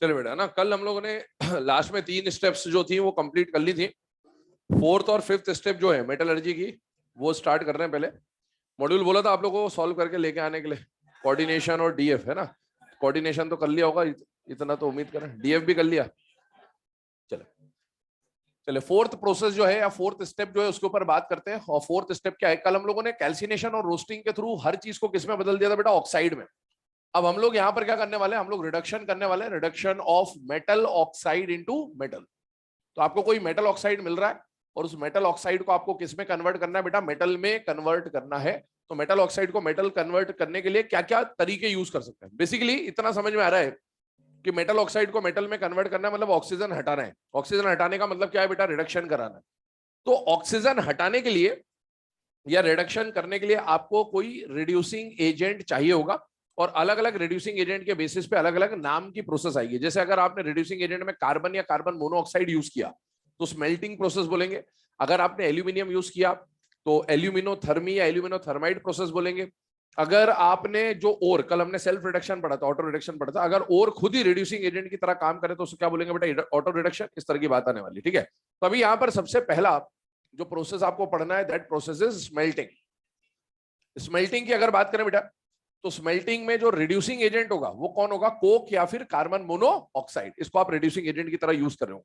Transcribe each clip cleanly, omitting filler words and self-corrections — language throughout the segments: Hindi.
चलो बेटा ना, कल हम लोगों ने लास्ट में 3 स्टेप्स जो थी वो कंप्लीट कर ली थी। 4th और 5th स्टेप जो है मेटलर्जी की, वो स्टार्ट कर रहे हैं। पहले मॉड्यूल बोला था आप लोगों को सॉल्व करके लेके आने के लिए, कोऑर्डिनेशन और डीएफ है ना। कोऑर्डिनेशन तो कर लिया होगा, इतना तो उम्मीद करें। डीएफ भी कर लिया। चले चले 4th प्रोसेस जो है या 4th स्टेप जो है उसके ऊपर बात करते हैं। और 4th स्टेप क्या है, कल हम लोगों ने कैल्सिनेशन और रोस्टिंग के थ्रू हर चीज को किसमें बदल दिया था बेटा, ऑक्साइड में। अब हम लोग यहाँ पर क्या करने वाले हैं, हम लोग रिडक्शन करने वाले हैं, reduction of metal oxide into metal. तो आपको कोई मेटल ऑक्साइड मिल रहा है और उस मेटल ऑक्साइड को आपको किस में कन्वर्ट करना है बेटा, मेटल में कन्वर्ट करना है। तो मेटल ऑक्साइड को मेटल कन्वर्ट करने के लिए क्या क्या तरीके यूज कर सकते हैं। बेसिकली इतना समझ में आ रहा है कि मेटल ऑक्साइड को मेटल में कन्वर्ट करना है, मतलब ऑक्सीजन हटाना है। ऑक्सीजन हटाने का मतलब क्या है बेटा, रिडक्शन कराना है। तो ऑक्सीजन हटाने के लिए या रिडक्शन करने के लिए आपको कोई रिड्यूसिंग एजेंट चाहिए होगा, और अलग अलग रिड्यूसिंग एजेंट के बेसिस पे अलग अलग नाम की प्रोसेस आएगी। जैसे अगर आपने रिड्यूसिंग एजेंट में कार्बन या कार्बन मोनोऑक्साइड यूज किया तो स्मेल्टिंग प्रोसेस बोलेंगे। अगर आपने एल्यूमिनियम यूज किया तो एल्यूमिनोथर्मी या एल्यूमिनोथर्माइड प्रोसेस बोलेंगे। अगर आपने जो ओर, कल हमने सेल्फ रिडक्शन पढ़ा था, ऑटो रिडक्शन पढ़ा था, अगर ओर खुद ही रिड्यूसिंग एजेंट की तरह काम करे तो उसको क्या बोलेंगे बेटा, ऑटो रिडक्शन। इस तरह की बात आने वाली, ठीक है। तो अभी यहां पर सबसे पहला जो प्रोसेस आपको पढ़ना है, that process is smelting. Smelting की अगर बात करें बेटा, तो स्मेल्टिंग में जो रिड्यूसिंग एजेंट होगा वो कौन होगा, कोक या फिर कार्बन मोनोऑक्साइड। इसको आप रिड्यूसिंग एजेंट की तरह यूज कर रहे हो।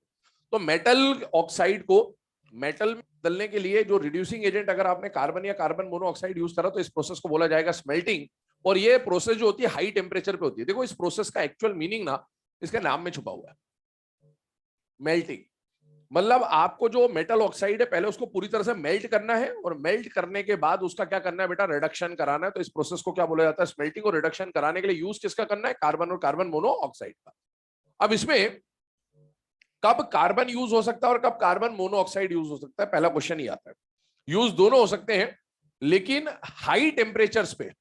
तो मेटल ऑक्साइड को मेटल में बदलने के लिए जो रिड्यूसिंग एजेंट, अगर आपने कार्बन या कार्बन मोनोऑक्साइड यूज करा तो इस प्रोसेस को बोला जाएगा स्मेल्टिंग। और ये प्रोसेस जो होती है हाई टेम्परेचर पे होती है। देखो इस प्रोसेस का एक्चुअल मीनिंग ना इसके नाम में छुपा हुआ है, मेल्टिंग। मतलब आपको जो मेटल ऑक्साइड है पहले उसको पूरी तरह से मेल्ट करना है, और मेल्ट करने के बाद उसका क्या करना है बेटा, रिडक्शन कराना है। तो इस प्रोसेस को क्या बोला जाता है, स्मेल्टिंग। और रिडक्शन कराने के लिए यूज किसका करना है, कार्बन और कार्बन मोनोऑक्साइड का। अब इसमें कब कार्बन यूज हो सकता है और कब कार्बन मोनोऑक्साइड यूज हो सकता है, पहला क्वेश्चन ही आता है। यूज दोनों हो सकते हैं, लेकिन हाई टेम्परेचर्स पे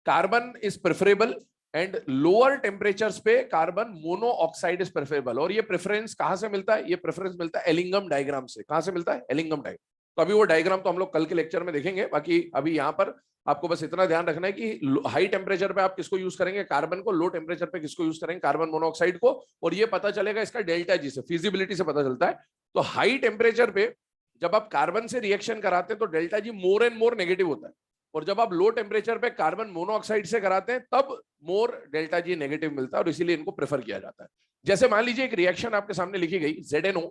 carbon is preferable and lower temperatures पे कार्बन मोनोऑक्साइड इज प्रेफरेबल। और ये प्रेफरेंस कहां से मिलता है, ये प्रेफरेंस मिलता है एलिंगम डायग्राम से। कहां से मिलता है, एलिंगम डायग्राम। तो अभी वो डायग्राम तो हम लोग कल के लेक्चर में देखेंगे। बाकी अभी यहां पर आपको बस इतना ध्यान रखना है कि हाई टेम्परेचर पे आप किसको यूज करेंगे, कार्बन को। लो टेम्परेचर पे किसको यूज करेंगे, कार्बन मोनोऑक्साइड को। और ये पता चलेगा इसका डेल्टा जी से, फिजिबिलिटी से पता चलता है। तो हाई टेम्परेचर पे जब आप कार्बन से रिएक्शन कराते हैं तो delta G more and more negative होता है। और जब आप लो टेम्परेचर पे कार्बन मोनोऑक्साइड से कराते हैं तब मोर डेल्टा जी नेगेटिव मिलता है, और इसीलिए इनको प्रेफर किया जाता है। जैसे मान लीजिए एक रिएक्शन आपके सामने लिखी गई ZNO,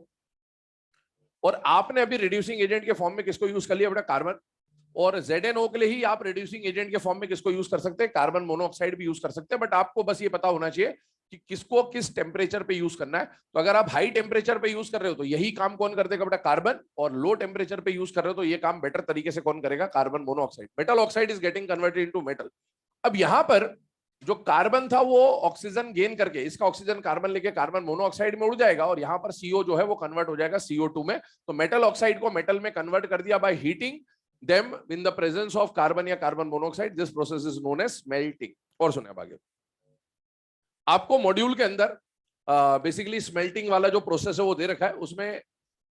और आपने अभी रिड्यूसिंग एजेंट के फॉर्म में किसको यूज कर लिया बेटा, कार्बन। और ZNO के लिए ही आप रिड्यूसिंग एजेंट के फॉर्म में किसको यूज कर सकते हैं, कार्बन मोनोऑक्साइड भी यूज कर सकते हैं। बट आपको बस ये पता होना चाहिए कि किसको किस टेम्परेचर पे यूज करना है। तो अगर आप हाई टेम्परेचर पे यूज कर रहे हो तो यही काम कौन कर देगा बेटा, कार्बन। और लो टेम्परेचर पे यूज कर रहे हो तो ये काम बेटर तरीके से कौन करेगा, carbon monoxide. Metal oxide is getting converted into metal. अब यहां पर जो कार्बन था वो ऑक्सीजन गेन करके, इसका ऑक्सीजन कार्बन लेके कार्बन मोनोऑक्साइड में उड़ जाएगा, और यहां पर CO जो है वो कन्वर्ट हो जाएगा CO2 में। तो मेटल ऑक्साइड को मेटल में कन्वर्ट कर दिया by heating them in the presence of carbon या carbon monoxide. This process is known as smelting. और सुने अब आगे, आपको मॉड्यूल के अंदर बेसिकली स्मेल्टिंग वाला जो प्रोसेस है वो दे रखा है। उसमें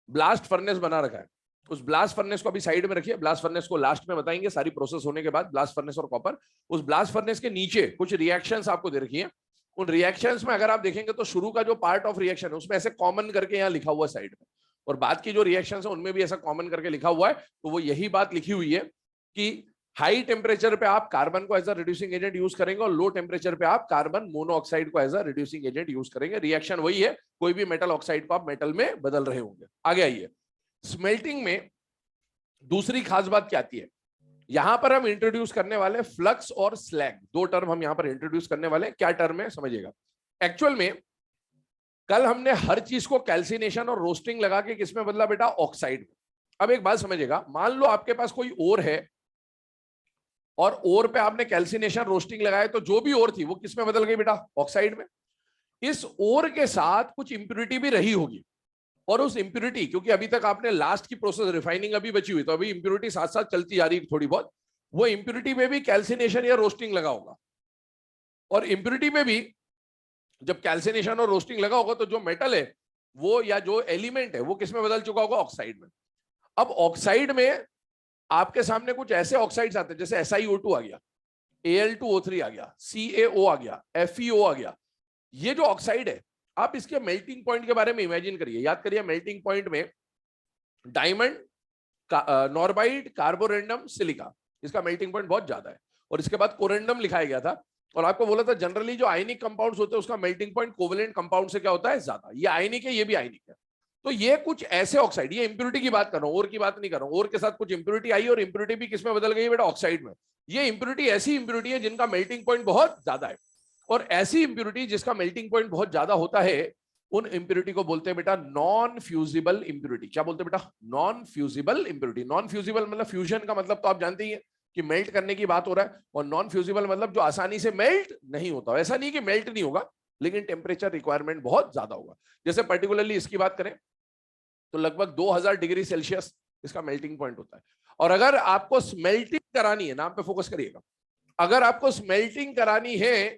ब्लास्ट फर्नेस बना रखा है। उस ब्लास्ट फर्नेस को अभी साइड में रखिए, ब्लास्ट फर्नेस को लास्ट में बताएंगे सारी प्रोसेस होने के बाद। ब्लास्ट फर्नेस और कॉपर, उस ब्लास्ट फर्नेस के नीचे कुछ रिएक्शंस आपको दे रखी है। उन रिएक्शंस में अगर आप देखेंगे तो शुरू का जो पार्ट ऑफ रिएक्शन है उसमें ऐसे कॉमन करके यहाँ लिखा हुआ है साइड में, और बाद की जो रिएक्शंस है उनमें भी ऐसा कॉमन करके लिखा हुआ है। तो वो यही बात लिखी हुई है कि हाई टेम्परेचर पे आप कार्बन को as a reducing agent use करेंगे, और लो टेम्परेचर पे आप कार्बन मोनोऑक्साइड को as a reducing agent use करेंगे। रिएक्शन वही है, कोई भी मेटल ऑक्साइड को आप मेटल में बदल रहे होंगे। आगे आइए, स्मेल्टिंग में दूसरी खास बात क्या आती है, यहां पर हम इंट्रोड्यूस करने वाले फ्लक्स और स्लैग, दो टर्म हम यहां पर इंट्रोड्यूस करने वाले। क्या टर्म है समझिएगा। एक्चुअल में कल हमने हर चीज को कैल्सिनेशन और रोस्टिंग लगा के किसमें बदला बेटा, ऑक्साइड में। अब एक बात समझिएगा, मान लो आपके पास कोई ओर है और ओर पे आपने कैल्सिनेशन रोस्टिंग लगाया, तो जो भी ओर थी वो किसमें बदल गई बेटा, ऑक्साइड में। इस ओर के साथ कुछ इंप्योरिटी भी रही होगी, और उस इंप्योरिटी, क्योंकि अभी तक आपने लास्ट की प्रोसेस रिफाइनिंग अभी बची हुई, तो अभी इंप्योरिटी साथ साथ चलती जा रही है थोड़ी बहुत, वो इंप्योरिटी में भी कैल्सिनेशन या रोस्टिंग लगा होगा। और इंप्योरिटी में भी जब कैल्सिनेशन और रोस्टिंग लगा होगा तो जो मेटल है वो, या जो एलिमेंट है वो किसमें बदल चुका होगा, ऑक्साइड में। अब ऑक्साइड में आपके सामने कुछ ऐसे ऑक्साइड्स आते हैं जैसे SiO2 आ गया, Al2O3 आ गया, CaO आ गया, FeO आ गया। ये जो ऑक्साइड है, आप इसके मेल्टिंग पॉइंट के बारे में इमेजिन करिए, याद करिए मेल्टिंग पॉइंट में डायमंड, नॉर्बाइट, कार्बोरेंडम, सिलिका, इसका मेल्टिंग पॉइंट बहुत ज्यादा है। और इसके बाद कोरेंडम लिखाया गया था, और आपको बोला था जनरली जो आयनिक कंपाउंड्स होते हैं उसका मेल्टिंग पॉइंट कोवेलेंट कंपाउंड से क्या होता है, ज्यादा। ये आयनिक है, ये भी आयनिक है। तो ये कुछ ऐसे ऑक्साइड, ये इंप्योरिटी की बात कर रहा हूं, और की बात नहीं कर रहा हूं। और के साथ कुछ इंप्योरिटी आई, और इंप्योरिटी भी किसमें बदल गई बेटा, ऑक्साइड में। ये इंप्योरिटी ऐसी इंप्योरिटी है जिनका मेल्टिंग पॉइंट बहुत ज्यादा है, और ऐसी इंप्योरिटी जिसका मेल्टिंग पॉइंट बहुत ज्यादा होता है, उन इंप्योरिटी को बोलते हैं बेटा नॉन फ्यूजिबल इंप्योरिटी। क्या बोलते हैं बेटा, non fusible impurity. Non fusible मतलब फ्यूजन का मतलब तो आप जानते ही हैं कि मेल्ट करने की बात हो रहा है, और नॉन फ्यूजिबल मतलब जो आसानी से मेल्ट नहीं होता। ऐसा नहीं कि मेल्ट नहीं होगा, लेकिन टेम्परेचर रिक्वायरमेंट बहुत ज्यादा होगा। जैसे पर्टिकुलरली इसकी बात करें तो लगभग 2000 डिग्री सेल्सियस इसका मेल्टिंग पॉइंट होता है। और अगर आपको स्मेल्टिंग करानी है, नाम पे फोकस करिएगा, अगर आपको स्मेल्टिंग करानी है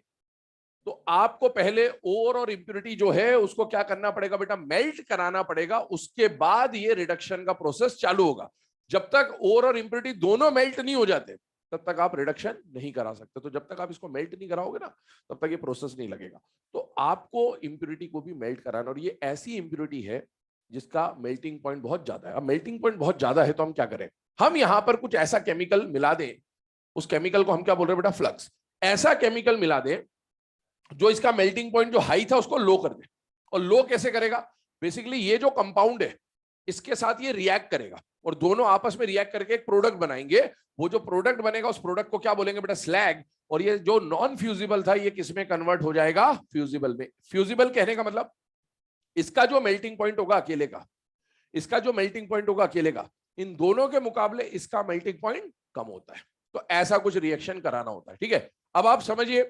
तो आपको पहले ओर और इंप्योरिटी जो है उसको क्या करना पड़ेगा बेटा, मेल्ट कराना पड़ेगा। उसके बाद ये रिडक्शन का प्रोसेस चालू होगा। जब तक ओर और इंप्योरिटी दोनों मेल्ट नहीं हो जाते तब तक आप रिडक्शन नहीं करा सकते। तो जब तक आप इसको मेल्ट नहीं कराओगे ना, तब तक ये प्रोसेस नहीं लगेगा। तो आपको इंप्योरिटी को भी मेल्ट कराना, और ये ऐसी इंप्योरिटी है जिसका मेल्टिंग पॉइंट बहुत ज्यादा है। अब मेल्टिंग पॉइंट बहुत ज्यादा है तो हम क्या करें, हम यहां पर कुछ ऐसा केमिकल मिला दें, उस केमिकल को हम क्या बोल रहे हैं बेटा, फ्लक्स। ऐसा केमिकल मिला दें जो इसका मेल्टिंग पॉइंट जो हाई था उसको लो कर दे। और लो कैसे करेगा, बेसिकली ये जो कंपाउंड है इसके साथ ये रिएक्ट करेगा, और दोनों आपस में रिएक्ट करके एक प्रोडक्ट बनाएंगे। वो जो प्रोडक्ट बनेगा उस प्रोडक्ट को क्या बोलेंगे बेटा, स्लैग। और ये जो नॉन फ्यूजिबल था ये किसमें कन्वर्ट हो जाएगा, फ्यूजिबल में। फ्यूजिबल कहने का मतलब इसका जो मेल्टिंग पॉइंट होगा अकेले का, इसका जो मेल्टिंग पॉइंट होगा अकेले का, इन दोनों के मुकाबले इसका मेल्टिंग पॉइंट कम होता है। तो ऐसा कुछ रिएक्शन कराना होता है, ठीक है। अब आप समझिए,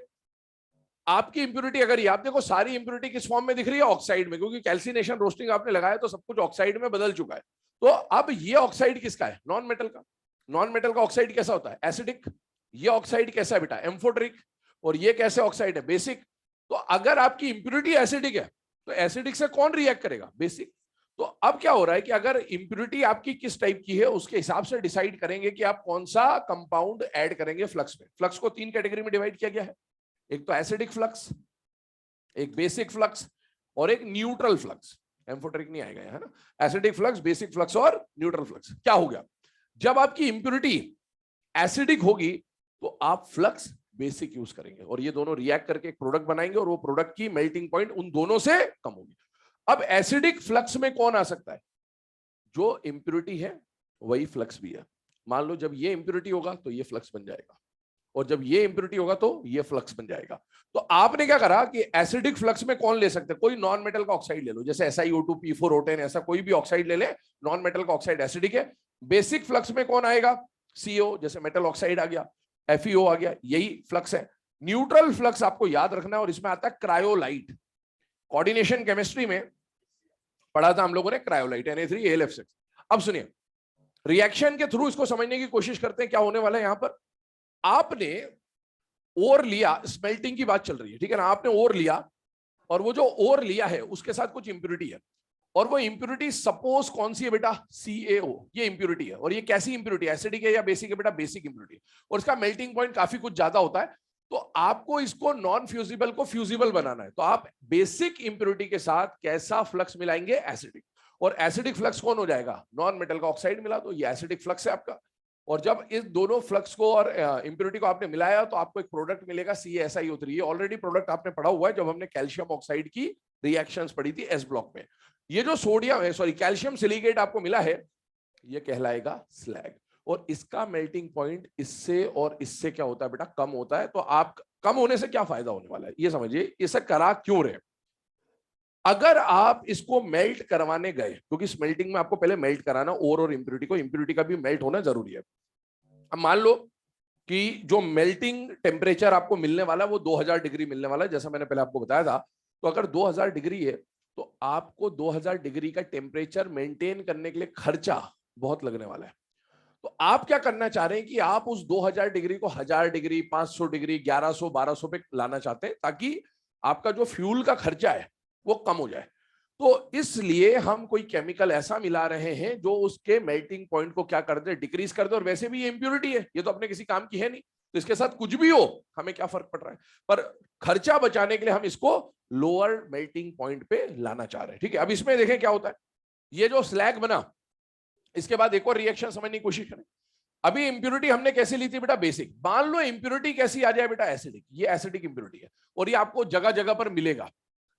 आपकी इंप्योरिटी अगर ये, आप देखो सारी इंप्योरिटी किस फॉर्म में दिख रही है, ऑक्साइड में, क्योंकि कैल्सिनेशन रोस्टिंग आपने लगाया तो सब कुछ ऑक्साइड में बदल चुका है। तो अब ये ऑक्साइड किसका है, नॉन मेटल का। नॉन मेटल का ऑक्साइड कैसा होता है, एसिडिक। ये ऑक्साइड कैसा है बेटा, एम्फोटेरिक। और ये कैसे ऑक्साइड है, बेसिक। तो अगर आपकी इंप्योरिटी एसिडिक है तो एसिडिक से कौन रिएक्ट करेगा, बेसिक। तो अब क्या हो रहा है कि अगर इंप्योरिटी आपकी किस टाइप की है उसके हिसाब से डिसाइड करेंगे कि आप कौन सा कंपाउंड ऐड करेंगे फ्लक्स में। फ्लक्स को 3 कैटेगरी में डिवाइड किया गया है, एक तो एसिडिक फ्लक्स, एक बेसिक फ्लक्स, और एक न्यूट्रल फ्लक्स। एम्फोटेरिक नहीं आएगा है ना, एसिडिक फ्लक्स, बेसिक फ्लक्स और न्यूट्रल फ्लक्स। क्या हो गया, जब आपकी इंप्योरिटी एसिडिक होगी तो आप फ्लक्स बेसिक यूज करेंगे, और ये दोनों रिएक्ट करके एक प्रोडक्ट बनाएंगे, और वो प्रोडक्ट की मेल्टिंग पॉइंट उन दोनों से कम होगी। अब एसिडिक फ्लक्स में कौन आ सकता है, जो इंप्योरिटी है वही फ्लक्स भी है। मान लो जब ये इंप्योरिटी होगा तो ये फ्लक्स बन जाएगा, और जब ये इंप्योरिटी होगा तो ये फ्लक्स बन जाएगा। तो आपने क्या करा कि एसिडिक फ्लक्स में कौन ले सकते हैं, कोई नॉन मेटल का ऑक्साइड ले लो, जैसे SiO2, P4O10, ऐसा कोई भी ऑक्साइड ले ले, नॉन मेटल का ऑक्साइड एसिडिक है। बेसिक फ्लक्स में कौन आएगा, CO, जैसे मेटल ऑक्साइड आ गया, FeO आ गया, यही फ्लक्स है। न्यूट्रल फ्लक्स आपको याद रखना है, और इसमें आता है क्रायोलाइट। कोऑर्डिनेशन केमिस्ट्री में पढ़ा था हम लोगों ने क्रायोलाइट, Na3AlF6। अब सुनिए, रिएक्शन के थ्रू इसको समझने की कोशिश करते हैं क्या होने वाला है। यहां पर आपने ओर लिया, स्मेल्टिंग की बात चल रही है, ठीक है ना, आपने ओर लिया, और वो जो ओर लिया है उसके साथ कुछ इंप्योरिटी है, और वो इंप्योरिटी सपोज कौन सी है बेटा, CaO, ये इंप्योरिटी है। और ये कैसी इंप्योरिटी है, एसिडिक है या बेसिक है बेटा, बेसिक इंप्योरिटी, और इसका मेल्टिंग पॉइंट काफी कुछ ज्यादा होता है। तो आपको इसको नॉन फ्यूजिबल को फ्यूजिबल बनाना है, तो आप बेसिक इंप्योरिटी के साथ कैसा फ्लक्स मिलाएंगे, एसिडिक। और एसिडिक फ्लक्स कौन हो जाएगा, नॉन मेटल का ऑक्साइड मिला, तो ये एसिडिक फ्लक्स है आपका। और जब इस दोनों फ्लक्स को और इंप्योरिटी को आपने मिलाया तो आपको एक प्रोडक्ट मिलेगा CaSiO3। ये ऑलरेडी प्रोडक्ट आपने पढ़ा हुआ है जब हमने कैल्शियम ऑक्साइड की रिएक्शंस पढ़ी थी S ब्लॉक में। ये जो सोडियम है, सॉरी कैल्शियम सिलिकेट आपको मिला है, ये कहलाएगा स्लैग। और इसका मेल्टिंग पॉइंट इससे और इससे क्या होता है बेटा, कम होता है। तो आप कम होने से क्या फायदा होने वाला है ये समझिए, इसे करा क्यों रहे। अगर आप इसको मेल्ट करवाने गए, क्योंकि स्मेल्टिंग में आपको पहले मेल्ट कराना ओर और इंप्योरिटी को, इंप्योरिटी का भी मेल्ट होना जरूरी है। अब मान लो कि जो मेल्टिंग टेम्परेचर आपको मिलने वाला है वो 2000 डिग्री मिलने वाला है, जैसा मैंने पहले आपको बताया था। तो अगर 2000 डिग्री है तो आपको 2000 डिग्री का टेम्परेचर मेंटेन करने के लिए खर्चा बहुत लगने वाला है। तो आप क्या करना चाह रहे हैं कि आप उस 2000 डिग्री को 1000 डिग्री, 500 डिग्री, 1100, 1200 पे लाना चाहते हैं, ताकि आपका जो फ्यूल का खर्चा है वो कम हो जाए। तो इसलिए हम कोई केमिकल ऐसा मिला रहे हैं जो उसके मेल्टिंग पॉइंट को क्या कर दे, डिक्रीज कर दे। और वैसे भी ये इंप्योरिटी है, ये तो अपने किसी काम की है नहीं, तो इसके साथ कुछ भी हो हमें क्या फर्क पड़ रहा है, पर खर्चा बचाने के लिए हम इसको लोअर मेल्टिंग पॉइंट पे लाना चाह रहे हैं। ठीक है, अब इसमें देखें क्या होता है। ये जो स्लैग बना, इसके बाद एक और रिएक्शन समझने की कोशिश करें। अभी इंप्योरिटी हमने कैसे ली थी बेटा, बेसिक। मान लो इंप्योरिटी कैसी आ जाए बेटा, एसिडिक। ये एसिडिक इंप्योरिटी है और ये आपको जगह जगह पर मिलेगा।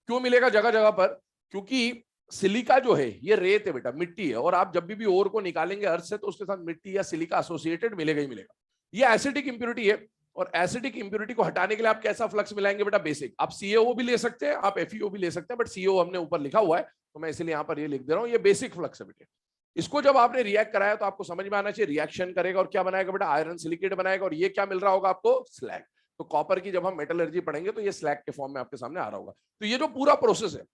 क्यों मिलेगा जगह जगह पर? क्योंकि सिलिका जो है ये रेत है बेटा, मिट्टी है, और आप जब भी ओर को निकालेंगे अर्थ से तो उसके साथ मिट्टी या सिलिका एसोसिएटेड मिलेगा ही मिलेगा। ये एसिडिक इंप्योरिटी है और एसिडिक इंप्योरिटी को हटाने के लिए आप कैसा फ्लक्स मिलाएंगे बेटा, बेसिक। आप CaO भी ले सकते हैं, आप FeO भी ले सकते हैं, बट CO हमने ऊपर लिखा हुआ है तो मैं इसलिए यहां पर ये लिख दे रहा हूं, ये बेसिक फ्लक्स है बेटे। इसको जब आपने रिएक्ट कराया तो आपको समझ में आना चाहिए रिएक्शन करेगा और क्या बनाएगा बेटा, आयरन सिलिकेट बनाएगा, और ये क्या मिल रहा होगा आपको, स्लैग। तो कॉपर की जब हम मेटलर्जी पढ़ेंगे तो ये स्लैग के फॉर्म में आपके सामने आ रहा होगा। तो ये जो पूरा प्रोसेस है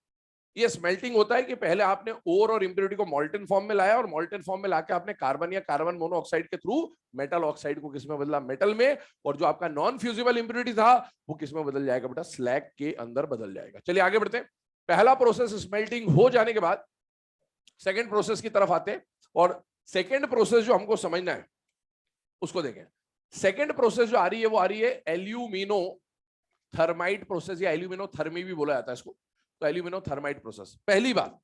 ये स्मेल्टिंग होता है कि पहले आपने ओर और इंप्योरिटी को मॉल्टन फॉर्म में लाया और मॉल्टन फॉर्म में लाके आपने कार्बन या कार्बन मोनोऑक्साइड के थ्रू मेटल ऑक्साइड को किसमें बदला, मेटल में, और जो आपका नॉन फ्यूजिबल इंप्योरिटी था वो किसमें बदल जाएगा बेटा, स्लैग के अंदर बदल जाएगा। चलिए आगे बढ़ते हैं। पहला प्रोसेस स्मेल्टिंग हो जाने के बाद सेकेंड प्रोसेस की तरफ आते हैं, और सेकेंड प्रोसेस जो हमको समझना है उसको देखें। सेकेंड प्रोसेस जो आ रही है वो आ रही है एल्यूमिनो थर्माइट प्रोसेस, या एल्यूमिनो थर्मी भी बोला जाता है इसको। तो एल्यूमिनो थर्माइट प्रोसेस, पहली बात,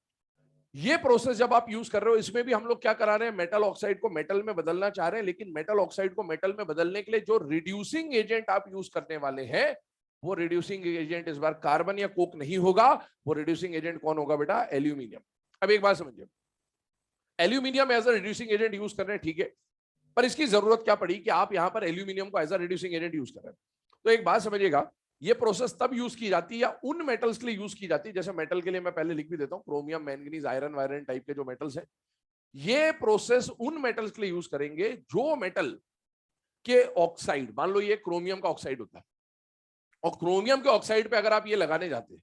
ये प्रोसेस जब आप यूज कर रहे हो इसमें भी हम लोग क्या करा रहे हैं, मेटल ऑक्साइड को मेटल में बदलना चाह रहे हैं, लेकिन मेटल ऑक्साइड को मेटल में बदलने के लिए जो रिड्यूसिंग एजेंट आप यूज करने वाले हैं वो रिड्यूसिंग एजेंट इस बार कार्बन या कोक नहीं होगा, वो रिड्यूसिंग एजेंट कौन होगा बेटा, एल्यूमिनियम। अब एक बात समझिए, aluminium as a reducing agent use कर रहे हैं, ठीक है, पर इसकी जरूरत क्या पड़ी कि आप यहां पर एल्यूमिनियम को as a reducing agent use कर रहे हैं। तो एक बात समझिएगा, ये प्रोसेस तब यूज की जाती है या उन मेटल्स के लिए यूज की जाती है, जैसे मेटल के लिए मैं पहले लिख भी देता हूं, chromium, manganese, iron Byron type के जो मेटल्स हैं, ये प्रोसेस उन मेटल्स के लिए यूज करेंगे जो मेटल के ऑक्साइड, मान लो ये क्रोमियम का ऑक्साइड होता है, और क्रोमियम के ऑक्साइड पे अगर आप ये लगाने जाते हैं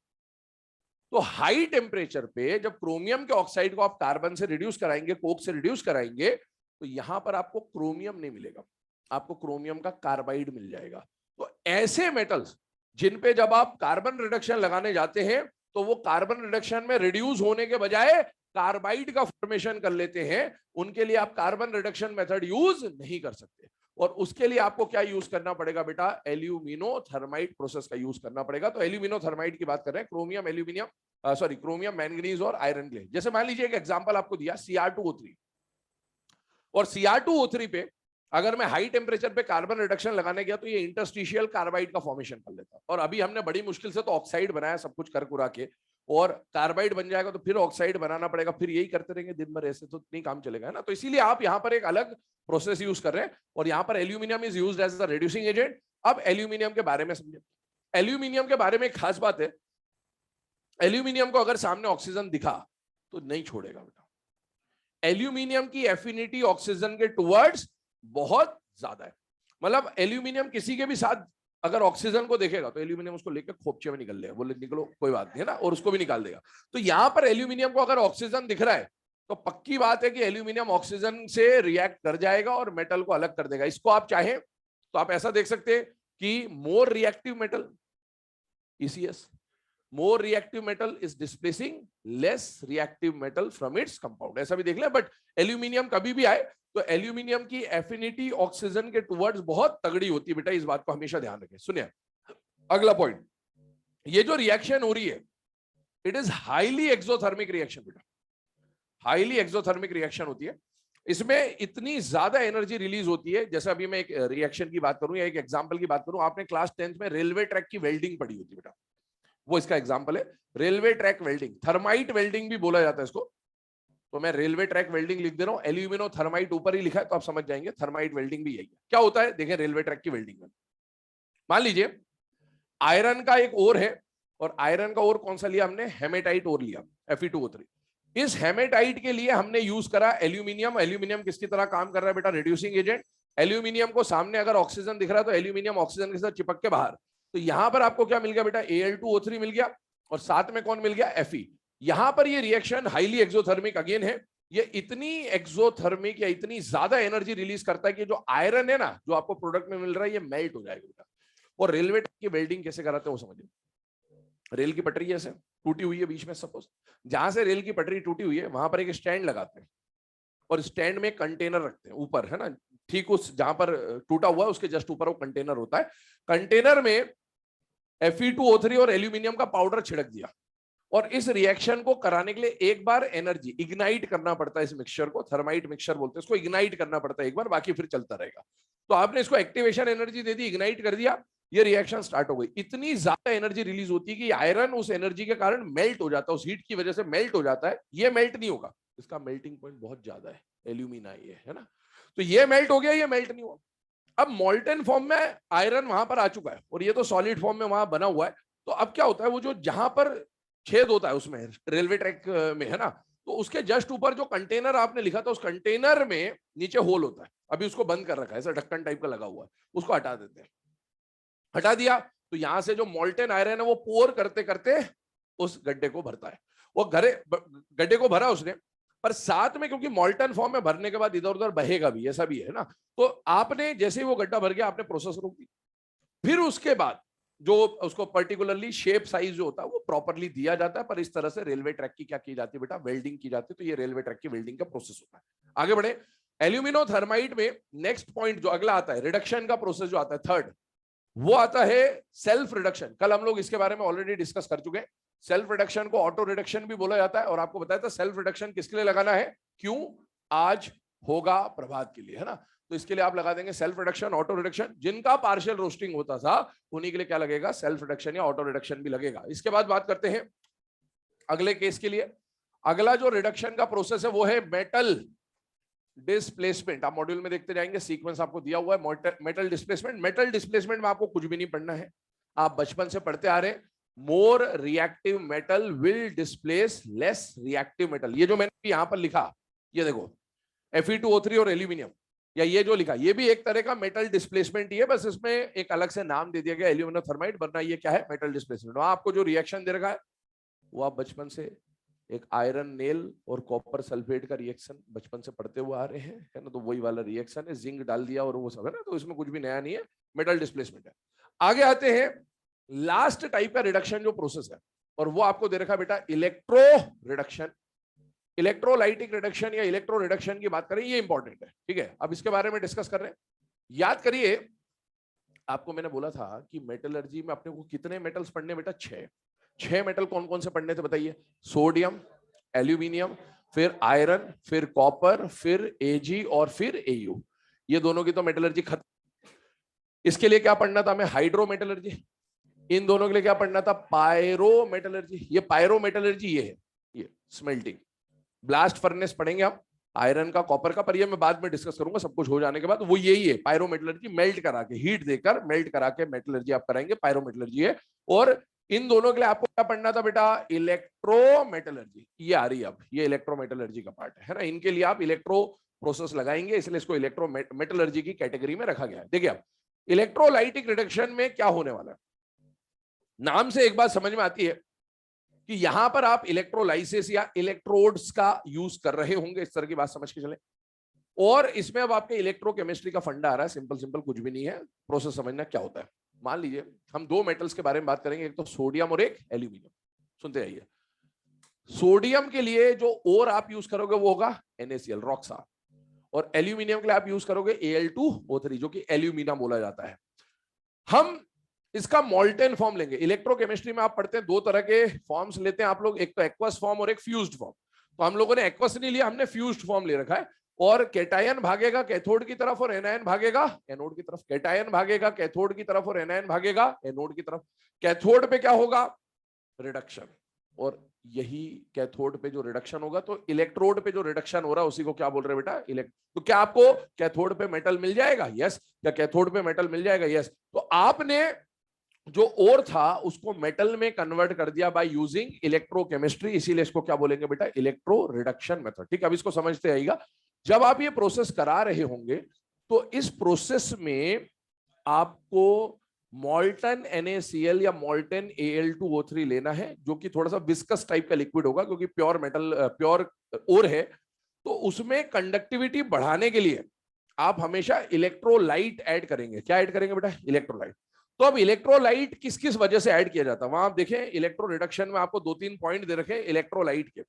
तो हाई टेम्परेचर पे जब क्रोमियम के ऑक्साइड को आप कार्बन से रिड्यूस कराएंगे, कोक से रिड्यूस कराएंगे, तो यहां पर आपको क्रोमियम नहीं मिलेगा, आपको क्रोमियम का कार्बाइड मिल जाएगा। तो ऐसे मेटल्स जिन पे जब आप कार्बन रिडक्शन लगाने जाते हैं तो वो कार्बन रिडक्शन में रिड्यूस होने के बजाय कार्बाइड का फॉर्मेशन कर लेते हैं, उनके लिए आप कार्बन रिडक्शन मेथड यूज नहीं कर सकते, और उसके लिए आपको क्या यूज करना पड़ेगा बेटा, एल्यूमिनो थर्माइट प्रोसेस का यूज करना पड़ेगा। तो एल्यूमिनो थर्माइट की बात कर रहे हैं, chromium, aluminium, sorry chromium, manganese और आयरन के लिए। जैसे मान लीजिए एक एग्जांपल आपको दिया Cr2O3, और Cr2O3 पे अगर मैं हाई टेम्परेचर पे कार्बन रिडक्शन लगाने गया तो ये इंटरस्टिशियल कार्बाइड का फॉर्मेशन कर लेता, और अभी हमने बड़ी मुश्किल से तो ऑक्साइड बनाया सब कुछ कर कुरा के, और कार्बाइड बन जाएगा तो फिर ऑक्साइड बनाना पड़ेगा, फिर यही करते रहेंगे दिन भर, ऐसे तो नहीं काम चलेगा, है ना। तो इसीलिए आप यहाँ पर एक अलग प्रोसेस यूज कर रहे हैं, और यहाँ पर aluminium is used as the reducing agent. अब एल्यूमिनियम के बारे में समझे, एल्यूमिनियम के बारे में एक खास बात है, एल्यूमिनियम को अगर सामने ऑक्सीजन दिखा तो नहीं छोड़ेगा बेटा। एल्यूमिनियम की एफिनिटी ऑक्सीजन के टुवर्ड्स बहुत ज्यादा है, मतलब एल्यूमिनियम किसी के भी साथ अगर ऑक्सीजन को देखेगा तो एल्यूमिनियम उसको लेकर खोपचे में निकल लेगा, बोले निकलो कोई बात नहीं, है ना, और उसको भी निकाल देगा। तो यहां पर एल्यूमिनियम को अगर ऑक्सीजन दिख रहा है तो पक्की बात है कि एल्यूमिनियम ऑक्सीजन से रिएक्ट कर जाएगा और मेटल को अलग कर देगा। इसको आप चाहें तो आप ऐसा देख सकते हैं कि more reactive metal ECS, more reactive metal is displacing less reactive metal from its compound, ऐसा भी देख लें। बट एल्यूमिनियम कभी भी आए तो एल्यूमिनियम की एफिनिटी ऑक्सीजन के टुवर्ड्स बहुत तगड़ी होती है बेटा, इस बात को हमेशा ध्यान रखें। सुनिए अगला पॉइंट, ये जो रिएक्शन हो रही है it is highly exothermic reaction बेटा, हाईली एक्सोथर्मिक रिएक्शन होती है। इसमें इतनी ज्यादा एनर्जी रिलीज होती है, जैसे अभी मैं एक रिएक्शन की बात करूं या एक एग्जांपल की बात करूं, आपने क्लास 10th में रेलवे ट्रैक की वेल्डिंग पढ़ी होती है बेटा, वो इसका एग्जांपल है, railway track welding, thermite welding भी बोला जाता है इसको। तो मैं रेलवे ट्रैक वेल्डिंग लिख दे रहा हूं, एल्यूमिनो थर्माइट ऊपर ही लिखा है तो आप समझ जाएंगे थर्माइट वेल्डिंग भी यही है। क्या होता है देखें रेलवे ट्रैक की वेल्डिंग में, मान लीजिए आयरन का एक ओर है, और आयरन का ओर कौन सा लिया हमने, हेमेटाइट ओर लिया, Fe2O3। इस हेमेटाइट के लिए हमने यूज करा एल्यूमिनियम। एल्यूमिनियम किसकी तरह काम कर रहा है बेटा, रिड्यूसिंग एजेंट। एल्यूमिनियम को सामने अगर ऑक्सीजन दिख रहा है तो एल्यूमिनियम ऑक्सीजन के साथ चिपक के बाहर, तो यहां पर आपको क्या मिल गया बेटा, Al2O3 मिल गया, और साथ में कौन मिल गया, Fe। यहां पर ये रिएक्शन हाईली एक्सोथर्मिक अगेन है, ये इतनी एक्सोथर्मिक या इतनी ज्यादा एनर्जी रिलीज करता है कि जो आयरन है ना जो आपको प्रोडक्ट में मिल रहा है ये मेल्ट हो जाएगा बेटा। और रेलवे की वेल्डिंग कैसे कराते हैं वो समझिए, रेल की पटरी ऐसे टूटी हुई है बीच में, सपोज जहां से रेल की पटरी टूटी हुई है वहां पर एक स्टैंड लगाते हैं, और स्टैंड में कंटेनर रखते हैं ऊपर, है ना, ठीक उस जहां पर टूटा हुआ है उसके जस्ट ऊपर वो कंटेनर होता है। कंटेनर में Fe2O3 और एल्यूमिनियम का पाउडर छिड़क दिया, और इस रिएक्शन को कराने के लिए एक बार एनर्जी इग्नाइट करना पड़ता है। इस मिक्सचर को थर्माइट मिक्सचर बोलते हैं, इसको इग्नाइट करना पड़ता है एक बार, बाकी फिर चलता रहेगा। तो आपने इसको एक्टिवेशन एनर्जी दे दी, इग्नाइट कर दिया, ये रिएक्शन स्टार्ट हो गई। इतनी ज्यादा एनर्जी रिलीज होती है कि आयरन उस एनर्जी के कारण मेल्ट हो जाता है, उस हीट की वजह से मेल्ट हो जाता है। ये मेल्ट नहीं होगा, इसका मेल्टिंग पॉइंट बहुत ज्यादा है, एल्यूमिना ये है ना। तो ये मेल्ट हो गया, ये मेल्ट नहीं हुआ। अब मोल्टन फॉर्म में आयरन वहां पर आ चुका है और ये तो सॉलिड फॉर्म में वहां बना हुआ है। तो अब क्या होता है, वो जो जहां पर छेद होता है उसमें रेलवे ट्रैक में है ना, तो उसके जस्ट ऊपर जो कंटेनर आपने लिखा था उस कंटेनर में नीचे होल होता है। अभी उसको बंद कर रखा है, ऐसा ढक्कन टाइप का लगा हुआ है, उसको हटा देते हैं। हटा दिया तो यहां से जो मोल्टेन आयरन है वो पोर करते करते उस गड्ढे को भरता है। वो गड्ढे को भरा उसने, पर साथ में क्योंकि मोल्टन फॉर्म में भरने के बाद इधर उधर बहेगा भी, ऐसा भी है ना। तो आपने जैसे ही वो गड्ढा भर गया आपने प्रोसेस रोक दी। फिर उसके बाद जो उसको पर्टिकुलरली शेप साइज जो होता है वो प्रॉपरली दिया जाता है। पर इस तरह से रेलवे ट्रैक की क्या की जाती है बेटा, वेल्डिंग की जाती है। तो ये रेलवे ट्रैक की वेल्डिंग का प्रोसेस होता है। आगे बढ़े, एल्यूमिनोथर्माइट में नेक्स्ट पॉइंट जो अगला आता है, रिडक्शन का प्रोसेस जो आता है थर्ड, वो आता है सेल्फ रिडक्शन। कल हम लोग इसके बारे में ऑलरेडी डिस्कस कर चुके हैं। सेल्फ रिडक्शन को ऑटो रिडक्शन भी बोला जाता है, और आपको बताया था सेल्फ रिडक्शन किसके लिए लगाना है, क्यों, आज होगा प्रभात के लिए, है ना। तो इसके लिए आप लगा देंगे सेल्फ रिडक्शन, ऑटो रिडक्शन। जिनका पार्शियल रोस्टिंग होता था उन्हीं के लिए क्या लगेगा, सेल्फ रिडक्शन या ऑटो रिडक्शन भी लगेगा। इसके बाद बात करते हैं अगले केस के लिए। अगला जो रिडक्शन का प्रोसेस है वो है मेटल डिस्प्लेसमेंट। आप मॉड्यूल में देखते जाएंगे, सीक्वेंस आपको दिया हुआ है। मेटल डिस्प्लेसमेंट, मेटल डिस्प्लेसमेंट में आपको कुछ भी नहीं पढ़ना है, आप बचपन से पढ़ते आ रहे हैं। More reactive metal will displace less reactive metal. ये जो मैंने यहां पर लिखा, ये देखो Fe2O3 और एल्यूमिनियम, या ये जो लिखा, ये भी एक तरह का मेटल डिस्प्लेसमेंट ही है, बस इसमें एक अलग से नाम दे दिया गया एल्यूमिनोथर्माइट, वरना ये क्या है, मेटल डिस्प्लेसमेंट। आपको जो रिएक्शन दे रखा है वो आप बचपन से एक आयरन नेल और कॉपर सल्फेट का रिएक्शन बचपन से पढ़ते हुए आ रहे हैं, है ना। तो वही वाला रिएक्शन है, जिंक डाल दिया और वो सब है ना, तो इसमें कुछ भी नया नहीं है, मेटल डिस्प्लेसमेंट है। आगे आते हैं लास्ट टाइप का रिडक्शन जो प्रोसेस है, और वो आपको दे रखा बेटा इलेक्ट्रो रिडक्शन। इलेक्ट्रोलाइटिक रिडक्शन या इलेक्ट्रो रिडक्शन की बात करें, ये इंपॉर्टेंट है, ठीक है। अब इसके बारे में डिस्कस कर रहे हैं। याद करिए, आपको मैंने बोला था कि मेटलर्जी में अपने को कितने मेटल्स पढ़ने बेटा, 6 मेटल कौन कौन से पढ़ने थे बताइए, सोडियम, एल्यूमिनियम, फिर आयरन, फिर कॉपर, फिर Ag और फिर Au। ये दोनों की तो मेटलर्जी खत्म। इसके लिए क्या पढ़ना था हमें, हाइड्रो मेटलर्जी। इन दोनों के लिए क्या पढ़ना था, पायरो मेटलर्जी। ये पायरो मेटलर्जी ये है, ये स्मेल्टिंग। ब्लास्ट फर्नेस पढ़ेंगे हम आयरन का, कॉपर का, पर ये मैं बाद में डिस्कस करूंगा सब कुछ हो जाने के बाद। वो यही है पायरो मेटलर्जी, मेल्ट करा के, हीट देकर मेल्ट करा के मेटलर्जी आप कराएंगे, पायरो मेटलर्जी है। और इन दोनों के लिए आपको क्या पढ़ना था बेटा, इलेक्ट्रोमेटलर्जी। ये आ रही है अब, ये इलेक्ट्रोमेटलर्जी का पार्ट है ना। इनके लिए आप इलेक्ट्रो प्रोसेस लगाएंगे, इसलिए इसको इलेक्ट्रोमेटलर्जी की कैटेगरी में रखा गया है। देखिए अब इलेक्ट्रोलाइटिक रिडक्शन में क्या होने वाला है, नाम से एक बात समझ में आती है कि यहां पर आप इलेक्ट्रोलाइसिस या इलेक्ट्रोड्स का यूज कर रहे होंगे, इस तरह की बात समझ के चले। और इसमें अब आपके इलेक्ट्रोकेमिस्ट्री का फंडा आ रहा है, सिंपल सिंपल कुछ भी नहीं है, प्रोसेस समझना क्या होता है। मान लीजिए हम 2 मेटल्स के बारे में बात करेंगे, एक तो सोडियम और एक एल्यूमिनियम। सुनते आइए, सोडियम के लिए जो ओर आप यूज करोगे वो होगा NaCl, रॉक्सा। और एल्यूमिनियम के लिए आप यूज करोगे Al2O3, जो कि एल्यूमिना बोला जाता है। हम इसका मोल्टेन फॉर्म लेंगे। इलेक्ट्रोकेमिस्ट्री में आप पढ़ते हैं 2 तरह के फॉर्म्स लेते हैं आप लोग, एक तो एक्वस फॉर्म और एक फ्यूज्ड फॉर्म। तो हम लोगों ने एक्वस नहीं लिया, हमने फ्यूज्ड फॉर्म ले रखा है। और कैटायन भागेगा कैथोड की तरफ और एनायन भागेगा एनोड की तरफ। कैटायन भागेगा कैथोड की तरफ और एनायन भागेगा एनोड की तरफ। कैथोड पे क्या होगा, रिडक्शन। और यही कैथोड पे जो रिडक्शन होगा, तो इलेक्ट्रोड पे जो रिडक्शन हो रहा है उसी को क्या बोल रहे हैं बेटा, तो क्या आपको कैथोड पे मेटल मिल जाएगा, यस। या कैथोड पे मेटल मिल जाएगा, यस। तो आपने जो ओर था उसको मेटल में कन्वर्ट कर दिया बाय यूजिंग इलेक्ट्रोकेमिस्ट्री, इसीलिए इसको क्या बोलेंगे बेटा, इलेक्ट्रो रिडक्शन मेथड। ठीक है, अब इसको समझते आइएगा। जब आप ये प्रोसेस करा रहे होंगे तो इस प्रोसेस में आपको मोल्टन NaCl या मोल्टन Al2O3 लेना है, जो कि थोड़ा सा विस्कस टाइप का लिक्विड होगा, क्योंकि प्योर मेटल, प्योर ओर है। तो उसमें कंडक्टिविटी बढ़ाने के लिए आप हमेशा इलेक्ट्रोलाइट ऐड करेंगे। क्या ऐड करेंगे बेटा, इलेक्ट्रोलाइट। तो अब इलेक्ट्रोलाइट किस किस वजह से ऐड किया जाता है, वहां आप देखें इलेक्ट्रो रिडक्शन में आपको 2-3 पॉइंट दे रखे इलेक्ट्रोलाइट के।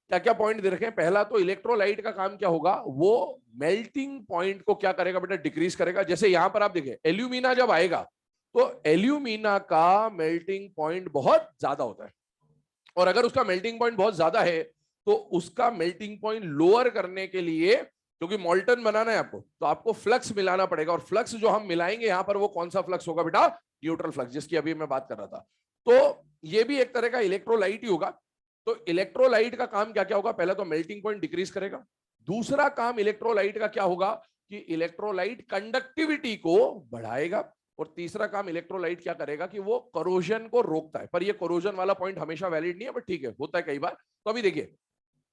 क्या क्या पॉइंट दे रखे हैं। पहला तो इलेक्ट्रोलाइट का काम क्या होगा, वो मेल्टिंग पॉइंट को क्या करेगा बेटा, डिक्रीज करेगा। जैसे यहां पर आप देखें एल्यूमिना जब आएगा तो एल्यूमिना का मेल्टिंग पॉइंट बहुत ज्यादा होता है, और अगर उसका मेल्टिंग पॉइंट बहुत ज्यादा है तो उसका मेल्टिंग पॉइंट लोअर करने के लिए, क्योंकि मॉल्टन बनाना है आपको, तो आपको फ्लक्स मिलाना पड़ेगा। और फ्लक्स जो हम मिलाएंगे यहां पर वो कौन सा फ्लक्स होगा बेटा, न्यूट्रल फ्लक्स, जिसकी अभी मैं बात कर रहा था। तो ये भी एक तरह का इलेक्ट्रोलाइट ही होगा। तो इलेक्ट्रोलाइट का काम क्या क्या होगा, पहला तो मेल्टिंग पॉइंट डिक्रीज करेगा। दूसरा काम इलेक्ट्रोलाइट का क्या होगा कि इलेक्ट्रोलाइट कंडक्टिविटी को बढ़ाएगा। और तीसरा काम इलेक्ट्रोलाइट क्या करेगा कि वो कोरोजन को रोकता है। पर ये कोरोजन वाला पॉइंट हमेशा वैलिड नहीं है, बट ठीक है, होता है कई बार। तो अभी देखिए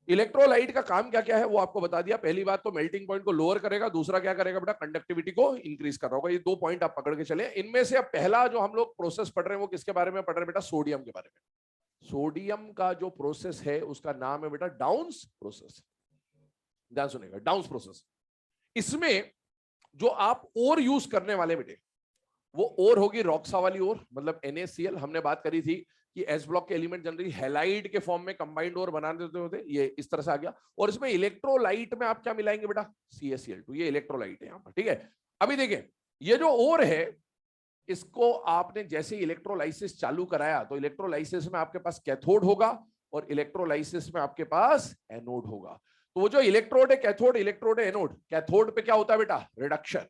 इलेक्ट्रोलाइट का काम क्या क्या है वो आपको बता दिया। पहली बात तो मेल्टिंग पॉइंट को लोअर करेगा, दूसरा क्या करेगा बेटा, कंडक्टिविटी को इंक्रीज कर रहा होगा। ये दो पॉइंट आप पकड़ के चले। इनमें से अब पहला जो हम लोग प्रोसेस पढ़ रहे हैं वो किसके बारे में पढ़ रहे हैं बेटा, सोडियम के बारे में। सोडियम का जो प्रोसेस है उसका नाम है बेटा डाउन्स प्रोसेस। ध्यान सुनेगा, डाउन्स प्रोसेस। इसमें जो आप ओर यूज करने वाले बेटे, वो ओर होगी रॉक्सा वाली ओर, मतलब NaCl। हमने बात करी थी कि एस ब्लॉक के एलिमेंट जनरली हैलाइड के फॉर्म में कंबाइंड ओर बना देते होते, ये इस तरह से आ गया। और इसमें इलेक्ट्रोलाइट में आप क्या मिलाएंगे बेटा, CaCl2, ये इलेक्ट्रोलाइट है यहाँ पर, ठीक है। अभी देखिए ये जो ओर है इसको आपने जैसे इलेक्ट्रोलाइसिस चालू कराया तो इलेक्ट्रोलाइसिस में आपके पास कैथोड होगा और इलेक्ट्रोलाइसिस में आपके पास एनोड होगा। तो वो जो इलेक्ट्रोड है कैथोड, इलेक्ट्रोड है एनोड। कैथोड पे क्या होता है बेटा, रिडक्शन,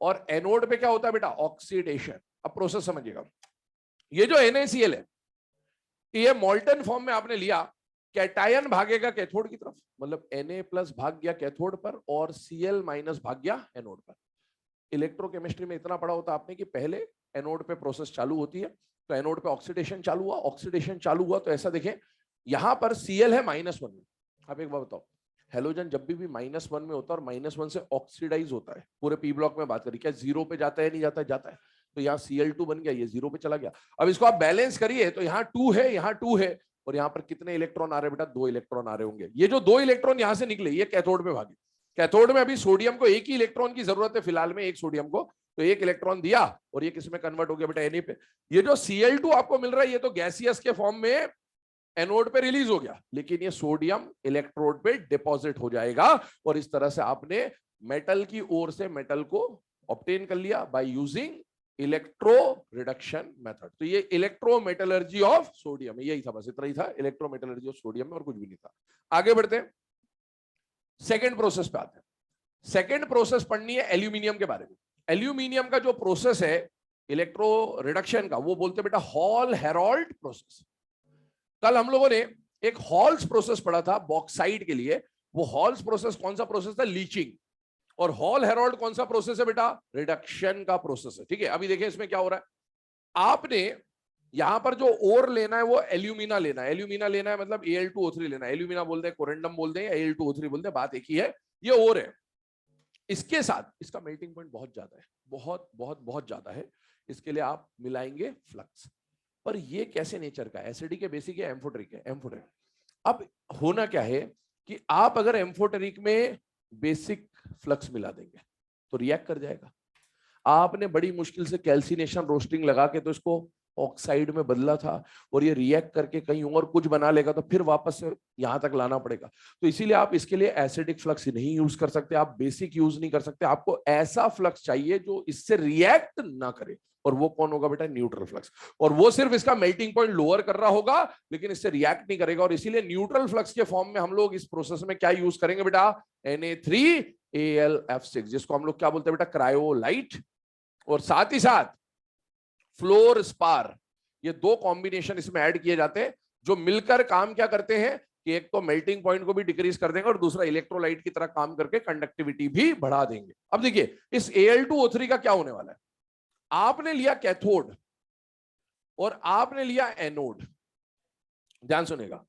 और एनोड पे क्या होता है बेटा, ऑक्सीडेशन। अब प्रोसेस समझिएगा। ये जो NaCl है ये मॉल्टन फॉर्म में आपने लिया, कैटायन भागेगा कैथोड की तरफ, मतलब Na+ भाग गया कैथोड पर और Cl- भाग गया एनोड पर। इलेक्ट्रोकेमिस्ट्री में इतना पढ़ा होता आपने कि पहले एनोड पे प्रोसेस चालू होती है, तो एनोड पे ऑक्सीडेशन चालू हुआ, ऑक्सीडेशन चालू हुआ तो ऐसा देखें यहां पर Cl है -1 में। आप एक बार बताओ, हेलोजन जब भी -1 में होता है और -1 से ऑक्सीडाइज होता है, पूरे पी ब्लॉक में बात करिए, क्या 0 पे जाता है नहीं जाता है, जाता है। तो यहाँ Cl2 बन गया, ये 0 पे चला गया। अब इसको आप बैलेंस करिए तो यहाँ 2 है, यहाँ 2 है, और यहाँ पर कितने इलेक्ट्रॉन आ रहे हैं बेटा, 2 इलेक्ट्रॉन आ रहे होंगे। ये जो 2 इलेक्ट्रॉन यहाँ से निकले ये कैथोड में भागे। कैथोड में अभी सोडियम को एक ही इलेक्ट्रॉन की जरूरत है फिलहाल में, एक सोडियम को, तो एक इलेक्ट्रॉन दिया और ये किसमें कन्वर्ट हो गया बेटा, Na पे। ये जो Cl2 आपको मिल रहा है ये तो गैसियस के फॉर्म में एनोड पे रिलीज हो गया, लेकिन ये सोडियम इलेक्ट्रोड पे डिपॉजिट हो जाएगा। और इस तरह से आपने मेटल की ओर से मेटल को ऑब्टेन कर लिया by using electro reduction method. तो ये इलेक्ट्रोमेटलर्जी ऑफ सोडियम, यही था, बस इतना ही था, इलेक्ट्रोमेटलर्जी ऑफ सोडियम में और कुछ भी नहीं था। आगे बढ़ते हैं, सेकेंड प्रोसेस पे आते हैं। सेकेंड प्रोसेस पढ़नी है एल्यूमिनियम के बारे में। एल्यूमिनियम का जो प्रोसेस है इलेक्ट्रो रिडक्शन का, वो बोलते हैं बेटा हॉल हेरोल्ड प्रोसेस। कल हम लोगों ने एक हॉल्स प्रोसेस पढ़ा था बॉक्साइट के लिए। वो हॉल्स प्रोसेस कौन सा प्रोसेस था, लीचिंग। और हॉल हेरोल्ड कौन सा प्रोसेस है बेटा, रिडक्शन का प्रोसेस है, ठीक है। अभी देखिए इसमें क्या हो रहा है, आपने यहां पर जो ओर लेना है वो एल्यूमिना लेना है। एल्यूमिना लेना है मतलब Al2O3 लेना है। एल्यूमिना बोलते हैं, कोरेंडम बोलते हैं, या Al2O3 बोलते हैं, बात एक ही है, ये ओर है। इसके साथ इसका मेल्टिंग पॉइंट बहुत ज्यादा है, बहुत बहुत बहुत ज्यादा है। इसके लिए आप मिलाएंगे फ्लक्स। पर ये कैसे नेचर का, एसिडिक है, बेसिक है, एम्फोटेरिक है, एम्फोटेरिक। अब होना क्या है कि आप अगर एम्फोटेरिक में बेसिक फ्लक्स मिला देंगे तो रिएक्ट कर जाएगा। आपने बड़ी मुश्किल से कैल्सिनेशन रोस्टिंग लगा के तो इसको ऑक्साइड में बदला था, और ये रिएक्ट करके कहीं और कुछ बना लेगा तो फिर वापस से यहां तक लाना पड़ेगा। तो इसीलिए आप इसके लिए एसिडिक फ्लक्स नहीं यूज कर सकते, आप बेसिक यूज नहीं कर सकते। आपको ऐसा फ्लक्स चाहिए जो इससे रिएक्ट ना करे, और वो कौन होगा बेटा, न्यूट्रल फ्लक्स। और वो सिर्फ इसका मेल्टिंग पॉइंट लोअर कर रहा होगा लेकिन इससे रिएक्ट नहीं करेगा। और इसीलिए न्यूट्रल फ्लक्स के फॉर्म में हम लोग इस प्रोसेस में क्या यूज करेंगे बेटा, Na3Al जिसको हम लोग क्या बोलते हैं बेटा, क्रायोलाइट। और साथ ही साथ फ्लोर स्पार, ये दो कॉम्बिनेशन इसमें ऐड किए जाते हैं जो मिलकर काम क्या करते हैं कि एक तो मेल्टिंग पॉइंट को भी डिक्रीज कर देंगे और दूसरा इलेक्ट्रोलाइट की तरह काम करके कंडक्टिविटी भी बढ़ा देंगे। अब देखिए इस Al2O3 का क्या होने वाला है, आपने लिया कैथोड और आपने लिया एनोड। ध्यान सुनेगा,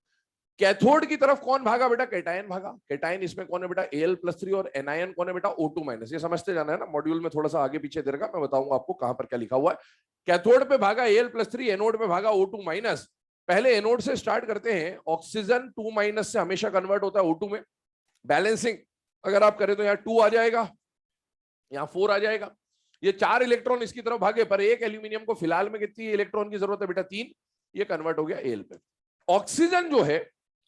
कैथोड की तरफ कौन भागा बेटा, कैटायन भागा। कैटायन इसमें कौन है बेटा, Al+3, और एनायन कौन है बेटा, O2-। ये समझते जाना है ना, मॉड्यूल में थोड़ा सा आगे पीछे दे रखा, मैं बताऊंगा आपको कहां पर क्या लिखा हुआ है। कैथोड पे भागा Al+3, एनोड पे भागा O2-। पहले एनोड से स्टार्ट करते हैं। ऑक्सीजन 2- से हमेशा कन्वर्ट होता है O2 में। बैलेंसिंग अगर आप करें तो यहाँ 2 आ जाएगा, यहाँ 4 आ जाएगा। ये 4 इलेक्ट्रॉन इसकी तरफ भागे, पर एक एल्यूमिनियम को फिलहाल में कितनी इलेक्ट्रॉन की जरूरत है बेटा, 3। ये कन्वर्ट हो गया Al पे। ऑक्सीजन जो है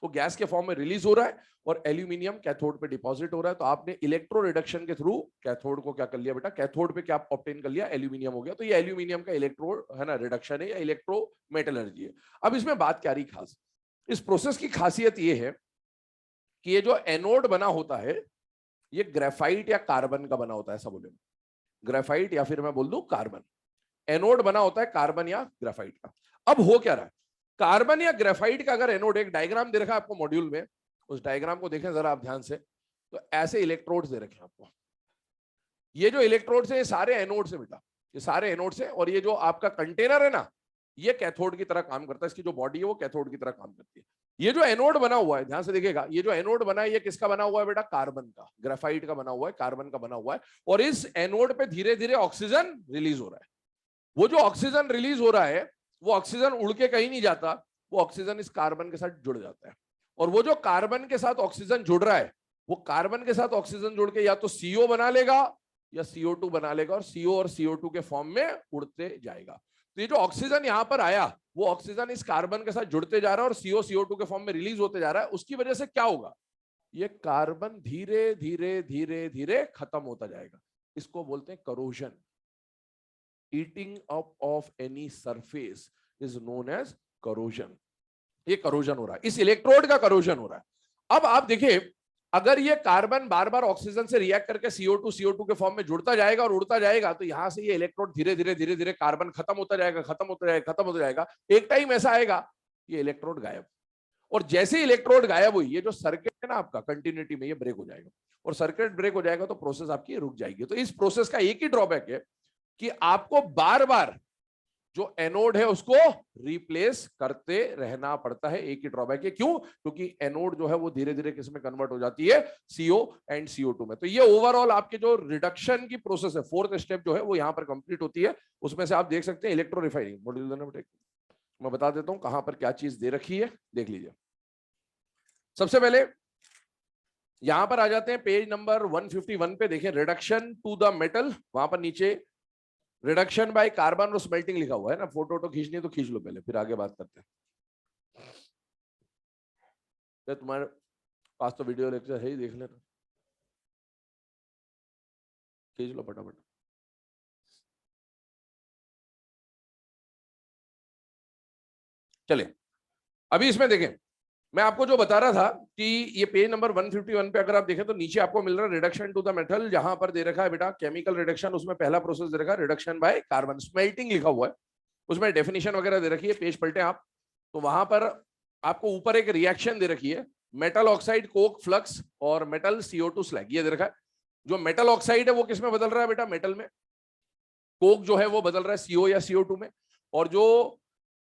वो गैस के फॉर्म में रिलीज हो रहा है और एल्यूमिनियम कैथोड पे डिपॉजिट हो रहा है। तो आपने इलेक्ट्रो रिडक्शन के थ्रू कैथोड को क्या कर लिया बेटा, कैथोड पे क्या ऑब्टेन कर लिया, एल्यूमिनियम हो गया। तो ये एल्यूमिनियम का इलेक्ट्रो है ना रिडक्शन है या इलेक्ट्रो मेटलर्जी है। अब इसमें बात क्या रही खास, इस प्रोसेस की खासियत ये है कि ये जो एनोड बना होता है ये ग्रेफाइट या कार्बन का बना होता है। ऐसा बोले, ग्रेफाइट या फिर मैं बोल दूं कार्बन। एनोड बना होता है कार्बन या ग्रेफाइट का। अब हो क्या रहा है, कार्बन या ग्रेफाइट का अगर एनोड, एक डायग्राम दे रखा है आपको मॉड्यूल में, उस डायग्राम को देखें जरा आप ध्यान से। तो ऐसे इलेक्ट्रोड्स दे रखे हैं आपको। ये जो इलेक्ट्रोड्स है ये सारे एनोड से बेटा, ये सारे एनोड से। और ये जो आपका कंटेनर है ना, ये कैथोड की तरह काम करता है। इसकी जो बॉडी है वो कैथोड की तरह काम करती है। ये जो एनोड बना हुआ है, ध्यान से देखिएगा, ये जो एनोड बना है ये किसका बना हुआ है बेटा, कार्बन का, ग्रेफाइट का बना हुआ है, कार्बन का बना हुआ है। और इस एनोड पे धीरे धीरे ऑक्सीजन रिलीज हो रहा है। वो जो ऑक्सीजन रिलीज हो रहा है वो ऑक्सीजन उड़ के कहीं नहीं जाता, वो ऑक्सीजन इस कार्बन के साथ जुड़ जाता है। और वो जो कार्बन के साथ ऑक्सीजन जुड़ रहा है, वो कार्बन के साथ ऑक्सीजन जुड़ के या तो CO बना लेगा या CO2 बना लेगा, और CO और CO2 के फॉर्म में उड़ते जाएगा। तो ये जो ऑक्सीजन यहां पर आया, वो ऑक्सीजन इस कार्बन के साथ जुड़ते जा रहा है और CO CO2 के फॉर्म में रिलीज होते जा रहा है। उसकी वजह से क्या होगा, ये कार्बन धीरे धीरे धीरे धीरे खत्म होता जाएगा। इसको बोलते हैं corrosion. Eating up of any surface is known as corrosion. ये करोजन हो रहा है, इस इलेक्ट्रोड का करोजन हो रहा है। अब आप देखिए, अगर ये कार्बन बार बार ऑक्सीजन से रिएक्ट करके CO2 के फॉर्म में जुड़ता जाएगा और उड़ता जाएगा, तो यहां से ये इलेक्ट्रोड धीरे धीरे धीरे धीरे कार्बन खत्म होता जाएगा, खत्म होता जाएगा, खत्म होता जाएगा। एक टाइम ऐसा आएगा ये इलेक्ट्रोड गायब। और जैसे इलेक्ट्रोड गायब हुई, ये जो सर्किट है ना आपका कंटिन्यूटी में, ये ब्रेक हो जाएगा। और सर्किट ब्रेक हो जाएगा तो प्रोसेस आपकी रुक जाएगी। तो इस प्रोसेस का एक ही ड्रॉबैक है कि आपको बार बार जो एनोड है उसको रिप्लेस करते रहना पड़ता है। एक ही ड्रॉबैक है, क्यों, क्योंकि एनोड जो है वो धीरे धीरे किस में कन्वर्ट हो जाती है, CO एंड CO2 में। तो ये ओवरऑल आपके जो रिडक्शन की प्रोसेस है, फोर्थ स्टेप जो है वो यहां पर कंप्लीट होती है। उसमें से आप देख सकते हैं इलेक्ट्रो रिफाइनिंग मॉड्यूल। मैं बता देता हूं कहां पर क्या चीज दे रखी है, देख लीजिए। सबसे पहले यहां पर आ जाते हैं पेज नंबर 151 पे, देखें रिडक्शन टू द मेटल, वहां पर नीचे रिडक्शन बाय कार्बन और स्मेल्टिंग लिखा हुआ है ना। फोटो खींचनी तो खींच लो पहले, फिर आगे बात करते हैं। तुम्हारे पास तो वीडियो लेक्चर है ही, देख लेना, खींच लो फटाफट। चलिए अभी इसमें देखें, मैं आपको जो बता रहा था कि ये पेज नंबर 151 पे अगर आप देखें तो नीचे आपको मिल रहा है रिडक्शन टू द मेटल। जहां पर दे रखा है बेटा केमिकल रिडक्शन, उसमें पहला प्रोसेस दे रखा है रिडक्शन बाय कार्बन, स्मेल्टिंग लिखा हुआ है। उसमें डेफिनेशन वगैरह दे रखी है, पेज पलटे आप तो वहां पर आपको ऊपर एक रिएक्शन दे रखी है, मेटल ऑक्साइड कोक फ्लक्स और मेटल CO2 स्लैग, ये दे रखा है। जो मेटल ऑक्साइड है वो किसमें बदल रहा है बेटा, मेटल में। कोक जो है वो बदल रहा है CO या CO2 में। और जो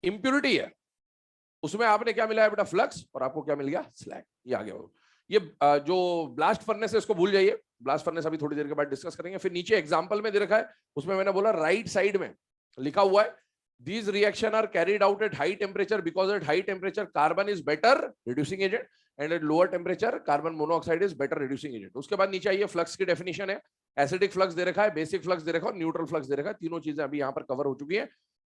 इंप्यूरिटी है उसमें आपने क्या मिला है बेटा, फ्लक्स, और आपको क्या मिल गया, स्लैग। ये आ गया। ये जो ब्लास्ट फर्नेस है इसको भूल जाइए, ब्लास्ट फर्नेस अभी थोड़ी देर के बाद डिस्कस करेंगे। फिर नीचे एग्जांपल में दे रखा है, उसमें मैंने बोला राइट साइड में लिखा हुआ है these reaction are carried out at high temperature because at high temperature carbon is better reducing agent and at lower temperature carbon monoxide is better reducing agent। उसके बाद नीचे आइए, फ्लक्स की डेफिनेशन है, एसिडिक फ्लक्स दे रखा है, बेसिक फ्लक्स दे रखा है और न्यूट्रल फ्लक्स दे रखा है। तीनों चीजें अभी यहाँ पर कवर हो चुकी है।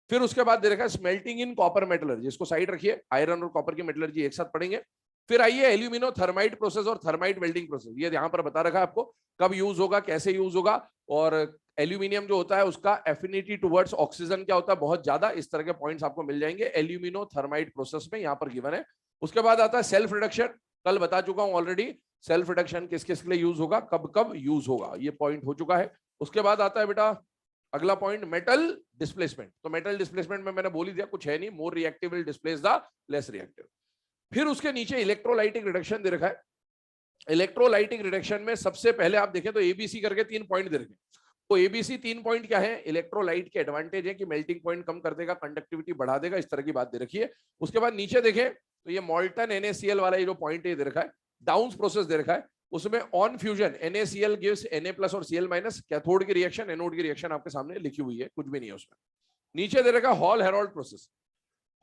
फिर उसके बाद दे रखा है स्मेल्टिंग इन कॉपर मेटलर्जी, इसको साइड रखिए, आयरन और कॉपर की मेटलर्जी एक साथ पढ़ेंगे। फिर आइए एल्यूमिनो थर्माइट प्रोसेस और थर्माइट वेल्डिंग प्रोसेस, ये यहाँ पर बता रखा है आपको कब यूज होगा, कैसे यूज होगा। और एल्यूमिनियम जो होता है उसका एफिनिटी टुवर्ड्स ऑक्सीजन क्या होता है, बहुत ज्यादा। इस तरह के पॉइंट्स आपको मिल जाएंगे एल्यूमिनो थर्माइट प्रोसेस में, यहाँ पर गिवन है। उसके बाद आता है सेल्फ रिडक्शन, कल बता चुका हूं ऑलरेडी, सेल्फ रिडक्शन किस किस के लिए यूज होगा, कब कब यूज होगा, ये पॉइंट हो चुका है। उसके बाद आता है बेटा अगला पॉइंट, मेटल डिस्प्लेसमेंट। तो मेटल डिस्प्लेसमेंट में मैंने बोल ही दिया, कुछ है नहीं, more reactive will displace the less reactive. फिर उसके नीचे इलेक्ट्रोलाइटिक रिडक्शन दे रखा है। इलेक्ट्रोलाइटिक रिडक्शन में सबसे पहले आप देखें तो ABC करके 3 पॉइंट दे रखे। तो ABC 3 पॉइंट क्या है, इलेक्ट्रोलाइट के एडवांटेज है कि मेल्टिंग पॉइंट कम कर देगा, कंडक्टिविटी बढ़ा देगा, इस तरह की बात दे रखी है। उसके बाद नीचे देखें तो ये मोल्टन NaCl वाला ये जो पॉइंट है दे रखा है, डाउन्स प्रोसेस दे रखा है। उसमें on fusion NaCl gives Na+ और Cl-, कैथोड की रिएक्शन, एनोड की रिएक्शन आपके सामने लिखी हुई है, कुछ भी नहीं है उसमें। नीचे दे रखा hall Harold process.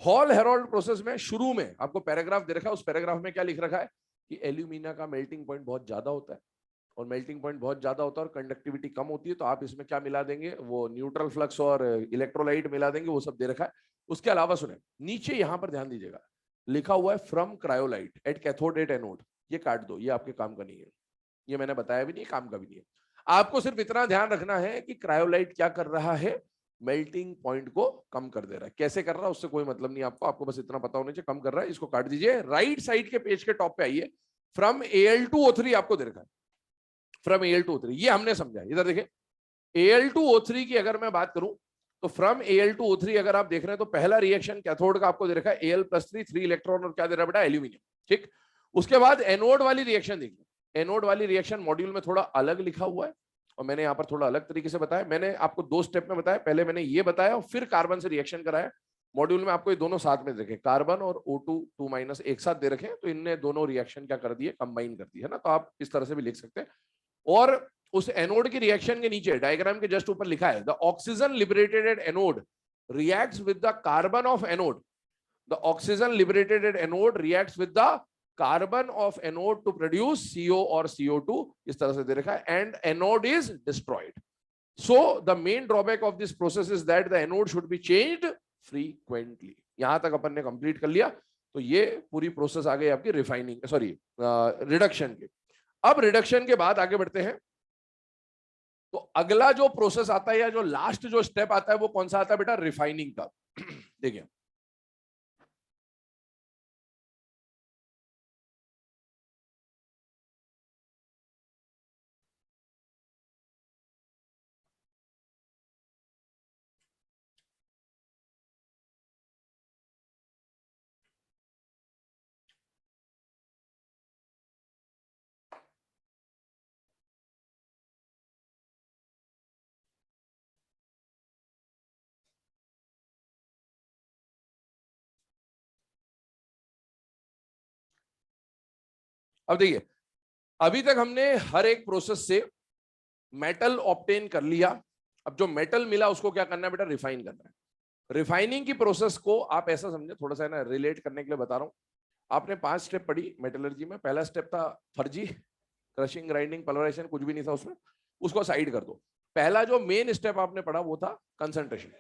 Hall Harold process में शुरू में आपको पैराग्राफ दे रखा है, उस पैराग्राफ में क्या लिख रखा है कि एल्यूमिना का मेल्टिंग पॉइंट बहुत ज्यादा होता है, और मेल्टिंग पॉइंट बहुत ज्यादा होता है और कंडक्टिविटी कम होती है, तो आप इसमें क्या मिला देंगे, वो न्यूट्रल फ्लक्स और इलेक्ट्रोलाइट मिला देंगे, वो सब दे रखा है। उसके अलावा सुने नीचे यहां पर ध्यान दीजिएगा, लिखा हुआ है from cryolite at cathode at anode, ये काट दो, ये आपके काम का नहीं है, ये मैंने बताया भी नहीं, काम का भी नहीं है। आपको सिर्फ इतना ध्यान रखना है कि क्रायोलाइट क्या कर रहा है, मेल्टिंग पॉइंट को कम कर दे रहा है। कैसे कर रहा है उससे कोई मतलब नहीं आपको, आपको बस इतना पता होना चाहिए कम कर रहा है। इसको काट दीजिए, राइट साइड के पेज के टॉप पे आइए, फ्रॉम Al2O3 आपको दे रखा है, फ्रॉम Al2O3, ये हमने समझा। इधर देखिए, Al2O3 की अगर मैं बात करूं तो फ्रॉम Al2O3 अगर आप देख रहे हैं तो पहला रिएक्शन कैथोड का आपको दे रखा है Al+3, 3 इलेक्ट्रॉन, और क्या दे रहा है बेटा, एल्यूमिनियम। ठीक, उसके बाद एनोड वाली रिएक्शन देखिए, एनोड वाली रिएक्शन मॉड्यूल में थोड़ा अलग लिखा हुआ है और मैंने यहाँ पर थोड़ा अलग तरीके से बताया। मैंने आपको 2 स्टेप में बताया, पहले मैंने ये बताया और फिर कार्बन से रिएक्शन कराया। मॉड्यूल में आपको ये दोनों साथ में देखे, कार्बन और O2 2- एक साथ दे रखे, तो इनने दोनों रिएक्शन क्या कर दिए, कंबाइन कर दी है ना। तो आप इस तरह से भी लिख सकते हैं। और उस एनोड की रिएक्शन के नीचे डायग्राम के जस्ट ऊपर लिखा है, the oxygen liberated at anode reacts with the carbon of anode, the oxygen liberated at anode reacts with the carbon of anode to produce CO और CO2, इस तरह से दे रखा है, and anode is destroyed. So the main drawback of this process is that the anode should be changed frequently. यहां तक अपन ने कंप्लीट कर लिया, तो ये पूरी प्रोसेस आ गई आपकी रिफाइनिंग, सॉरी रिडक्शन की। अब रिडक्शन के बाद आगे बढ़ते हैं, तो अगला जो प्रोसेस आता है या जो लास्ट जो स्टेप आता है वो कौन सा आता है बेटा, रिफाइनिंग का। देखिए, अब देखिए, अभी तक हमने हर एक प्रोसेस से मेटल ऑब्टेन कर लिया। अब जो मेटल मिला उसको क्या करना है बेटा, रिफाइन करना है। रिफाइनिंग की प्रोसेस को आप ऐसा समझे, थोड़ा सा ना रिलेट करने के लिए बता रहा हूं। आपने 5 स्टेप पढ़ी मेटलर्जी में। पहला स्टेप था फर्जी, क्रशिंग, ग्राइंडिंग, पल्वराइजेशन, कुछ भी नहीं था उसमें, उसको साइड कर दो। पहला जो मेन स्टेप आपने पढ़ा वो था कंसंट्रेशन।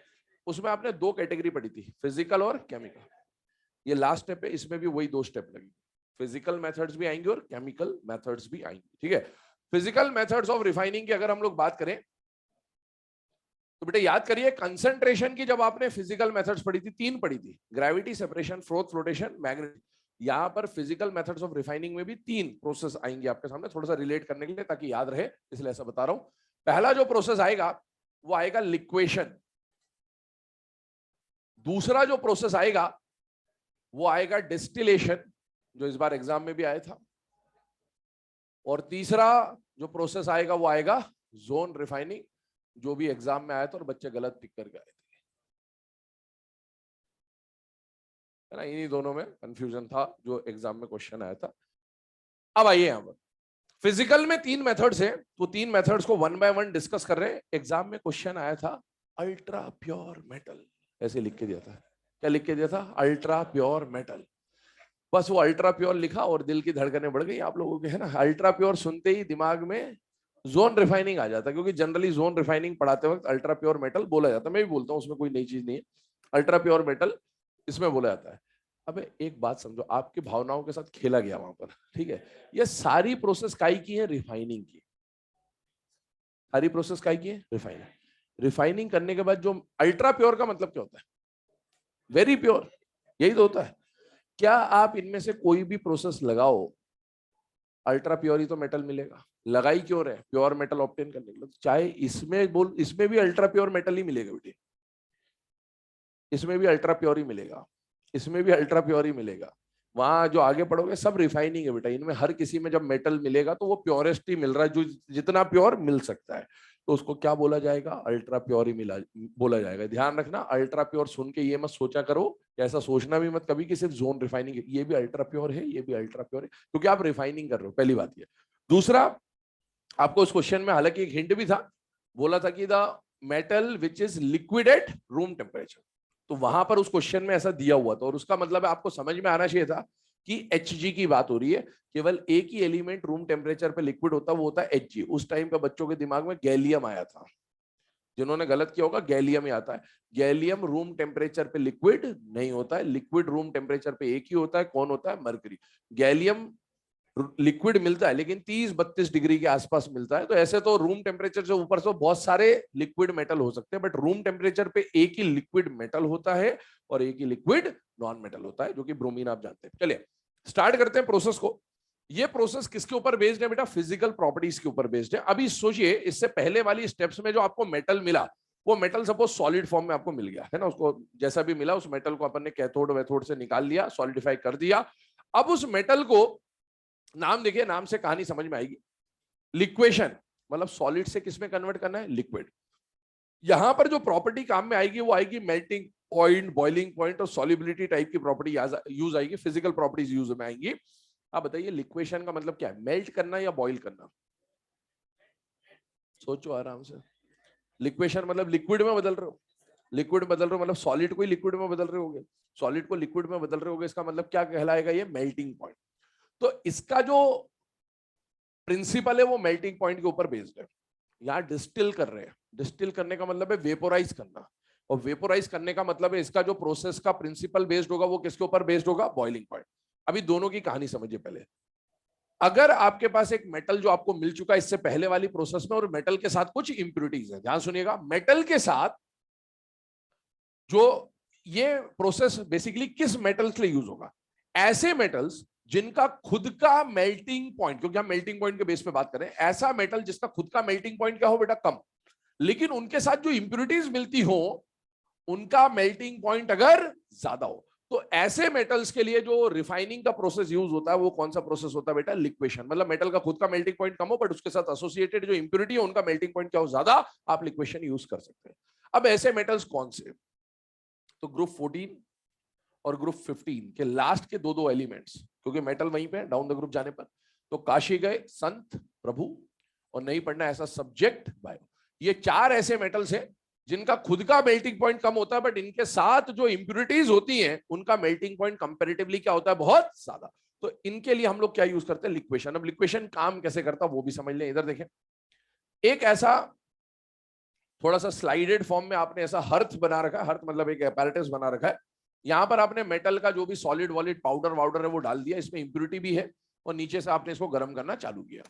उसमें आपने 2 कैटेगरी पढ़ी थी, फिजिकल और केमिकल। ये लास्ट स्टेप है, इसमें भी वही 2 स्टेप लगेंगे, फिजिकल मेथड्स भी आएंगे और केमिकल मेथड्स भी आएंगे। ठीक है, फिजिकल मेथड्स ऑफ रिफाइनिंग की अगर हम लोग बात करें तो बेटा याद करिए, कंसंट्रेशन की जब आपने फिजिकल मेथड्स पढ़ी थी, 3 पढ़ी थी, gravity, separation, froth, flotation, magnetic. यहां पर फिजिकल मेथड्स ऑफ रिफाइनिंग में भी 3 प्रोसेस आएंगे आपके सामने, थोड़ा सा रिलेट करने के लिए ताकि याद रहे, इसलिए ऐसा बता रहा हूं। पहला जो प्रोसेस आएगा वो आएगा लिक्वेशन। दूसरा जो प्रोसेस आएगा वो आएगा डिस्टिलेशन, जो इस बार एग्जाम में भी आया था। और तीसरा जो प्रोसेस आएगा वो आएगा जोन रिफाइनिंग, जो भी एग्जाम में आया था और बच्चे गलत पिक करके आए थे, है ना। इन्हीं दोनों में कंफ्यूजन था जो एग्जाम में क्वेश्चन आया था। अब आइए यहां पर, फिजिकल में 3 मेथड्स हैं, तो 3 मेथड्स को 1 बाय 1 डिस्कस कर रहे हैं। एग्जाम में क्वेश्चन आया था अल्ट्रा प्योर मेटल, ऐसे लिख के दिया था। क्या लिख के दिया था, अल्ट्रा प्योर मेटल। बस वो अल्ट्रा प्योर लिखा और दिल की धड़कनें बढ़ गई आप लोगों के, है ना। अल्ट्रा प्योर सुनते ही दिमाग में जोन रिफाइनिंग आ जाता है, क्योंकि जनरली जोन रिफाइनिंग पढ़ाते वक्त अल्ट्रा प्योर मेटल बोला जाता है। मैं भी बोलता हूँ, उसमें कोई नई चीज नहीं है, अल्ट्रा प्योर मेटल इसमें बोला जाता है। अब एक बात समझो, आपकी भावनाओं के साथ खेला गया वहां पर, ठीक है। ये सारी प्रोसेस काई की है, रिफाइनिंग की। सारी प्रोसेस काई की है, रिफाइनिंग। रिफाइनिंग करने के बाद जो अल्ट्रा प्योर का मतलब क्या होता है, वेरी प्योर, यही तो होता है। क्या आप इनमें से कोई भी प्रोसेस लगाओ, अल्ट्रा प्योर ही तो मेटल मिलेगा। लगाई क्यों रहे, प्योर मेटल ऑब्टेन करने के लिए। चाहे इसमें बोल, इसमें भी अल्ट्रा प्योर मेटल ही मिलेगा बेटे, इसमें भी अल्ट्रा प्योर ही मिलेगा, इसमें भी अल्ट्रा प्योर ही मिलेगा। वहां जो आगे पढ़ोगे सब रिफाइनिंग है बेटा। इनमें हर किसी में जब मेटल मिलेगा तो वो प्योरेस्ट ही मिल रहा है, जो जितना प्योर मिल सकता है, तो उसको क्या बोला जाएगा, अल्ट्रा प्योर ही मिला बोला जाएगा। ध्यान रखना, अल्ट्रा प्योर सुन के ये मत सोचा करो, ऐसा सोचना भी मत कभी कि सिर्फ जोन रिफाइनिंग है, ये भी अल्ट्रा प्योर है, ये भी अल्ट्रा प्योर है, क्योंकि आप रिफाइनिंग कर रहे हो, पहली बात ये। दूसरा, आपको उस क्वेश्चन में हालांकि एक हिंट भी था, बोला था कि the metal which is liquid at room temperature, तो वहां पर उस क्वेश्चन में ऐसा दिया हुआ था, और उसका मतलब है आपको समझ में आना चाहिए था कि Hg की बात हो रही है। केवल एक ही एलिमेंट रूम टेम्परेचर पे लिक्विड होता, वो होता है Hg। उस टाइम पे बच्चों के दिमाग में गैलियम आया था, जिन्होंने गलत किया होगा गैलियम ही आता है। गैलियम रूम टेम्परेचर पे लिक्विड नहीं होता है, लिक्विड रूम टेम्परेचर पे एक ही होता है, कौन होता है? मरकरी। गैलियम लिक्विड मिलता है लेकिन 30-32 डिग्री के आसपास मिलता है। तो ऐसे तो रूम टेम्परेचर से ऊपर से बहुत सारे लिक्विड मेटल हो सकते हैं, बट रूम टेम्परेचर पे एक ही लिक्विड मेटल होता है और एक ही लिक्विड नॉन मेटल होता है, जो कि ब्रोमीन आप जानते हैं। चलिए स्टार्ट करते हैं प्रोसेस को। ये प्रोसेस किसके ऊपर बेस्ड है बेटा? फिजिकल प्रॉपर्टीज के ऊपर बेस्ड है। अभी सोचिए, इससे पहले वाली स्टेप्स में जो आपको मेटल मिला, वो मेटल सपोज सॉलिड फॉर्म में आपको मिल गया है ना, उसको जैसा भी मिला उस मेटल को अपन ने कैथोड वैथोड से निकाल लिया, सॉलिडिफाई कर दिया। अब उस मेटल को नाम देखिए, नाम से कहानी समझ में आएगी। लिक्वेशन मतलब सॉलिड से किस में कन्वर्ट करना है? लिक्विड। यहां पर जो प्रॉपर्टी काम में आएगी वो आएगी मेल्टिंग पॉइंट, बॉइलिंग पॉइंट और सॉलिबिलिटी टाइप की प्रॉपर्टी यूज आएगी, फिजिकल प्रॉपर्टीज यूज में आएंगी। आप बताइए लिक्वेशन का मतलब क्या है? मेल्ट करना या बॉइल करना? सोचो आराम से। लिक्वेशन मतलब लिक्विड में बदल रहे हो, लिक्विड बदल रहे हो मतलब सॉलिड को ही लिक्विड में बदल रहे होगे, सॉलिड को लिक्विड में बदल रहे होगे, इसका मतलब क्या कहलाएगा? ये मेल्टिंग पॉइंट। तो इसका जो प्रिंसिपल है वो मेल्टिंग पॉइंट के ऊपर बेस्ड है। यहाँ डिस्टिल कर रहे हैं, डिस्टिल करने का मतलब है वेपोराइज करना, और वेपोराइज करने का मतलब है इसका जो प्रोसेस का प्रिंसिपल बेस्ड होगा वो किसके ऊपर बेस्ड होगा? Boiling point. अभी दोनों की कहानी समझिए पहले। अगर आपके पास एक मेटल जो आपको मिल चुका है इससे पहले वाली प्रोसेस में, और मेटल के साथ कुछ इंप्योरिटीज है, ध्यान सुनिएगा, मेटल के साथ जो ये प्रोसेस बेसिकली किस मेटल्स के लिए यूज होगा? ऐसे मेटल्स जिनका खुद का मेल्टिंग पॉइंट, क्योंकि हम मेल्टिंग पॉइंट के बेस पे बात कर रहे हैं, ऐसा मेटल जिसका खुद का मेल्टिंग पॉइंट क्या हो बेटा? कम, लेकिन उनके साथ जो इंप्योरिटीज मिलती हो उनका मेल्टिंग पॉइंट अगर ज्यादा हो। तो ऐसे मेटल्स के लिए जो रिफाइनिंग का प्रोसेस यूज होता है वो कौन सा प्रोसेस होता है बेटा? लिक्वेशन। मतलब मेटल का खुद का मेल्टिंग पॉइंट कम हो बट उसके साथ एसोसिएटेड जो इंप्योरिटी है उनका मेल्टिंग पॉइंट क्या हो? ज्यादा, आप लिक्वेशन यूज कर सकते हैं। अब ऐसे मेटल्स कौन से? तो ग्रुप 14 और ग्रुप 15 के लास्ट के दो एलिमेंट्स, क्योंकि मेटल वहीं पे डाउन द ग्रुप जाने पर, तो काशी गए संत प्रभु, और नहीं पढ़ना ऐसा सब्जेक्ट बायो। ये चार ऐसे मेटल्स हैं जिनका खुद का मेल्टिंग पॉइंट कम होता है, बट इनके साथ जो इंप्योरिटीज होती हैं उनका मेल्टिंग पॉइंट कंपैरेटिवली क्या होता है? बहुत ज्यादा। तो इनके लिए हम लोग क्या यूज करते हैं? लिक्वेशन। अब लिक्वेशन काम कैसे करता है वो भी समझ लें। इधर देखें, एक ऐसा थोड़ा सा स्लाइडेड फॉर्म में आपने ऐसा हर्थ बना रखा है, हर्थ मतलब एक apparatus बना रखा है। यहां पर आपने मेटल का जो भी सॉलिड वॉलिड पाउडर वाउडर है वो डाल दिया, इसमें इंप्योरिटी भी है, और नीचे से आपने इसको गर्म करना चालू किया।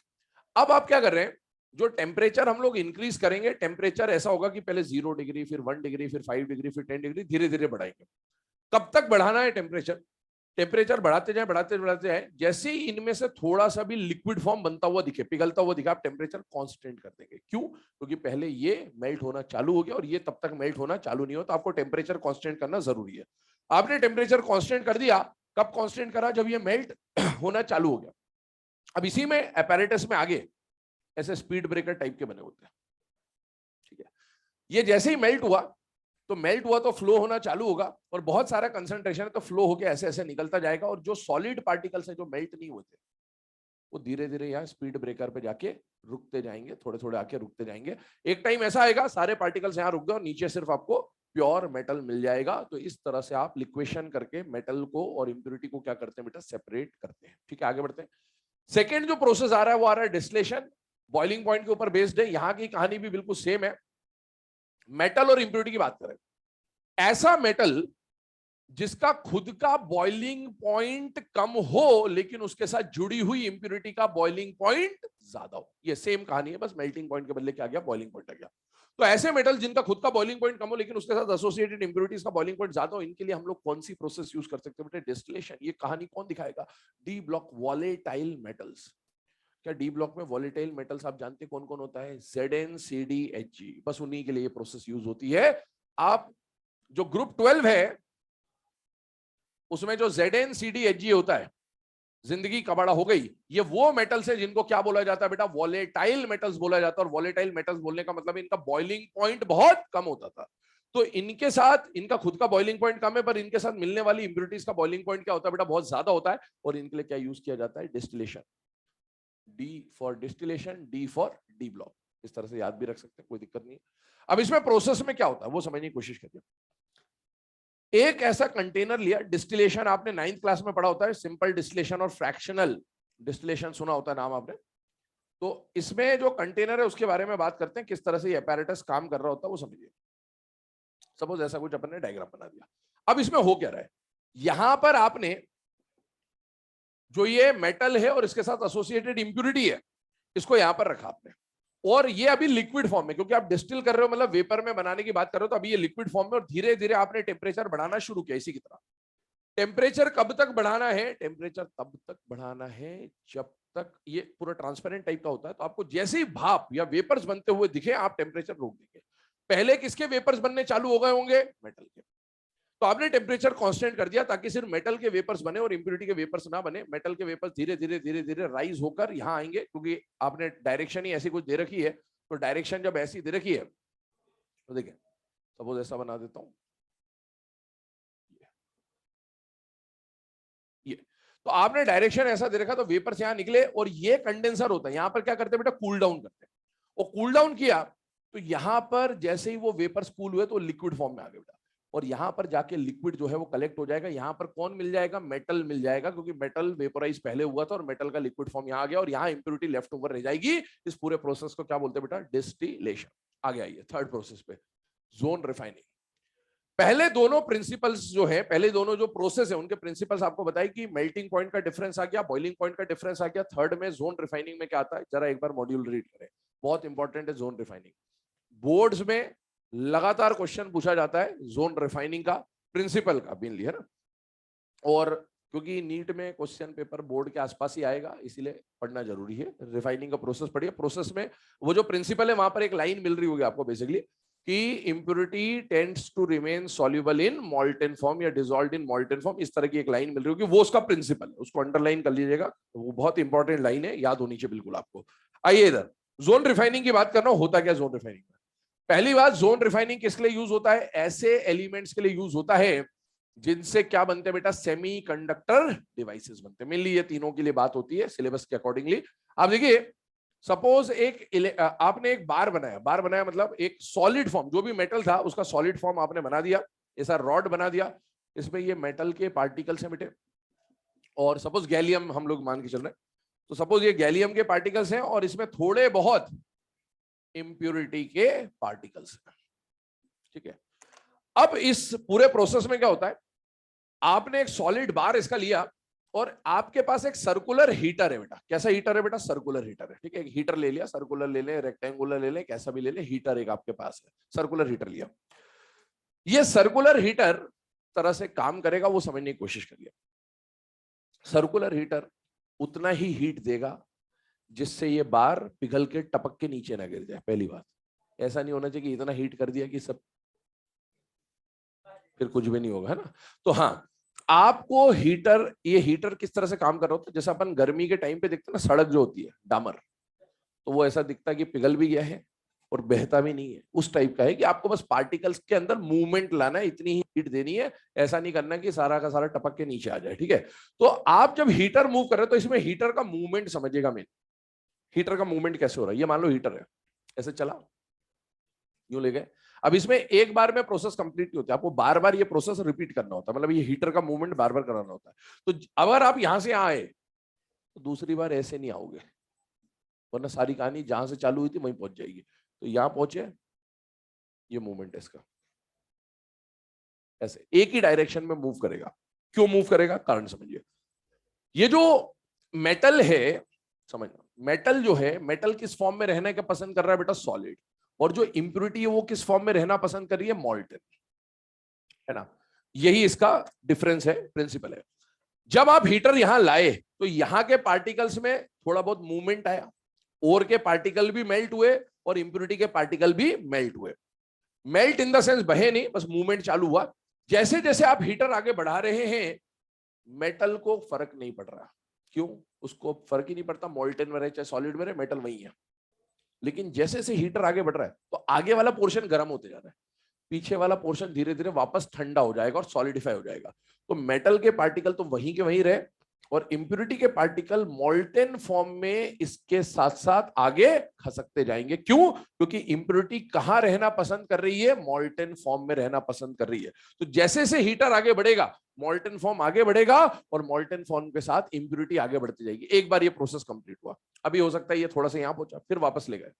अब आप क्या कर रहे हैं? जो टेम्परेचर हम लोग इंक्रीज करेंगे, टेम्परेचर ऐसा होगा कि पहले 0 डिग्री, फिर 1 डिग्री, फिर 5 डिग्री, फिर 10 डिग्री, धीरे धीरे बढ़ाएंगे। कब तक बढ़ाना है टेम्परेचर? टेम्परेचर बढ़ाते जाए, बढ़ाते बढ़ाते जाए, जैसे ही इनमें से थोड़ा सा भी लिक्विड फॉर्म बनता हुआ दिखे, पिघलता हुआ दिखा, आप टेम्परेचर कांस्टेंट कर देंगे। क्यों? क्योंकि पहले ये मेल्ट होना चालू हो गया और ये तब तक मेल्ट होना चालू नहीं हो, तो आपको टेम्परेचर कांस्टेंट करना जरूरी है। आपने टेम्परेचर कांस्टेंट कर दिया, कब कांस्टेंट करा? जब ये मेल्ट होना चालू हो गया। अब इसी में apparatus में आगे ऐसे स्पीड ब्रेकर टाइप के बने होते हैं, ठीक है? ये जैसे ही मेल्ट हुआ, तो मेल्ट हुआ तो फ्लो होना चालू होगा, और बहुत सारा कंसंट्रेशन है तो फ्लो होके ऐसे ऐसे निकलता जाएगा, और जो सॉलिड पार्टिकल्स है जो मेल्ट नहीं होते वो धीरे धीरे यहाँ स्पीड ब्रेकर पे जाके रुकते जाएंगे, थोड़े थोड़े आके रुकते जाएंगे। एक टाइम ऐसा आएगा सारे पार्टिकल्स यहाँ रुक गए और नीचे सिर्फ आपको प्योर मेटल मिल जाएगा। तो इस तरह से आप लिक्वेशन करके मेटल को और इंप्योरिटी को क्या करते हैं बेटा? सेपरेट करते हैं। ठीक है, आगे बढ़ते हैं। सेकेंड जो प्रोसेस आ रहा है वो आ रहा है डिस्टिलेशन, बॉइलिंग पॉइंट के ऊपर बेस्ड है। यहाँ की कहानी भी बिल्कुल सेम है। मेटल और इंप्योरिटी की बात करें, ऐसा मेटल जिसका खुद का बॉइलिंग पॉइंट कम हो लेकिन उसके साथ जुड़ी हुई इंप्योरिटी का बॉइलिंग पॉइंट ज्यादा हो, ये सेम कहानी है, बस मेल्टिंग पॉइंट के बदले क्या गया? बॉइलिंग पॉइंट आ गया। तो ऐसे मेटल जिनका खुद का बॉइलिंग पॉइंट कम हो लेकिन उसके साथ एसोसिएटेड इंप्योरिटीज का बॉइलिंग पॉइंट ज्यादा हो, इनके लिए हम लोग कौन सी प्रोसेस यूज कर सकते हैं बेटा? डिस्टिलेशन। ये कहानी कौन दिखाएगा? D block volatile metals. क्या डी ब्लॉक में वॉलेटाइल मेटल्स आप जानते हैं कौन कौन होता है? ZnCdHg, बस उन्हीं के लिए प्रोसेस यूज होती है। आप जो ग्रुप 12 है उसमें जो ZnCdHg होता है, जिंदगी कबाड़ा हो गई, ये वो मेटल्स है जिनको क्या बोला जाता है बेटा? वॉलेटाइल मेटल्स बोला जाता है। और वॉलेटाइल मेटल्स बोलने का मतलब इनका बॉइलिंग पॉइंट बहुत कम होता था। तो इनके साथ, इनका खुद का बॉइलिंग पॉइंट कम है पर इनके साथ मिलने वाली इंप्योरिटीज का बॉइलिंग पॉइंट क्या होता है बेटा? बहुत ज्यादा होता है। और इनके लिए क्या यूज किया जाता है? Distillation. D for distillation, D for D block. इस तरह से याद भी रख सकते हैं, कोई दिक्कत नहीं। अब इसमें प्रोसेस में क्या होता है वो समझने की कोशिश करिए। एक ऐसा कंटेनर लिया, डिस्टिलेशन आपने 9th क्लास में पढ़ा होता है, सिंपल डिस्टिलेशन और फ्रैक्शनल डिस्टिलेशन सुना होता है नाम आपने। तो इसमें जो कंटेनर है उसके बारे में बात करते हैं, किस तरह से ये apparatus काम कर रहा होता है वो समझिए। सपोज ऐसा कुछ अपन ने डायग्राम बना दिया। अब इसमें हो क्या रहा है, यहां पर आपने जो ये मेटल है और इसके साथ एसोसिएटेड इंप्यूरिटी है, इसको यहां पर रखा आपने, और ये अभी लिक्विड फॉर्म में, क्योंकि आप डिस्टिल कर रहे हो मतलब वेपर में बनाने की बात कर रहे हो, तो अभी ये लिक्विड फॉर्म में, और धीरे धीरे आपने टेम्परेचर बढ़ाना शुरू किया इसी की तरह। टेम्परेचर कब तक बढ़ाना है, टेम्परेचर तब तक बढ़ाना है जब तक ये पूरा ट्रांसपेरेंट टाइप का होता है। तो आपको जैसे ही भाप या वेपर्स बनते हुए दिखे, आप टेम्परेचर रोक देंगे। पहले किसके वेपर्स बनने चालू हो गए होंगे, मेटल के। तो आपने टेम्परेचर कांस्टेंट कर दिया ताकि सिर्फ मेटल के वेपर्स बने और इंप्योरिटी के वेपर्स ना बने। मेटल के वेपर्स धीरे धीरे धीरे धीरे राइज होकर यहां आएंगे, क्योंकि आपने डायरेक्शन ही ऐसी कुछ दे रखी है। तो डायरेक्शन जब ऐसी दे रखी है, तो देखिए सपोज ऐसा बना देता हूं, ये तो आपने डायरेक्शन ऐसा दे रखा, तो वेपर्स यहां निकले और ये कंडेंसर होता है। यहां पर क्या करते हैं बेटा, कूल डाउन करते हैं, और कूल डाउन किया तो यहां पर जैसे ही वो वेपर्स कूल हुए तो लिक्विड फॉर्म में आ गए बेटा, और यहां पर जाके लिक्विड जो है वो कलेक्ट हो जाएगा। यहां पर कौन मिल जाएगा, मेटल मिल जाएगा, क्योंकि मेटल वेपोराइज पहले हुआ था और मेटल का लिक्विड फॉर्म यहां आ गया, और यहां इंप्योरिटी लेफ्ट ओवर रह जाएगी। इस पूरे प्रोसेस को क्या बोलते हैं बेटा, डिस्टिलेशन। आगे आइए थर्ड प्रोसेस पे, जोन रिफाइनिंग। पहले दोनों प्रिंसिपल्स जो है, पहले दोनों जो प्रोसेस है उनके प्रिंसिपल्स आपको बताए कि मेल्टिंग पॉइंट का डिफरेंस आ गया, बॉइलिंग पॉइंट का डिफरेंस आ गया। थर्ड में जोन रिफाइनिंग में क्या आता है, जरा एक बार मॉड्यूल रीड करें, बहुत इंपॉर्टेंट है जोन रिफाइनिंग। बोर्ड्स में लगातार क्वेश्चन पूछा जाता है जोन रिफाइनिंग का, प्रिंसिपल का मेनली, है ना। और क्योंकि नीट में क्वेश्चन पेपर बोर्ड के आसपास ही आएगा, इसीलिए पढ़ना जरूरी है। रिफाइनिंग का प्रोसेस पढ़िए। प्रोसेस में वो जो प्रिंसिपल है वहां पर एक लाइन मिल रही होगी आपको बेसिकली, कि impurity tends to remain soluble in molten form या डिसॉल्व्ड इन मॉल्टन फॉर्म, इस तरह की एक लाइन मिल रही होगी, वो उसका प्रिंसिपल है, उसको अंडरलाइन कर लीजिएगा। वो बहुत इंपॉर्टेंट लाइन है, याद होनी चाहिए बिल्कुल आपको। आइए इधर जोन रिफाइनिंग की बात करना, होता क्या जोन रिफाइनिंग में। पहली बात, जोन रिफाइनिंग किसके लिए यूज होता है, ऐसे एलिमेंट्स के लिए यूज होता है जिनसे क्या बनते हैं बेटा, सेमीकंडक्टर डिवाइसेस बनते हैं। मेनली ये तीनों के लिए बात होती है सिलेबस के अकॉर्डिंगली। आप देखिए सपोज आपने एक बार बनाया मतलब एक सॉलिड फॉर्म, जो भी मेटल था उसका सॉलिड फॉर्म आपने बना दिया, ऐसा रॉड बना दिया, इसमें ये मेटल के पार्टिकल्स हैं बेटे, और सपोज गैलियम हम लोग मान के चल रहे हैं, तो सपोज ये गैलियम के पार्टिकल्स हैं और इसमें थोड़े बहुत इंप्योरिटी के पार्टिकल्स हैं, ठीक है। अब इस पूरे प्रोसेस में क्या होता है, आपने एक सॉलिड बार इसका लिया और आपके पास एक सर्कुलर हीटर है बेटा। कैसा हीटर है बेटा, सर्कुलर हीटर है, ठीक है। एक हीटर ले लिया, सर्कुलर ले लें, रेक्टेंगुलर ले लें, कैसा भी ले लें, हीटर एक आपके पास है, सर्कुलर हीटर लिया। ये सर्कुलर हीटर तरह से काम करेगा वो समझने की कोशिश करिए। सर्कुलर हीटर उतना ही हीट देगा जिससे ये बार पिघल के टपक के नीचे ना गिर जाए। पहली बात, ऐसा नहीं होना चाहिए कि इतना हीट कर दिया कि सब फिर कुछ भी नहीं होगा, है ना। तो हाँ, आपको हीटर, ये हीटर किस तरह से काम कर रहा होता है, जैसे अपन गर्मी के टाइम पे देखते हैं ना, सड़क जो होती है डामर, तो वो ऐसा दिखता है कि पिघल भी गया है और बहता भी नहीं है, उस टाइप का है कि आपको बस पार्टिकल्स के अंदर मूवमेंट लाना है, इतनी ही हीट देनी है, ऐसा नहीं करना कि सारा का सारा टपक के नीचे आ जाए, ठीक है। तो आप जब हीटर मूव कर रहे हो तो इसमें हीटर का मूवमेंट समझिएगा। मेन हीटर का मूवमेंट कैसे हो रहा है, ये मान लो हीटर है, ऐसे चला, यूं ले गए। अब इसमें एक बार में प्रोसेस कंप्लीट नहीं होती, आपको बार बार ये प्रोसेस रिपीट करना होता है, मतलब ये हीटर का मूवमेंट बार बार कराना होता है। तो अगर आप यहां से आए तो दूसरी बार ऐसे नहीं आओगे, वरना सारी कहानी जहां से चालू हुई थी वहीं पहुंच जाएगी। तो यहां पहुंचे, ये मूवमेंट है इसका, ऐसे एक ही डायरेक्शन में मूव करेगा। क्यों मूव करेगा, कारण समझिए। ये जो मेटल है, समझना, मेटल जो है, मेटल किस फॉर्म में रहना का पसंद कर रहा है बेटा, सॉलिड। और जो इंप्योरिटी है वो किस फॉर्म में रहना पसंद कर रही है, मॉल्टन, है ना। यही इसका डिफरेंस है, प्रिंसिपल है। जब आप हीटर यहां लाए तो यहां के पार्टिकल्स में थोड़ा बहुत मूवमेंट आया, ओर के पार्टिकल भी मेल्ट हुए और इंप्योरिटी के पार्टिकल भी मेल्ट हुए। मेल्ट इन द सेंस बहे नहीं, बस मूवमेंट चालू हुआ। जैसे जैसे आप हीटर आगे बढ़ा रहे हैं, मेटल को फर्क नहीं पड़ रहा। क्यों, उसको फर्क ही नहीं पड़ता, मॉल्टन में रहे चाहे सॉलिड में रहे, मेटल वही है। लेकिन जैसे जैसे हीटर आगे बढ़ रहा है तो आगे वाला पोर्शन गर्म होते जा रहा है, पीछे वाला पोर्शन धीरे धीरे वापस ठंडा हो जाएगा और सॉलिडिफाई हो जाएगा। तो मेटल के पार्टिकल तो वहीं के वहीं रहे और इंप्योरिटी के पार्टिकल मॉल्टन फॉर्म में इसके साथ साथ आगे खसकते जाएंगे। क्यों, क्योंकि इंप्योरिटी कहां रहना पसंद कर रही है, मॉल्टन फॉर्म में रहना पसंद कर रही है। तो जैसे से हीटर आगे बढ़ेगा मॉल्टन फॉर्म आगे बढ़ेगा और मॉल्टन फॉर्म के साथ इंप्योरिटी आगे बढ़ती जाएगी। एक बार ये प्रोसेस कंप्लीट हुआ, अभी हो सकता है ये थोड़ा सा यहां पहुंचा, फिर वापस ले गए,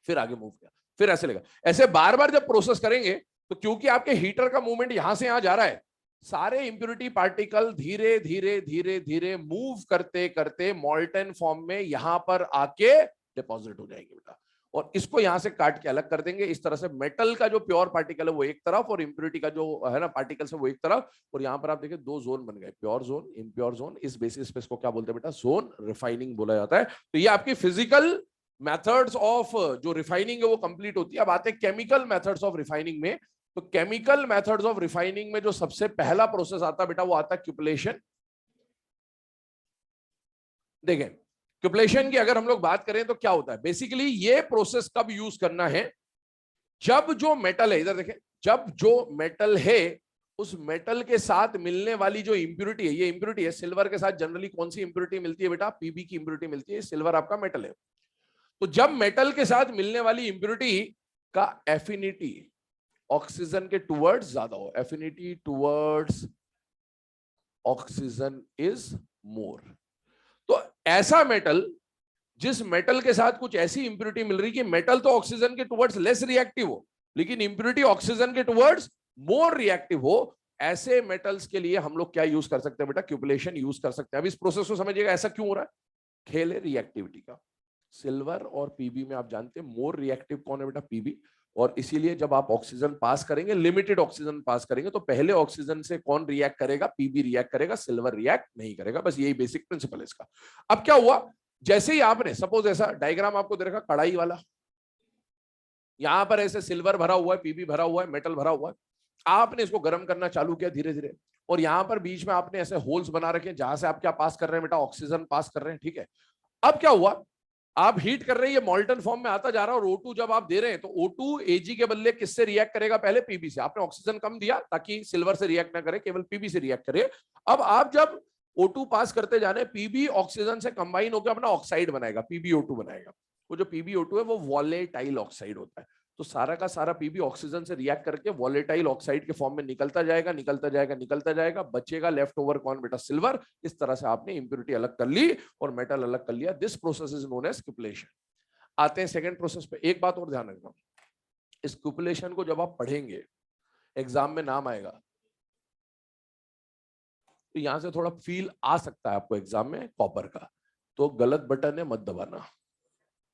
फिर आगे मूव किया, फिर ऐसे लेगा। ऐसे बार बार जब प्रोसेस करेंगे तो क्योंकि आपके हीटर का मूवमेंट यहां से यहां जा रहा है, सारे इंप्योरिटी पार्टिकल धीरे धीरे धीरे धीरे मूव करते करते मॉल्टन फॉर्म में यहां पर आके डिपॉजिट हो जाएंगे बेटा, और इसको यहां से काट के अलग कर देंगे। इस तरह से मेटल का जो प्योर पार्टिकल है वो एक तरफ और इंप्योरिटी का जो है ना पार्टिकल्स है वो एक तरफ, और यहां पर आप देखिए दो जोन बन गए, प्योर जोन, इम्प्योर जोन। इस बेसिस पे इसको क्या बोलते हैं बेटा, जोन रिफाइनिंग बोला जाता है। तो ये आपकी फिजिकल मेथड्स ऑफ जो रिफाइनिंग है वो कंप्लीट होती है। अब आते हैं केमिकल मेथड्स ऑफ रिफाइनिंग में। तो केमिकल मेथड्स ऑफ रिफाइनिंग में जो सबसे पहला प्रोसेस आता है बेटा वो आता है क्यूपलेशन। देखें क्यूपलेशन की अगर हम लोग बात करें तो क्या होता है, बेसिकली ये प्रोसेस कब यूज करना है, जब जो मेटल है, इधर देखें, जब जो मेटल है उस मेटल के साथ मिलने वाली जो इंप्योरिटी है, ये इंप्योरिटी है, सिल्वर के साथ जनरली कौन सी इंप्योरिटी मिलती है बेटा, पीबी की इंप्योरिटी मिलती है, सिल्वर आपका मेटल है। तो जब मेटल के साथ मिलने वाली इंप्योरिटी का एफिनिटी ऑक्सीजन के टुवर्ड्स ज्यादा हो, affinity towards oxygen is more, तो ऐसा मेटल, जिस मेटल के साथ कुछ ऐसी इंप्योरिटी मिल रही कि मेटल तो ऑक्सीजन के टुवर्ड्स लेस रिएक्टिव हो लेकिन इंप्योरिटी ऑक्सीजन के टुवर्ड्स मोर रिएक्टिव हो, ऐसे मेटल्स के लिए हम लोग क्या यूज कर सकते हैं बेटा, क्यूपलेशन यूज कर सकते हैं। अब इस प्रोसेस को समझिएगा ऐसा क्यों हो रहा है, खेल है रिएक्टिविटी का। सिल्वर और पीबी में आप जानते हैं मोर रिएक्टिव कौन है बेटा, पीबी, और इसीलिए जब आप ऑक्सीजन पास करेंगे, लिमिटेड ऑक्सीजन पास करेंगे, तो पहले ऑक्सीजन से कौन रिएक्ट करेगा, पीबी रिएक्ट करेगा, सिल्वर रिएक्ट नहीं करेगा। बस यही बेसिक प्रिंसिपल है इसका। अब क्या हुआ, जैसे ही आपने सपोज ऐसा डायग्राम आपको दे रखा कढ़ाई वाला, यहां पर ऐसे सिल्वर भरा हुआ है, पीबी भरा हुआ है, मेटल भरा हुआ है, आपने इसको गर्म करना चालू किया धीरे धीरे, और यहां पर बीच में आपने ऐसे होल्स बना रखे हैं जहां से आप क्या पास कर रहे हैं बेटा, ऑक्सीजन पास कर रहे हैं, ठीक है। अब क्या हुआ, आप हीट कर रहे हैं, ये मॉल्टन फॉर्म में आता जा रहा है, और O2 जब आप दे रहे हैं तो O2 Ag के बदले किससे रिएक्ट करेगा, पहले पीबी से। आपने ऑक्सीजन कम दिया ताकि सिल्वर से रिएक्ट ना करे, केवल पीबी से रिएक्ट करे। अब आप जब O2 पास करते जाने, पीबी ऑक्सीजन से कंबाइन होकर अपना ऑक्साइड बनाएगा, PbO2 बनाएगा। वो जो PbO2 है वो वॉलेटाइल ऑक्साइड होता है। तो सारा का सारा पीबी ऑक्सीजन से रिएक्ट करके वॉलेटाइल ऑक्साइड के फॉर्म में निकलता जाएगा, निकलता जाएगा, निकलता जाएगा, बचेगा लेफ्ट ओवर कौन बेटा, सिल्वर। इस तरह से आपने इंप्योरिटी अलग कर ली और मेटल अलग कर लिया। This process is known as cupellation. आते हैं सेकंड प्रोसेस पे। एक बात और ध्यान रखना, इस क्यूपलेशन को जब आप पढ़ेंगे, एग्जाम में नाम आएगा, तो यहां से थोड़ा फील आ सकता है आपको एग्जाम में कॉपर का, तो गलत बटन है, मत दबाना।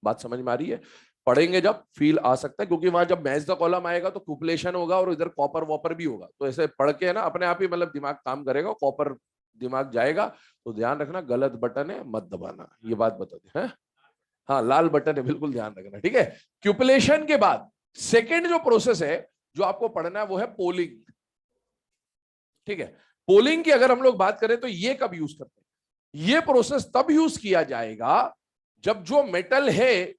बात समझ में आ रही है, पढ़ेंगे जब फील आ सकता है, क्योंकि वहां जब मैच द कॉलम आएगा तो क्यूपलेशन होगा और इधर कॉपर वॉपर भी होगा, तो ऐसे पढ़ के है ना अपने आप ही मतलब दिमाग काम करेगा, कॉपर दिमाग जाएगा। तो ध्यान रखना गलत बटन है, मत दबाना, ये बात बता दें। है हाँ, लाल बटन है, बिल्कुल ध्यान रखना, ठीक है। क्यूपलेशन के बाद सेकेंड जो प्रोसेस है जो आपको पढ़ना है वो है पोलिंग, ठीक है। पोलिंग की अगर हम लोग बात करें तो ये कब यूज करते हैं, ये प्रोसेस तब यूज किया जाएगा जब जो मेटल है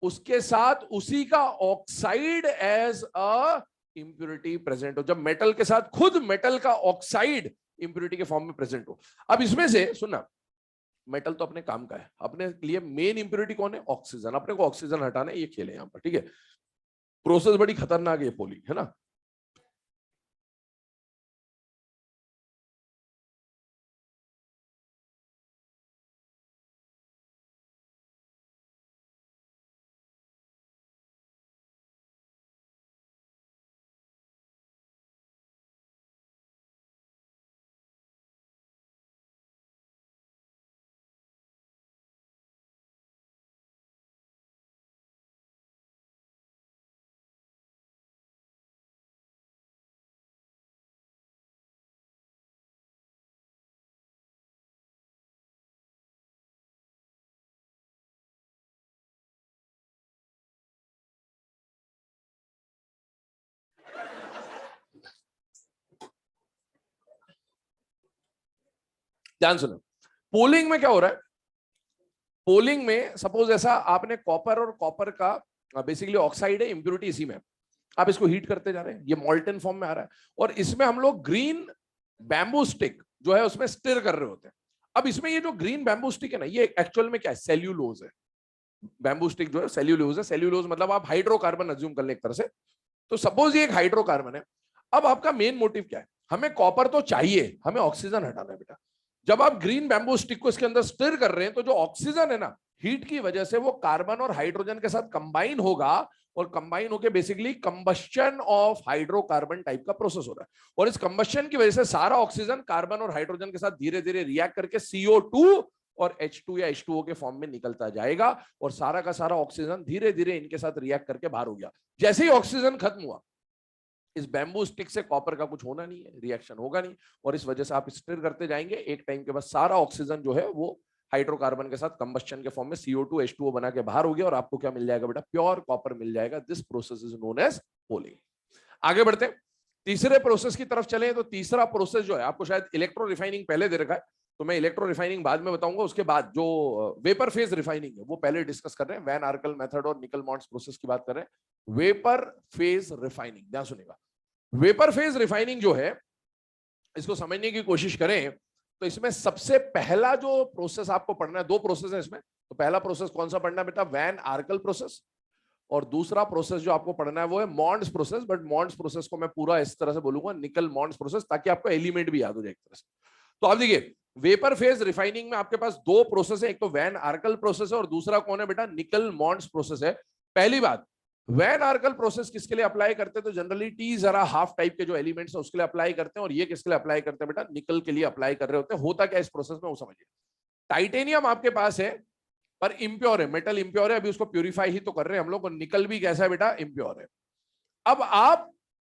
उसके साथ उसी का oxide as a impurity present हो, जब मेटल के साथ खुद मेटल का ऑक्साइड इंप्योरिटी के फॉर्म में प्रेजेंट हो। अब इसमें से सुनना, मेटल तो अपने काम का है, अपने लिए मेन इंप्योरिटी कौन है, ऑक्सीजन, अपने को ऑक्सीजन हटाना है, ये खेल है यहां पर, ठीक है। प्रोसेस बड़ी खतरनाक है पोलिंग, है ना। ध्यान सुनो, पोलिंग में क्या हो रहा है, पोलिंग में सपोज ऐसा आपने कॉपर और कॉपर का बेसिकली ऑक्साइड है, इंप्योरिटी इसी में, आप इसको हीट करते जा रहे हैं, ये मॉल्टन फॉर्म में आ रहा है, और इसमें हम लोग ग्रीन बैम्बू स्टिक जो है उसमें स्टिर कर रहे होते हैं। अब इसमें ये जो ग्रीन बैम्बू स्टिक है ना, ये एक्चुअल में क्या है, सेल्यूलोज है। बैम्बू स्टिक जो है सेल्यूलोज है, सेल्यूलोज मतलब आप हाइड्रोकार्बन अज्यूम कर लें एक तरह से। तो सपोज ये एक हाइड्रोकार्बन है। अब आपका मेन मोटिव क्या है, हमें कॉपर तो चाहिए, हमें ऑक्सीजन हटाना है बेटा। जब आप ग्रीन बैम्बू स्टिक को इसके अंदर स्टिर कर रहे हैं तो जो ऑक्सीजन है ना, हीट की वजह से वो कार्बन और हाइड्रोजन के साथ कंबाइन होगा, और कंबाइन होकर basically combustion of hydrocarbon type का प्रोसेस हो रहा है। और इस कंबस्शन की वजह से सारा ऑक्सीजन कार्बन और हाइड्रोजन के साथ धीरे धीरे रिएक्ट करके CO2 और H2 या H2O के फॉर्म में निकलता जाएगा, और सारा का सारा ऑक्सीजन धीरे धीरे इनके साथ रिएक्ट करके बाहर हो गया। जैसे ही ऑक्सीजन खत्म हुआ, इस बैम्बू स्टिक से कॉपर का कुछ होना नहीं है, रिएक्शन होगा नहीं, और इस वजह से आप स्टिर करते जाएंगे, एक टाइम के बाद सारा ऑक्सीजन जो है वो हाइड्रोकार्बन के साथ कंबस्शन के फॉर्म में CO2 H2O बना के बाहर हो गया, और आपको क्या मिल जाएगा बेटा? प्योर कॉपर मिल जाएगा। This process is known as poling. आगे बढ़ते हैं, तीसरे प्रोसेस की तरफ चले। तो तीसरा प्रोसेस जो है, आपको शायद इलेक्ट्रो रिफाइनिंग पहले दे रखा है, तो मैं इलेक्ट्रो रिफाइनिंग बाद में बताऊंगा। उसके बाद जो वेपर फेज रिफाइनिंग है वो पहले डिस्कस कर रहे हैं। वैन आर्कल मेथड और निकल मॉन्ट्स प्रोसेस की बात कर रहे हैं। वेपर फेज रिफाइनिंग, ध्यान सुनिएगा। वेपर फेज रिफाइनिंग जो है, इसको समझने की कोशिश करें तो इसमें सबसे पहला जो प्रोसेस आपको पढ़ना है, दो प्रोसेस है इसमें। तो पहला प्रोसेस कौन सा पढ़ना है बेटा? Van Arkel process. और दूसरा प्रोसेस जो आपको पढ़ना है वो है Mond's process. But Mond's process को मैं पूरा इस तरह से बोलूंगा, निकल मॉन्ड्स प्रोसेस, ताकि आपको एलिमेंट भी याद हो जाए एक तरह से। तो आप देखिए, वेपर फेज रिफाइनिंग में आपके पास दो प्रोसेस है, एक तो वैन आर्कल प्रोसेस है और दूसरा कौन है बेटा? निकल मॉन्ड्स प्रोसेस है। पहली बात, वैन आर्कल प्रोसेस किसके लिए अप्लाई करते हैं? तो जनरली टी जरा हाफ टाइप के जो एलिमेंट्स है उसके लिए अप्लाई करते हैं, और ये किसके लिए अप्लाई करते हैं बेटा? निकल के लिए अप्लाई कर रहे होते हैं। होता क्या इस प्रोसेस में वो समझिए। टाइटेनियम आपके पास है पर इंप्योर है, मेटल इंप्योर है, अभी उसको प्यूरिफाई ही तो कर रहे हैं हम लोग। और निकल भी कैसा है बेटा? इंप्योर है। अब आप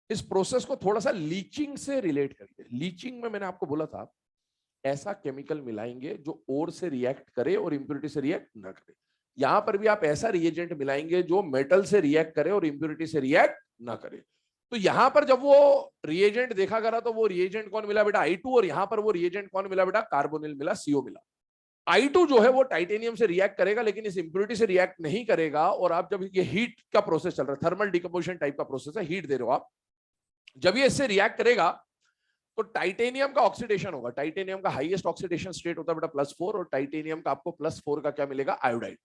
इस प्रोसेस को थोड़ा सा लीचिंग से रिलेट करिए। लीचिंग में मैंने आपको बोला था, ऐसा केमिकल मिलाएंगे जो ओर से रिएक्ट करे और इंप्योरिटी से रिएक्ट ना करे। यहां पर भी आप ऐसा रिएजेंट मिलाएंगे जो मेटल से रिएक्ट करे और इंप्योरिटी से रिएक्ट ना करे। तो यहां पर जब वो रिएजेंट देखा गया तो वो रिएजेंट कौन मिला बेटा? I2। और यहां पर वो रिएजेंट कौन मिला बेटा? कार्बोनिल मिला, CO मिला। I2 जो है वो टाइटेनियम से रिएक्ट करेगा, लेकिन इस इंप्योरिटी से रिएक्ट नहीं करेगा। और आप जब ये हीट का प्रोसेस चल रहा है, थर्मल डिकम्पोजिशन टाइप का प्रोसेस है, हीट दे रहे हो आप, जब ये इससे रिएक्ट करेगा तो टाइटेनियम का ऑक्सीडेशन होगा। टाइटेनियम का हाईएस्ट ऑक्सीडेशन स्टेट होता है बेटा +4, और टाइटेनियम का आपको +4 का क्या मिलेगा? आयोडाइड।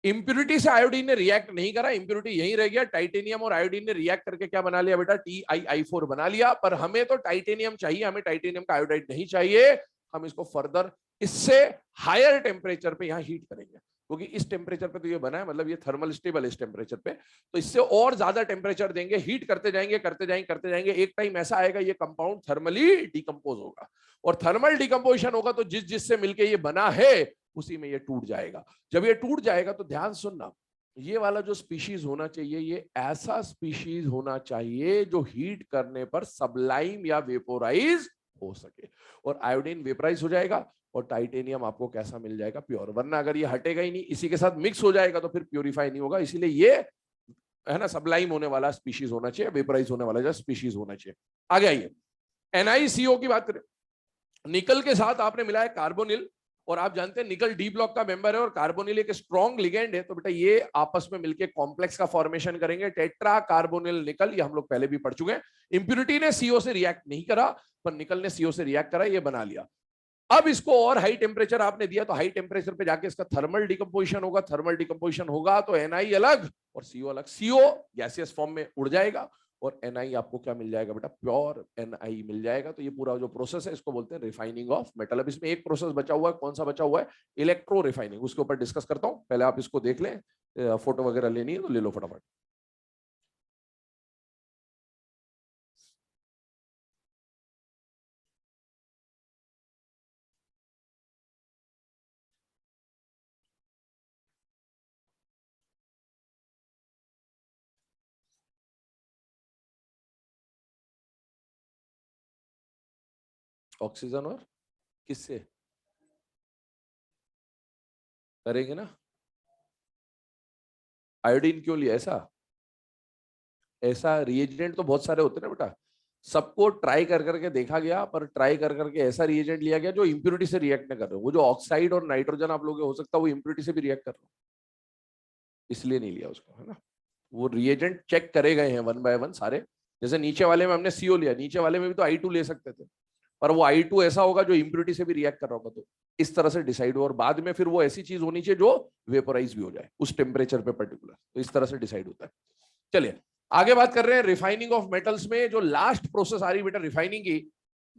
इंप्योरिटी से आयोडीन ने रिएक्ट नहीं करा, इंप्योरिटी यहीं रह गया। टाइटेनियम और आयोडीन ने रिएक्ट करके क्या बना लिया बेटा? TiI4 बना लिया। पर हमें तो टाइटेनियम चाहिए, हमें टाइटेनियम का आयोडाइड नहीं चाहिए। हम इसको फर्दर इससे हायर टेम्परेचर पे यहां हीट करेंगे, क्योंकि इस टेम्परेचर पे तो ये बना है, मतलब ये थर्मल स्टेबल इस टेम्परेचर पे। तो इससे और ज्यादा टेम्परेचर देंगे, हीट करते जाएंगे करते जाएंगे करते जाएंगे। एक टाइम ऐसा आएगा ये कंपाउंड थर्मली डिकम्पोज होगा, और थर्मल डिकम्पोजिशन होगा तो जिस जिससे मिलके ये बना है उसी में ये टूट जाएगा। जब ये टूट जाएगा तो ध्यान सुनना, ये वाला जो स्पीशीज होना चाहिए, ये ऐसा स्पीशीज होना चाहिए जो हीट करने पर सबलाइम या वेपोराइज हो सके। और आयोडीन वेपोराइज हो जाएगा और टाइटेनियम आपको कैसा मिल जाएगा? प्योर। वरना अगर ये हटेगा ही नहीं, इसी के साथ मिक्स हो जाएगा तो फिर प्योरीफाई नहीं होगा। इसीलिए ये है ना, सबलाइम होने वाला स्पीशीज होना चाहिए, वेपोराइज होने वाला स्पीशीज होना चाहिए। आगे आइए, NiCO की बात करें। निकल के साथ आपने मिलाया कार्बोनिल, और आप जानते हैं निकल डी ब्लॉक का मेंबर है और कार्बोनिल एक स्ट्रॉन्ग लिगेंड है। तो बेटा ये आपस में मिलके कॉम्प्लेक्स का फॉर्मेशन करेंगे, टेट्रा कार्बोनिल निकल। ये हम लोग पहले भी पढ़ चुके हैं। इंप्योरिटी ने CO से रिएक्ट नहीं करा, पर निकल ने CO से रिएक्ट करा, ये बना लिया। अब इसको और हाई टेम्परेचर आपने दिया तो हाई टेम्परेचर पे जाके इसका थर्मल डिकम्पोजिशन होगा। थर्मल डिकम्पोजिशन होगा तो Na अलग और CO अलग। CO गैसियस फॉर्म में उड़ जाएगा और Na आपको क्या मिल जाएगा बेटा? प्योर Na मिल जाएगा। तो ये पूरा जो प्रोसेस है इसको बोलते हैं रिफाइनिंग ऑफ मेटल। अब इसमें एक प्रोसेस बचा हुआ है, कौन सा बचा हुआ है? Electro refining. उसके ऊपर डिस्कस करता हूं, पहले आप इसको देख लें। फोटो वगैरह लेनी है तो ले लो फटाफट। ऑक्सीजन और किससे करेंगे ना? आयोडीन क्यों लिया? ऐसा ऐसा रिएजेंट तो बहुत सारे होते हैं ना बेटा, सबको ट्राई कर करके देखा गया, पर ट्राई कर करके ऐसा रिएजेंट लिया गया जो इंप्योरिटी से रिएक्ट न कर रहे हो। वो जो ऑक्साइड और नाइट्रोजन आप लोग हो सकता है वो इंप्योरिटी से भी रिएक्ट कर रहे हो, इसलिए नहीं लिया उसको, है ना। वो रिएजेंट चेक करे गए हैं वन बाय वन सारे। जैसे नीचे वाले में हमने CO लिया, नीचे वाले में भी तो I2 ले सकते थे, पर वो I2 ऐसा होगा जो इंप्योरिटी से भी रिएक्ट कर रहा होगा। तो इस तरह से डिसाइड हो, और बाद में फिर वो ऐसी चीज होनी चाहिए जो वेपोराइज भी हो जाए उस टेम्परेचर पे पर्टिकुलर। तो इस तरह से डिसाइड होता है। चलिए आगे बात कर रहे हैं रिफाइनिंग ऑफ मेटल्स में। जो लास्ट प्रोसेस आ रही बेटा रिफाइनिंग की,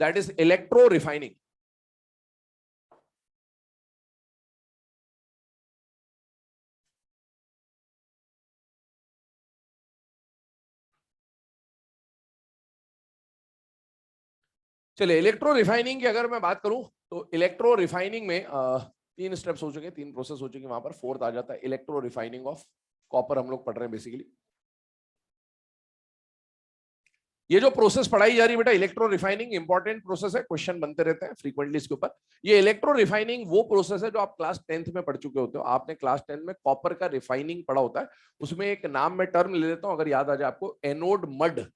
दैट इज इलेक्ट्रो रिफाइनिंग। चलिए, इलेक्ट्रो रिफाइनिंग की अगर मैं बात करूं तो इलेक्ट्रो रिफाइनिंग में 3 स्टेप्स हो चुके, 3 प्रोसेस हो चुके, वहां पर 4th आ जाता है इलेक्ट्रो रिफाइनिंग ऑफ कॉपर। हम लोग पढ़ रहे हैं बेसिकली ये जो प्रोसेस पढ़ाई जा रही है बेटा, इलेक्ट्रो रिफाइनिंग इंपॉर्टेंट प्रोसेस है, क्वेश्चन बनते रहते हैं फ्रीक्वेंटली इसके ऊपर। ये इलेक्ट्रो रिफाइनिंग वो प्रोसेस है जो आप क्लास 10th में पढ़ चुके होते हो। आपने क्लास 10 में कॉपर का रिफाइनिंग पढ़ा होता है, उसमें एक नाम में टर्म ले लेता हूं अगर याद आ जाए आपको, एनोड मड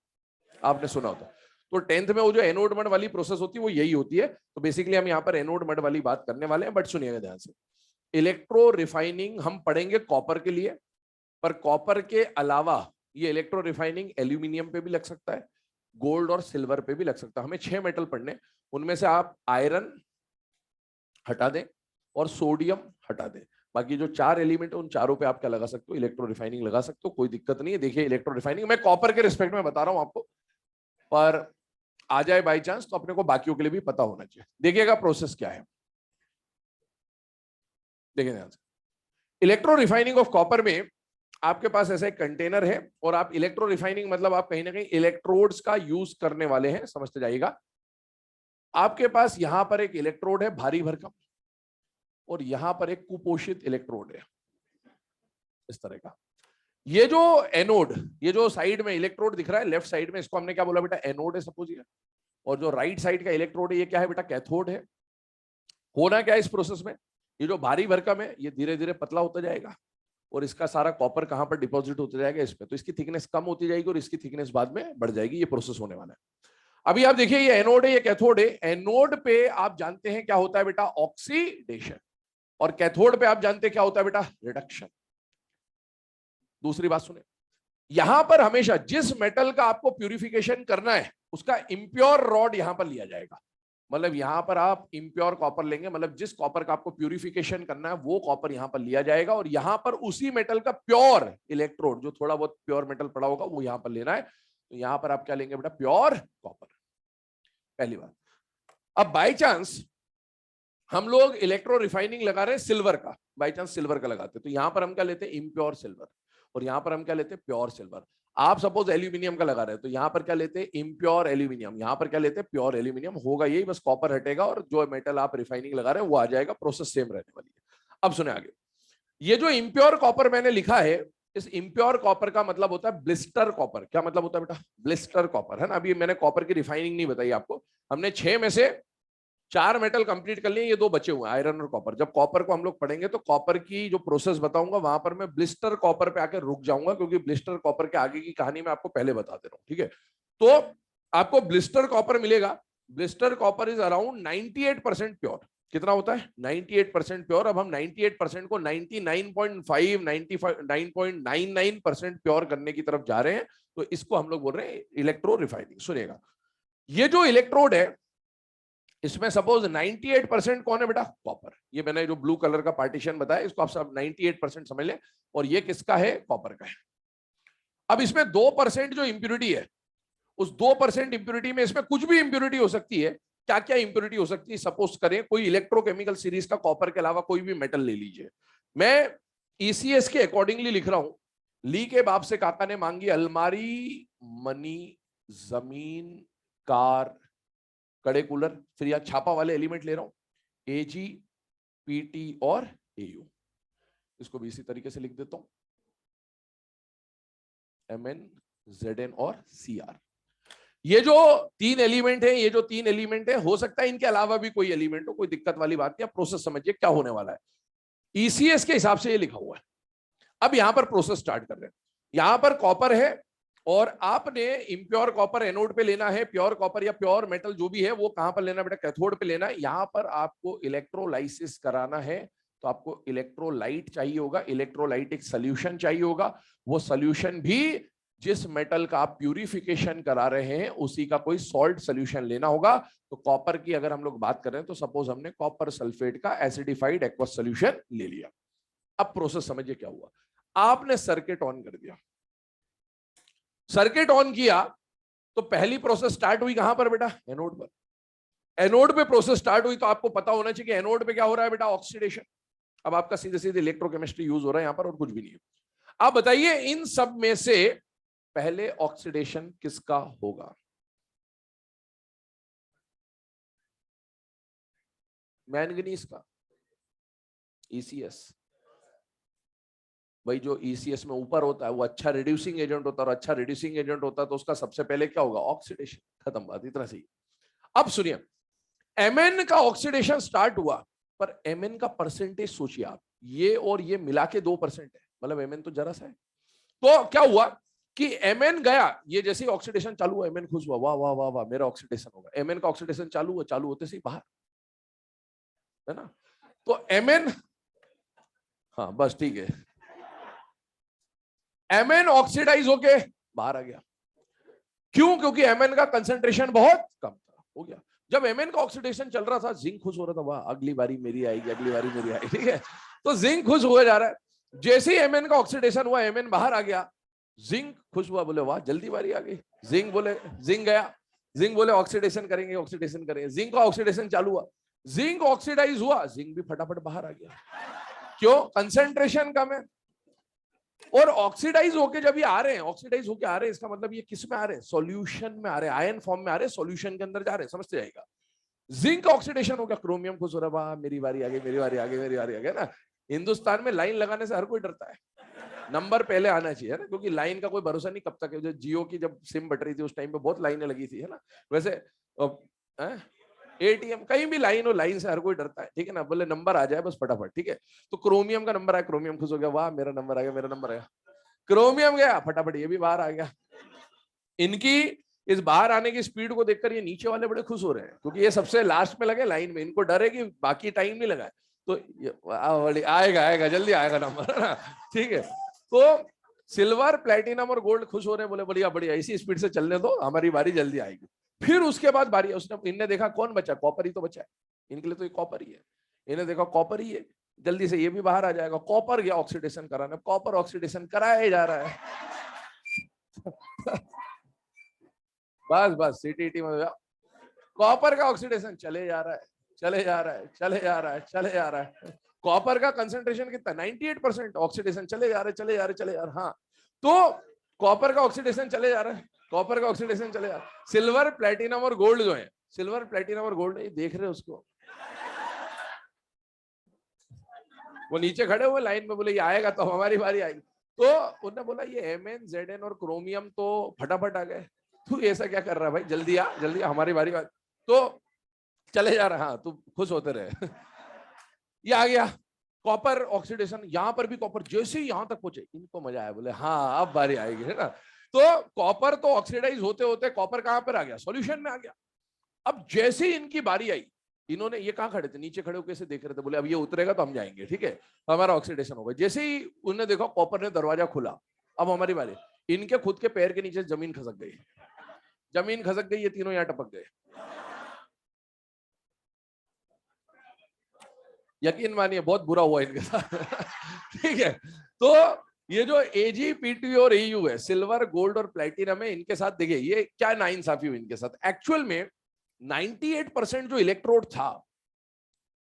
आपने सुना होता है। तो 10th में वो जो एनोड मड वाली प्रोसेस होती है वो यही होती है। तो बेसिकली हम यहाँ पर एनोड मड वाली बात करने वाले हैं, बट सुनिएगा ध्यान से। इलेक्ट्रो रिफाइनिंग हम पढ़ेंगे कॉपर के लिए, पर कॉपर के अलावा ये इलेक्ट्रो रिफाइनिंग एल्यूमिनियम पे भी लग सकता है, गोल्ड और सिल्वर पे भी लग सकता है। हमें 6 मेटल पढ़ने, उनमें से आप आयरन हटा दें और सोडियम हटा दें, बाकी जो 4 एलिमेंट है उन चारों पे आप क्या लगा सकते हो, इलेक्ट्रो रिफाइनिंग लगा सकते हो, कोई दिक्कत नहीं है। देखिए इलेक्ट्रो रिफाइनिंग मैं कॉपर के रिस्पेक्ट में बता रहा हूं आपको, पर आ जाए बाई चांस तो अपने को बाकियों के लिए भी पता होना चाहिए। देखिएगा प्रोसेस क्या है, देखिए ध्यान से। इलेक्ट्रो रिफाइनिंग ऑफ कॉपर में आपके पास ऐसा एक कंटेनर है, और आप इलेक्ट्रो रिफाइनिंग मतलब आप कहीं ना कहीं इलेक्ट्रोड्स का यूज करने वाले हैं, समझते जाइएगा। आपके पास यहां पर एक इलेक्ट्रोड है भारी भरकम, और यहां पर एक कुपोषित इलेक्ट्रोड है इस तरह का। ये जो एनोड, ये जो साइड में इलेक्ट्रोड दिख रहा है लेफ्ट साइड में, इसको हमने क्या बोला बेटा, एनोड है सपोज ये। और जो राइट साइड का इलेक्ट्रोड है ये क्या है बेटा, कैथोड है। होना क्या है इस प्रोसेस में, ये जो भारी भरकम है ये धीरे धीरे पतला होता जाएगा, और इसका सारा कॉपर कहां पर डिपॉजिट होता जाएगा, इस पे। तो इसकी थिकनेस कम होती जाएगी और इसकी थिकनेस बाद में बढ़ जाएगी। ये प्रोसेस होने वाला है। अभी आप देखिए ये एनोड है, ये कैथोड है। एनोड पे आप जानते हैं क्या होता है बेटा, ऑक्सीडेशन, और कैथोड पे आप जानते हैं क्या होता है बेटा, रिडक्शन। दूसरी बात सुने, यहां पर हमेशा जिस मेटल का आपको प्यूरिफिकेशन करना है उसका इंप्योर रॉड यहां पर लिया जाएगा। मतलब यहां पर आप इंप्योर कॉपर लेंगे, मतलब जिस कॉपर का आपको प्यूरिफिकेशन करना है वो कॉपर यहां पर लिया जाएगा, और यहां पर उसी मेटल का प्योर इलेक्ट्रोड, जो थोड़ा बहुत प्योर मेटल पड़ा होगा वो यहां पर लेना है। तो यहां पर आप क्या लेंगे बेटा, प्योर कॉपर, पहली बात। अब बाई चांस हम लोग इलेक्ट्रो रिफाइनिंग लगा रहे हैं सिल्वर का, बाई चांस सिल्वर का लगाते, तो यहां पर हम क्या लेते हैं, इम्प्योर सिल्वर, और यहां पर हम क्या लेते हैं, प्योर सिल्वर। आप सपोज एल्यूमिनियम का लगा रहे हैं तो यहां पर क्या लेते हैं, इम्प्योर एल्यूमिनियम, यहां पर क्या लेते हैं, प्योर एल्यूमिनियम। होगा यही, बस कॉपर हटेगा और जो मेटल आप रिफाइनिंग लगा रहे हैं वो आ जाएगा, प्रोसेस सेम रहने वाली है। अब सुने आगे, ये जो इम्प्योर कॉपर मैंने लिखा है, इस इम्प्योर कॉपर का मतलब होता है ब्लिस्टर कॉपर। क्या मतलब होता है बेटा, ब्लिस्टर कॉपर, है ना। अभी मैंने कॉपर की रिफाइनिंग नहीं बताई आपको, हमने 6 में से 4 मेटल कंप्लीट कर लिए, ये 2 बचे हुए हैं, आयरन और कॉपर। जब कॉपर को हम लोग पढ़ेंगे तो कॉपर की जो प्रोसेस बताऊंगा वहां पर मैं ब्लिस्टर कॉपर पे आकर रुक जाऊंगा, क्योंकि ब्लिस्टर कॉपर के आगे की कहानी मैं आपको पहले बता दे रहा हूं, ठीक है। तो आपको ब्लिस्टर कॉपर मिलेगा। Blister copper is around 98% pure. कितना होता है, 98% प्योर। अब हम 98% को 99.5 99.99% प्योर करने की तरफ जा रहे हैं, तो इसको हम लोग बोल रहे हैं इलेक्ट्रो रिफाइनिंग। सुनिएगा, ये जो इलेक्ट्रोड है इसमें सपोज 98% कौन है बेटा, कॉपर। ये मैंने जो ब्लू कलर का पार्टीशन बताया इसको आप सब 98% समझ लें, और ये किसका है, कॉपर का है। अब इसमें 2% जो इंप्यूरिटी है, उस 2% इंप्यूरिटी में इसमें कुछ भी इंप्यूरिटी हो सकती है। क्या क्या इंप्यूरिटी हो सकती है, सपोज करें कोई इलेक्ट्रोकेमिकल सीरीज का कॉपर के अलावा कोई भी मेटल ले लीजिए। मैं ईसीएस के अकॉर्डिंगली लिख रहा हूं। ली के बाप से काका ने मांगी अलमारी, मनी, जमीन, कार, कड़े कूलर, फिर यहां छापा वाले एलिमेंट ले रहा हूं, एजी, पीटी और एयू। इसको भी इसी तरीके से लिख देता हूं, एमएन, जेडएन और सीआर। ये जो 3 एलिमेंट है, ये जो 3 एलिमेंट है, हो सकता है इनके अलावा भी कोई एलिमेंट हो, कोई दिक्कत वाली बात नहीं। प्रोसेस समझिए क्या होने वाला है, ईसीएस के हिसाब से ये लिखा हुआ है। अब यहां पर प्रोसेस स्टार्ट कर रहे हैं। यहां पर कॉपर है, और आपने इम्प्योर कॉपर एनोड पे लेना है, प्योर कॉपर या प्योर मेटल जो भी है वो कहां पर लेना बेटा, कैथोड पे लेना है। यहां पर आपको इलेक्ट्रोलाइसिस कराना है, तो आपको इलेक्ट्रोलाइट चाहिए होगा, इलेक्ट्रोलाइट एक सोल्यूशन चाहिए होगा। वो सोल्यूशन भी जिस मेटल का आप प्यूरिफिकेशन करा रहे हैं उसी का कोई सॉल्ट सोल्यूशन लेना होगा। तो कॉपर की अगर हम लोग बात करें तो सपोज हमने कॉपर सल्फेट का एसिडिफाइड एक्वस सोल्यूशन ले लिया। अब प्रोसेस समझिए क्या हुआ, आपने सर्किट ऑन कर दिया। सर्किट ऑन किया तो पहली प्रोसेस स्टार्ट हुई कहां पर बेटा, एनोड पर। एनोड पे प्रोसेस स्टार्ट हुई तो आपको पता होना चाहिए कि एनोड पे क्या हो रहा है बेटा, ऑक्सीडेशन। अब आपका सीधे सीधे इलेक्ट्रोकेमिस्ट्री यूज हो रहा है यहां पर और कुछ भी नहीं है। आप बताइए इन सब में से पहले ऑक्सीडेशन किसका होगा? मैंगनीज का, ECS। भाई जो ECS में ऊपर होता है वो अच्छा रिड्यूसिंग एजेंट होता है, और अच्छा रिड्यूसिंग एजेंट होता है तो उसका सबसे पहले क्या होगा? ऑक्सीडेशन। खत्म बात, इतना सही। अब सुनिए, Mn का ऑक्सीडेशन स्टार्ट हुआ, पर Mn का परसेंटेज सोचिए आप, ये और ये मिला के 2% है, मतलब Mn तो जरा सा है। तो क्या हुआ कि Mn गया, ये जैसे ही ऑक्सीडेशन चालू हुआ Mn खुश हुआ, वाह वाह वाह वाह मेरा ऑक्सीडेशन होगा। Mn का ऑक्सीडेशन चालू हुआ, चालू होते से बाहर, है ना? तो Mn, हाँ बस ठीक है, Mn ऑक्सीडाइज होके बाहर आ गया। क्यों? क्योंकि Mn का कंसंट्रेशन बहुत कम था, हो गया। जब Mn का ऑक्सीडेशन चल रहा था, जिंक खुश हो रहा था, वाह अगली बारी मेरी आएगी, अगली बारी मेरी आएगी, ठीक है। तो जिंक खुश हुआ जा रहा है। जैसे ही Mn का ऑक्सीडेशन हुआ, Mn बाहर आ गया, जिंक खुश हुआ, बोले वाह जल्दी बारी आ गई। जिंक बोले, जिंक गया, जिंक बोले ऑक्सीडेशन करेंगे, ऑक्सीडेशन करेंगे। जिंक का ऑक्सीडेशन चालू हुआ, जिंक ऑक्सीडाइज हुआ, जिंक भी फटाफट बाहर आ गया। क्यों? कंसंट्रेशन कम है। और ऑक्सीडाइज होके जब ये आ रहे हैं, ऑक्सीडाइज होके आ रहे हैं, इसका मतलब ये किस में आ रहे हैं? सॉल्यूशन में आ रहे हैं, आयन फॉर्म में आ रहे हैं, सॉल्यूशन के अंदर जा रहे हैं, समझते जाएगा। जिंक ऑक्सीडेशन हो गया, क्रोमियम खुश हो रहा, वाह मेरी बारी आ गई, मेरी बारी आ गई, मेरी बारी आ गई ना। हिंदुस्तान में लाइन लगाने से हर कोई डरता है, नंबर पहले आना चाहिए ना, क्योंकि लाइन का कोई भरोसा नहीं कब तक है। जो जियो की जब सिम बट रही थी उस टाइम पे बहुत लाइनें लगी थी, है ना। वैसे ATM कहीं भी लाइन हो, लाइन से हर कोई डरता है, ठीक है ना। बोले नंबर आ जाए बस फटाफट, ठीक है। तो क्रोमियम का नंबर आया, क्रोमियम खुश हो गया, वाह मेरा नंबर आ गया, मेरा नंबर आया। क्रोमियम गया, फटाफट ये भी बाहर आ गया। इनकी इस बाहर आने की स्पीड को देखकर ये नीचे वाले बड़े खुश हो रहे हैं, क्योंकि ये सबसे लास्ट में लगे लाइन में, इनको डर है कि बाकी टाइम नहीं लगा। तो आएगा आएगा जल्दी आएगा नंबर, है ना, ठीक है। तो सिल्वर, प्लेटिनम और गोल्ड खुश हो रहे हैं, बोले बढ़िया बढ़िया, इसी स्पीड से चलने दो, हमारी बारी जल्दी आएगी। फिर उसके बाद बारी, उसने इनने देखा कौन बचा, कॉपर ही तो बचा है, इनके लिए तो ये कॉपर ही है। इन्हें देखा कॉपर ही है, जल्दी से ये भी बाहर आ जाएगा। कॉपर गया ऑक्सीडेशन कराने, कॉपर ऑक्सीडेशन कराया जा रहा है। बस बस CTT में कॉपर का ऑक्सीडेशन चले जा रहा है, चले जा रहा है, चले जा रहा है, चले जा रहा है। कॉपर का कंसंट्रेशन कितना? 98%। ऑक्सीडेशन चले जा रहे, चले जा रहे, चले जा रहे। हाँ, तो कॉपर का ऑक्सीडेशन चले जा रहा है, कॉपर का ऑक्सीडेशन चले जा रहा है। सिल्वर, प्लेटिनम और गोल्ड जो है, सिल्वर, प्लेटिनम और गोल्ड, ये देख रहे उसको, वो नीचे खड़े हुए लाइन में, बोले ये आएगा तो हमारी बारी आएगी। तो उन्होंने बोला ये Mn, Zn और क्रोमियम तो फटाफट आ गए, तू ऐसा क्या कर रहा है भाई, जल्दी आ, जल्दी आ, हमारी बारी। तो चले जा रहा, हाँ तू खुश होते रहे। ये आ गया कॉपर ऑक्सीडेशन, यहां पर भी कॉपर, जैसे ही यहां तक पहुंचे इनको मजा आया, बोले हाँ अब बारी आएगी, है ना। तो कॉपर तो ऑक्सीडाइज होते होते कॉपर कहां पर आ गया? सॉल्यूशन में आ गया। अब जैसे ही इनकी बारी आई, इन्होंने, ये कहां खड़े थे? नीचे खड़े होकर कैसे देख रहे थे, बोले अब ये उतरेगा तो हम जाएंगे, ठीक है, हमारा ऑक्सीडेशन होगा। जैसे ही उन्होंने देखा कॉपर ने दरवाजा खुला, अब हमारी बारी। इनके खुद के पैर के नीचे जमीन खसक गई, जमीन खसक गई, ये तीनों यहां टपक गए। यकीन मानिए बहुत बुरा हुआ इनके साथ। ठीक है, तो ये जो AG, PT और AU है, सिल्वर, गोल्ड और प्लेटिनम है, इनके साथ देखिए ये क्या नाइंसाफी हुई इनके साथ। एक्चुअल में 98% जो इलेक्ट्रोड था,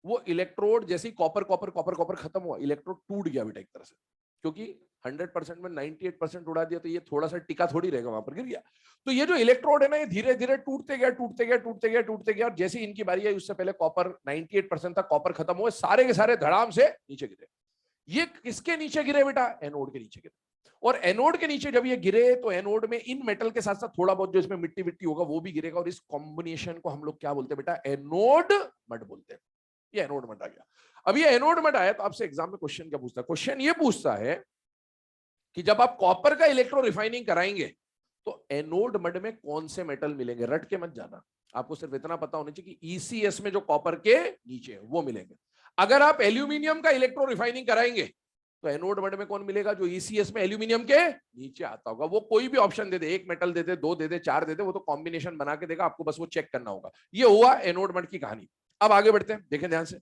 वो इलेक्ट्रोड जैसे ही कॉपर कॉपर कॉपर कॉपर खत्म हुआ, इलेक्ट्रोड टूट गया बेटा एक तरह से, क्योंकि 100% में 98% उड़ा दिया तो ये थोड़ा सा टिका थोड़ी रहेगा, वहां पर गिर गया। तो ये जो इलेक्ट्रोड है ना, ये धीरे धीरे टूटते गया, टूटते गया, टूटते गया, टूटते गया, और जैसे इनकी बारी आई उससे पहले कॉपर 98% था, कॉपर खत्म हुए, सारे के सारे धड़ाम से नीचे गिरे। ये किसके नीचे गिरे बेटा? एनोड के नीचे गिरे। और एनोड के नीचे जब ये गिरे तो एनोड में इन मेटल के साथ साथ थोड़ा बहुत जो इसमें मिट्टी विट्टी होगा वो भी गिरेगा, और इस कॉम्बिनेशन को हम लोग क्या बोलते हैं बेटा? एनोड मड बोलते हैं। ये एनोड मड आ गया। अब ये एनोड मड आया तो आपसे एग्जाम में क्वेश्चन क्या पूछता है? क्वेश्चन ये पूछता है कि जब आप कॉपर का इलेक्ट्रो रिफाइनिंग कराएंगे तो एनोड मड में कौन से मेटल मिलेंगे? रट के मत जाना, आपको सिर्फ इतना पता होना चाहिए कि ECS में जो कॉपर के नीचे है वो मिलेंगे। अगर आप एल्यूमिनियम का इलेक्ट्रो रिफाइनिंग कराएंगे तो एनोड मड में कौन मिलेगा? जो ECS में एल्यूमिनियम के नीचे आता होगा। वो कोई भी ऑप्शन दे दे, 1 मेटल दे दे, 2 दे दे, 4 दे दे, वो तो कॉम्बिनेशन बना के देगा, आपको बस वो चेक करना होगा। ये हुआ एनोड मड की कहानी। अब आगे बढ़ते हैं, देखें ध्यान से।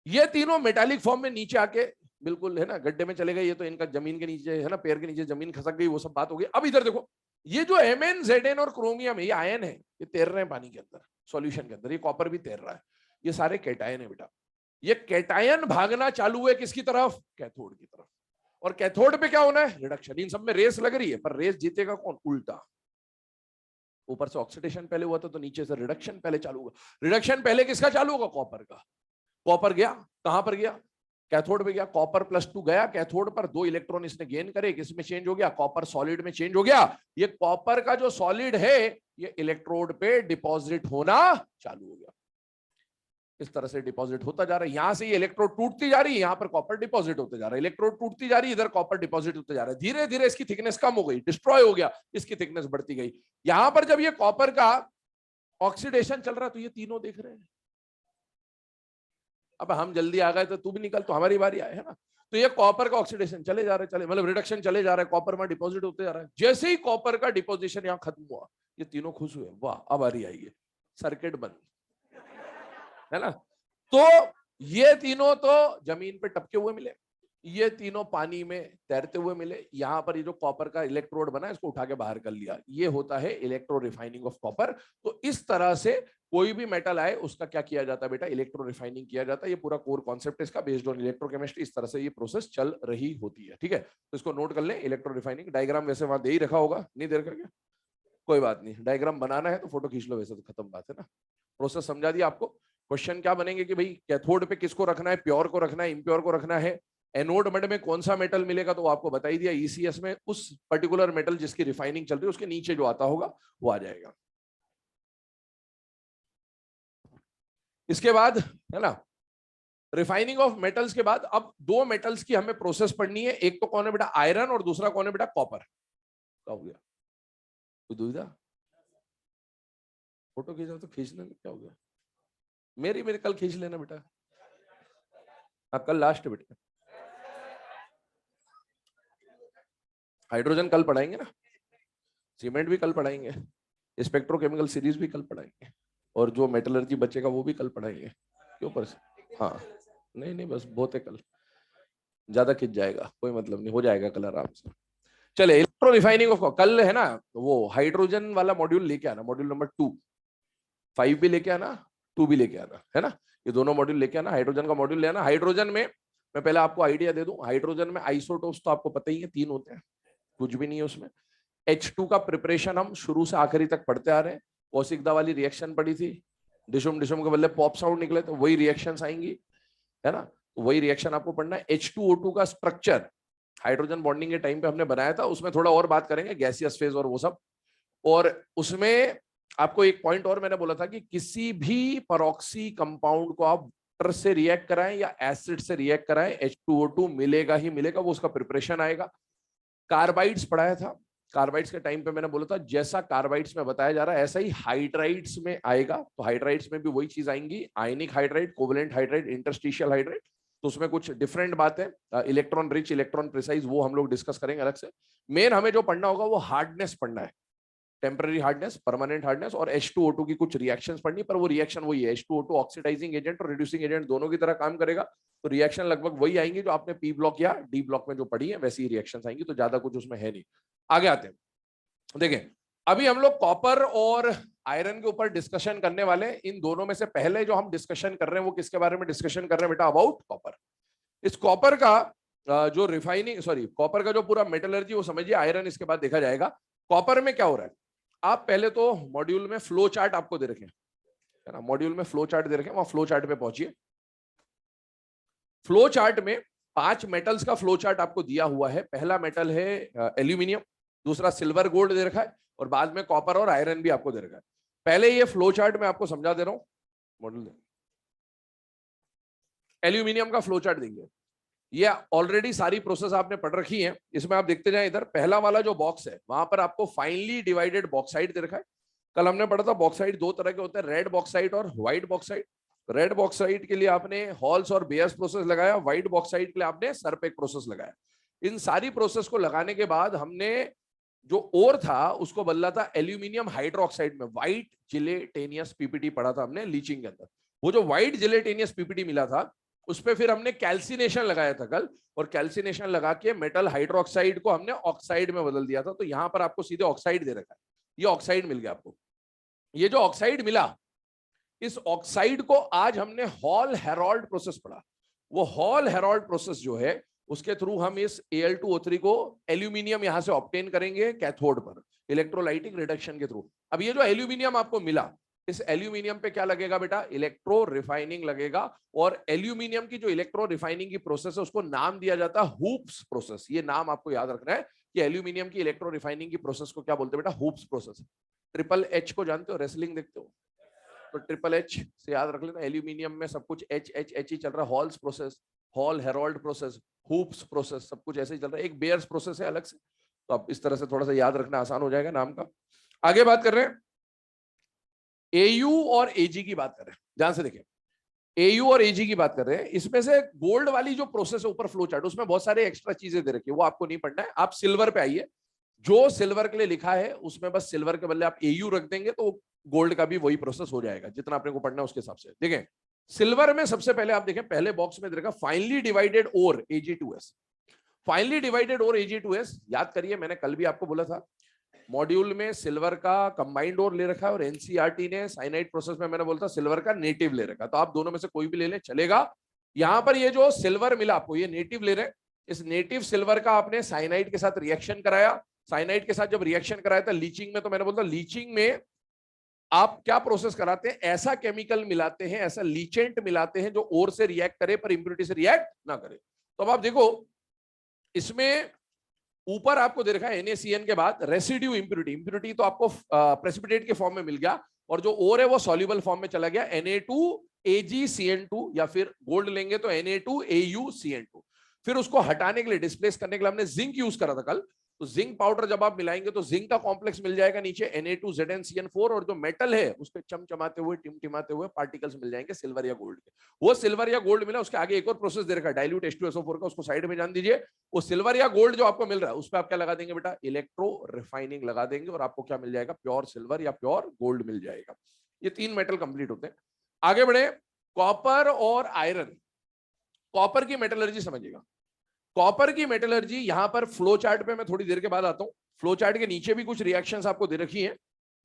ये तीनों मेटालिक फॉर्म में नीचे आके बिल्कुल, है ना, गड्ढे में चले गए। ये तो इनका जमीन के नीचे, है ना, पैर के नीचे जमीन खसक गई, वो सब बात हो गई। अब इधर देखो, ये जो Mn, Zn और क्रोमियम है, ये आयन है, ये तैर रहे हैं पानी के अंदर, सॉल्यूशन के अंदर, ये कॉपर भी तैर रहा है, ये सारे कैटायन है बेटा। ये कैटायन भागना चालू हुए किसकी तरफ? कैथोड की तरफ। और कैथोड पे क्या होना है? रिडक्शन। इन सब में रेस लग रही है, पर रेस जीतेगा कौन? उल्टा। ऊपर से ऑक्सीडेशन पहले हुआ था, तो नीचे से रिडक्शन पहले चालू हुआ। रिडक्शन पहले किसका चालू होगा? कॉपर का। कॉपर गया कहां पर? गया कैथोड पे गया। कॉपर +2 गया कैथोड पर, 2 इलेक्ट्रॉन इसने गेन करे, किसमें चेंज हो गया? कॉपर सॉलिड में चेंज हो गया। ये कॉपर का जो सॉलिड है ये इलेक्ट्रोड पे डिपॉजिट होना चालू हो गया। इस तरह से डिपॉजिट होता जा रहा है। यहां से ये इलेक्ट्रोड टूटती जा रही है, यहां पर कॉपर डिपॉजिट होते जा रहा है। इलेक्ट्रोड टूटती जा रही है, इधर कॉपर डिपॉजिट होते जा रहा है। धीरे धीरे इसकी थिकनेस कम हो गई, डिस्ट्रॉय हो गया, इसकी थिकनेस बढ़ती गई। यहां पर जब ये कॉपर का ऑक्सीडेशन चल रहा है तो ये तीनों देख रहे हैं। अब हम जल्दी आ गए तो तू भी निकल, तो हमारी बारी आए, है ना। तो ये कॉपर का ऑक्सीडेशन चले जा रहे, चले मतलब रिडक्शन चले जा रहा है, कॉपर में डिपॉजिट होते जा रहा है। जैसे ही कॉपर का डिपोजिशन यहाँ खत्म हुआ, ये तीनों खुश हुए, वाह अब आ रही आएगी, सर्किट बंद, है ना। तो ये तीनों तो जमीन पे टपके हुए मिले, ये तीनों पानी में तैरते हुए मिले। यहाँ पर ये जो कॉपर का इलेक्ट्रोड बना है इसको उठा के बाहर कर लिया, ये होता है इलेक्ट्रो रिफाइनिंग ऑफ कॉपर। तो इस तरह से कोई भी मेटल आए उसका क्या किया जाता है बेटा? इलेक्ट्रो रिफाइनिंग किया जाता है। ये पूरा कोर कॉन्सेप्ट इसका, बेस्ड ऑन इलेक्ट्रोकेमिस्ट्री। इस तरह से ये प्रोसेस चल रही होती है, ठीक है। तो इसको नोट कर लें, इलेक्ट्रो रिफाइनिंग। डायग्राम वैसे वहां दे ही रखा होगा, नहीं दे रखा क्या? कोई बात नहीं, डायग्राम बनाना है तो फोटो खींच लो, वैसे तो खत्म बात है ना। प्रोसेस समझा दिया आपको। क्वेश्चन क्या बनेंगे कि भाई कैथोड पे किसको रखना है? प्योर को रखना है, इम्प्योर को रखना है। एनोड मड में कौन सा मेटल मिलेगा? तो आपको बता ही दिया, ईसीएस में उस पर्टिकुलर मेटल जिसकी रिफाइनिंग चल रही है उसके नीचे जो आता होगा वो आ जाएगा। इसके बाद है ना, रिफाइनिंग ऑफ मेटल्स के बाद अब 2 मेटल्स की हमें प्रोसेस पढ़नी है। एक तो कौन है बेटा? आयरन, और दूसरा कौन है बेटा? कॉपर। क्या हो गया? कोई दुविधा? फोटो खींचा तो खींच लेना, क्या हो गया? मेरी कल खींच लेना बेटा। हाँ कल लास्ट है बेटा। हाइड्रोजन कल पढ़ाएंगे ना, सीमेंट भी कल पढ़ाएंगे, स्पेक्ट्रोकेमिकल सीरीज भी कल पढ़ाएंगे, और जो मेटलर्जी बचेगा वो भी कल पढ़ाएंगे। क्यों पर? हाँ नहीं नहीं बस बहुत है, कल ज्यादा खिंच जाएगा, कोई मतलब नहीं, हो जाएगा कल आराम से। चले, इलेक्ट्रो रिफाइनिंग ऑफ कल है ना, वो हाइड्रोजन वाला मॉड्यूल लेके आना, मॉड्यूल नंबर 2, 5 भी लेके आना, 2 भी लेके आना, है ना। ये दोनों मॉड्यूल लेके आना, हाइड्रोजन का मॉड्यूल लेना। हाइड्रोजन में मैं पहले आपको आइडिया दे दूं, हाइड्रोजन में आइसोटोप्स तो आपको पता ही है, 3 होते हैं, कुछ भी नहीं है उसमें। H2 का प्रिपरेशन हम शुरू से आखिरी तक पढ़ते आ रहे हैं। कौशिकदा वाली रिएक्शन पढ़ी थी, डिशुम डिशुम के बदले पॉप साउंड निकले, तो वही रिएक्शंस आएंगी, है ना। तो वही रिएक्शन आपको पढ़ना है। H2O2 का स्ट्रक्चर हाइड्रोजन बॉन्डिंग के टाइम पे हमने बनाया था, उसमें थोड़ा और बात करेंगे, गैसियस फेज और वो सब। और उसमें आपको एक पॉइंट और मैंने बोला था कि किसी भी परऑक्सी कंपाउंड को आप वाटर से रिएक्ट कराएं या एसिड से रिएक्ट कराएं, H2O2 मिलेगा ही मिलेगा, वो उसका प्रिपरेशन आएगा। कार्बाइड्स पढ़ाया था, कार्बाइड्स के टाइम पे मैंने बोला था जैसा कार्बाइड्स में बताया जा रहा है ऐसा ही हाइड्राइड्स में आएगा। तो हाइड्राइड्स में भी वही चीज आएंगी, ionic hydride, covalent hydride, interstitial hydride. तो उसमें कुछ डिफरेंट बात है, इलेक्ट्रॉन रिच, इलेक्ट्रॉन प्रिसाइज, वो हम लोग डिस्कस करेंगे अलग से। मेन हमें जो पढ़ना होगा वो हार्डनेस पढ़ना है, टेम्पररी हार्डनेस, परमानेंट हार्डनेस, और H2O2 की कुछ रिएक्शंस पढ़नी, पर वो रिएक्शन वही है, H2O2 ऑक्सीडाइजिंग एजेंट और रिड्यूसिंग एजेंट दोनों की तरह काम करेगा। तो रिएक्शन लगभग वही आएंगी जो आपने पी ब्लॉक या डी ब्लॉक में जो पढ़ी है, वैसी रिएक्शंस आएंगी, तो ज्यादा कुछ उसमें है नहीं। आगे आते हैं, देखें अभी हम लोग कॉपर और आयरन के ऊपर डिस्कशन करने वाले। इन दोनों में से पहले जो हम डिस्कशन कर रहे हैं वो किसके बारे में डिस्कशन कर रहे हैं बेटा? About copper. इस कॉपर का जो रिफाइनिंग, सॉरी कॉपर का जो पूरा मेटलर्जी वो समझिए, आयरन इसके बाद देखा जाएगा। कॉपर में क्या हो रहा है, आप पहले तो मॉड्यूल में फ्लो चार्ट आपको दे रखे है ना, मॉड्यूल में फ्लो चार्ट दे रखे हैं, वहां फ्लो चार्ट पे पहुंचिए। फ्लो चार्ट में 5 मेटल्स का फ्लो चार्ट आपको दिया हुआ है। पहला मेटल है एल्यूमिनियम, दूसरा सिल्वर गोल्ड दे रखा है, और बाद में कॉपर और आयरन भी आपको दे रखा है। पहले ये फ्लो चार्ट में आपको समझा दे रहा हूं, मॉड्यूल एल्यूमिनियम का फ्लो चार्ट देंगे। ये ऑलरेडी सारी प्रोसेस आपने पढ़ रखी है, इसमें आप देखते जाएं। इधर पहला वाला जो बॉक्स है वहां पर आपको फाइनली डिवाइडेड बॉक्साइट दे रखा है। कल हमने पढ़ा था बॉक्साइट 2 तरह के होते हैं, रेड बॉक्साइट और व्हाइट बॉक्साइट। रेड बॉक्साइट के लिए आपने हॉल्स और बेयर्स प्रोसेस लगाया, व्हाइट बॉक्साइट के लिए आपने सरपेक प्रोसेस लगाया। इन सारी प्रोसेस को लगाने के बाद हमने जो ओर था उसको बदला था एल्यूमिनियम हाइड्रोक्साइड में, व्हाइट जिलेटेनियस पीपीटी पढ़ा था हमने लीचिंग के अंदर। वो जो व्हाइट जिलेटेनियस पीपीटी मिला था उस पे फिर हमने कैल्सिनेशन लगाया था कल, और कैल्सिनेशन लगा के मेटल हाइड्रोक्साइड को हमने ऑक्साइड में बदल दिया था। तो यहां पर आपको सीधे ऑक्साइड दे रखा है, ये ऑक्साइड मिल गया आपको। ये जो ऑक्साइड मिला इस ऑक्साइड को आज हमने हॉल हेरोल्ड प्रोसेस पढ़ा। वो हॉल हेरोल्ड प्रोसेस जो है उसके थ्रू हम इस Al2O3 को एल्यूमिनियम यहां से ऑब्टेन करेंगे कैथोड पर इलेक्ट्रोलाइटिक रिडक्शन के थ्रू। अब ये जो एल्यूमिनियम आपको मिला, इस एल्यूमिनियम पे क्या लगेगा बेटा? इलेक्ट्रो रिफाइनिंग लगेगा। और एल्यूमिनियम की जो इलेक्ट्रो रिफाइनिंग की प्रोसेस है उसको नाम दिया जाता है हुप्स प्रोसेस। ये नाम आपको याद रखना है कि एल्यूमिनियम की इलेक्ट्रो रिफाइनिंग की प्रोसेस को क्या बोलते हैं बेटा? Hoops process. ट्रिपल एच को जानते हो? रेसलिंग देखते हो तो ट्रिपल एच से याद रख लेना। एल्यूमिनियम में सब कुछ एच एच एच ही चल रहा है। Halls process, hall Harold process, hoops process, सब कुछ ऐसे ही चल रहा है। एक बेयर्स प्रोसेस है अलग से, तो आप इस तरह से थोड़ा सा याद रखना आसान हो जाएगा नाम का। आगे बात कर रहे हैं एयू और एजी की बात कर रहे हैं, ध्यान से देखिए। एयू और एजी की बात कर रहे हैं। इसमें से गोल्ड वाली जो प्रोसेस है ऊपर फ्लो चार्ट, उसमें बहुत सारे एक्स्ट्रा चीजें दे रखी है, वो आपको नहीं पढ़ना है। आप सिल्वर पे आइए, जो सिल्वर के लिए लिखा है उसमें बस सिल्वर के बदले आप एयू रख देंगे तो गोल्ड का भी वही प्रोसेस हो जाएगा। जितना आपने को पढ़ना है उसके हिसाब से देखें। सिल्वर में सबसे पहले आप देखें, पहले बॉक्स में देखा फाइनली डिवाइडेड ओर Ag2S। फाइनली डिवाइडेड ओर Ag2S याद करिए, मैंने कल भी आपको बोला था मॉड्यूल में सिल्वर का कंबाइंड ओर ले रखा है और एनसीईआरटी ने साइनाइड प्रोसेस में मैंने बोला था सिल्वर का नेटिव ले रखा। तो आप दोनों में से कोई भी ले लें चलेगा। यहां पर ये जो सिल्वर मिला आपको, ये नेटिव ले रहे हैं। इस नेटिव सिल्वर का आपने साइनाइड के साथ रिएक्शन कराया। साइनाइड के साथ जब रिएक्शन कराया था लीचिंग में, तो मैंने बोला लीचिंग में आप क्या प्रोसेस कराते हैं? ऐसा केमिकल मिलाते हैं, ऐसा लीचेंट मिलाते हैं जो ओर से रिएक्ट करे पर इंप्योरिटी से रिएक्ट ना करे। तो अब आप देखो इसमें ऊपर आपको दे रखा है NaCN के बाद रेसिड्यू इंप्योरिटी। इंप्योरिटी तो आपको प्रेसिपिटेट के फॉर्म में मिल गया और जो ओर है वो सॉल्युबल फॉर्म में चला गया Na2AgCN2, या फिर गोल्ड लेंगे तो Na2AuCN2। फिर उसको हटाने के लिए, डिस्प्लेस करने के लिए हमने जिंक यूज करा था कल। तो जिंक पाउडर जब आप मिलाएंगे तो जिंक का कॉम्प्लेक्स मिल जाएगा नीचे Na2ZnCN4, और जो मेटल है उसके चमचमाते हुए टिमटिमाते हुए पार्टिकल्स मिल जाएंगे सिल्वर या गोल्ड के। वो सिल्वर या गोल्ड मिला, उसके आगे एक और प्रोसेस दे रखा है डाइल्यूट H2SO4 का, उसको साइड में जान दीजिए। वो सिल्वर या गोल्ड जो आपको मिल रहा है उस पर आप क्या लगा देंगे बेटा? इलेक्ट्रो रिफाइनिंग लगा देंगे और आपको क्या मिल जाएगा? प्योर सिल्वर या प्योर गोल्ड मिल जाएगा। ये 3 मेटल कंप्लीट होते हैं। आगे बढ़े, कॉपर और आयरन। कॉपर की मेटलर्जी समझिएगा। कॉपर की मेटलर्जी यहां पर फ्लो चार्ट पे मैं थोड़ी देर के बाद आता हूं। फ्लो चार्ट के नीचे भी कुछ रिएक्शंस आपको दे रखी हैं,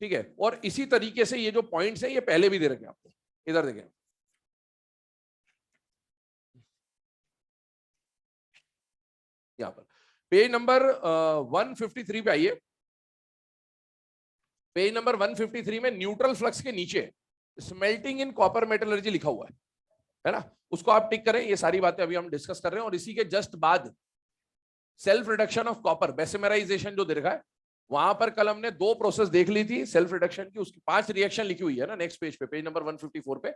ठीक है। और इसी तरीके से ये जो पॉइंट्स हैं ये पहले भी दे रखे हैं आपको। इधर देखें, यहां पर पेज नंबर 153 पे आइए। पेज नंबर 153 में न्यूट्रल फ्लक्स के नीचे स्मेल्टिंग इन कॉपर मेटलर्जी लिखा हुआ है ना? उसको आप टिक करें। ये सारी बातें अभी हम डिस्कस कर रहे हैं। और इसी के जस्ट बाद self reduction of copper, Bessemerisation जो दे रखा है, वहां पर कल हमने 2 प्रोसेस देख ली थी सेल्फ रिडक्शन की। उसकी 5 रिएक्शन लिखी हुई है ना नेक्स्ट पेज पे, पेज नंबर 154 पे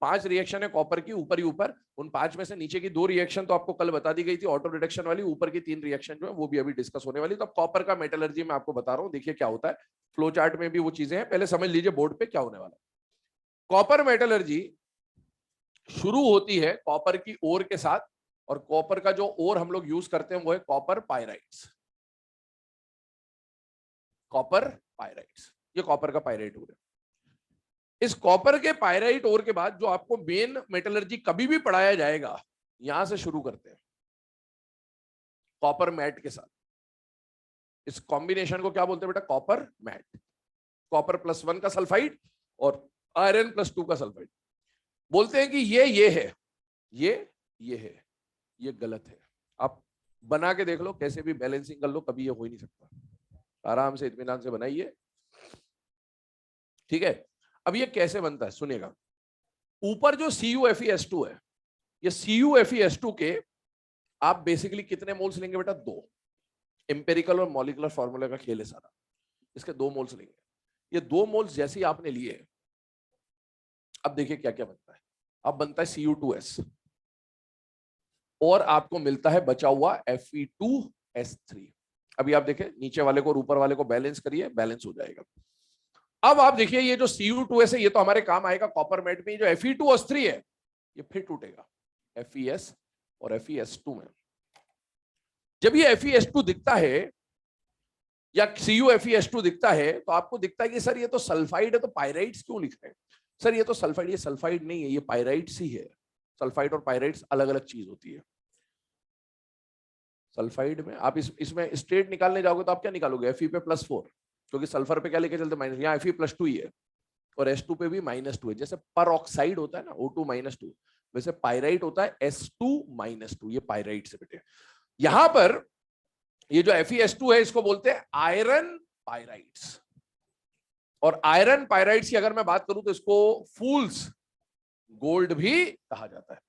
5 रिएक्शन है कॉपर की, ऊपर ही ऊपर। उन 5 में से नीचे की 2 रिएक्शन तो आपको कल बता दी गई थी ऑटो रिडक्शन वाली, ऊपर की 3 रिएक्शन जो है वो भी अभी डिस्कस होने वाली। तो अब कॉपर का मेटलर्जी मैं आपको बता रहा हूँ, देखिए क्या होता है। फ्लो चार्ट में भी वो चीजें हैं, पहले समझ लीजिए बोर्ड पे क्या होने वाला है। कॉपर मेटलर्जी शुरू होती है कॉपर की ओर के साथ, और कॉपर का जो ओर हम लोग यूज करते हैं वो है कॉपर पायराइट्स। कॉपर पायराइट्स, ये कॉपर का पायराइट ओर है। इस कॉपर के पायराइट ओर के बाद जो आपको मेन मेटलर्जी कभी भी पढ़ाया जाएगा, यहां से शुरू करते हैं कॉपर मैट के साथ। इस कॉम्बिनेशन को क्या बोलते हैं बेटा? Copper matte. कॉपर +1 का सल्फाइड और आयरन +2 का सल्फाइड। बोलते हैं कि ये है, ये है, ये गलत है। आप बना के देख लो, कैसे भी बैलेंसिंग कर लो, कभी ये हो ही नहीं सकता। आराम से इत्मीनान से बनाइए, ठीक है। अब ये कैसे बनता है सुनिएगा। ऊपर जो CuFeS2 है, ये CuFeS2 के आप बेसिकली कितने मोल्स लेंगे बेटा? 2। एम्पेरिकल और मॉलिक्यूलर फॉर्मूला का खेल है सारा। इसके 2 मोल्स लेंगे। ये 2 मोल्स जैसे ही आपने लिए, अब देखिए क्या क्या बनता है। अब बनता है Cu2S और आपको मिलता है बचा हुआ Fe2S3। अभी आप देखें नीचे वाले को और ऊपर वाले को बैलेंस करिए, बैलेंस हो जाएगा। अब आप देखिए ये जो Cu2S है ये तो हमारे काम आएगा कॉपर मैट में। जो Fe2S3 है ये फिर टूटेगा Fes और Fes2 में। जब ये Fes2 दिखता है या CuFeS2 दिखता है तो आपको दिखता है कि सर ये तो सल्फाइड है, तो पायराइट्स क्यों लिख रहे हैं? सर ये तो सल्फाइड, ये सल्फाइड नहीं है, ये पायराइट्स ही है। सल्फाइड और पायराइट्स अलग अलग चीज होती है। सल्फाइड में आप इसमें स्ट्रेट निकालने जाओगे तो आप क्या निकालोगे? Fe पे +4, क्योंकि सल्फर पे क्या लेके चलते माइनस, यहाँ Fe +2 ही है। और H2 पे भी -2 है। जैसे पर ऑक्साइड होता है ना O2 -2, वैसे पायराइट होता है S2 -2। ये पायराइट से बेटे। यहां पर ये जो FeS2 है इसको बोलते हैं आयरन पायराइट्स। और आयरन पायराइट्स की अगर मैं बात करूं तो इसको फूल्स गोल्ड भी कहा जाता है।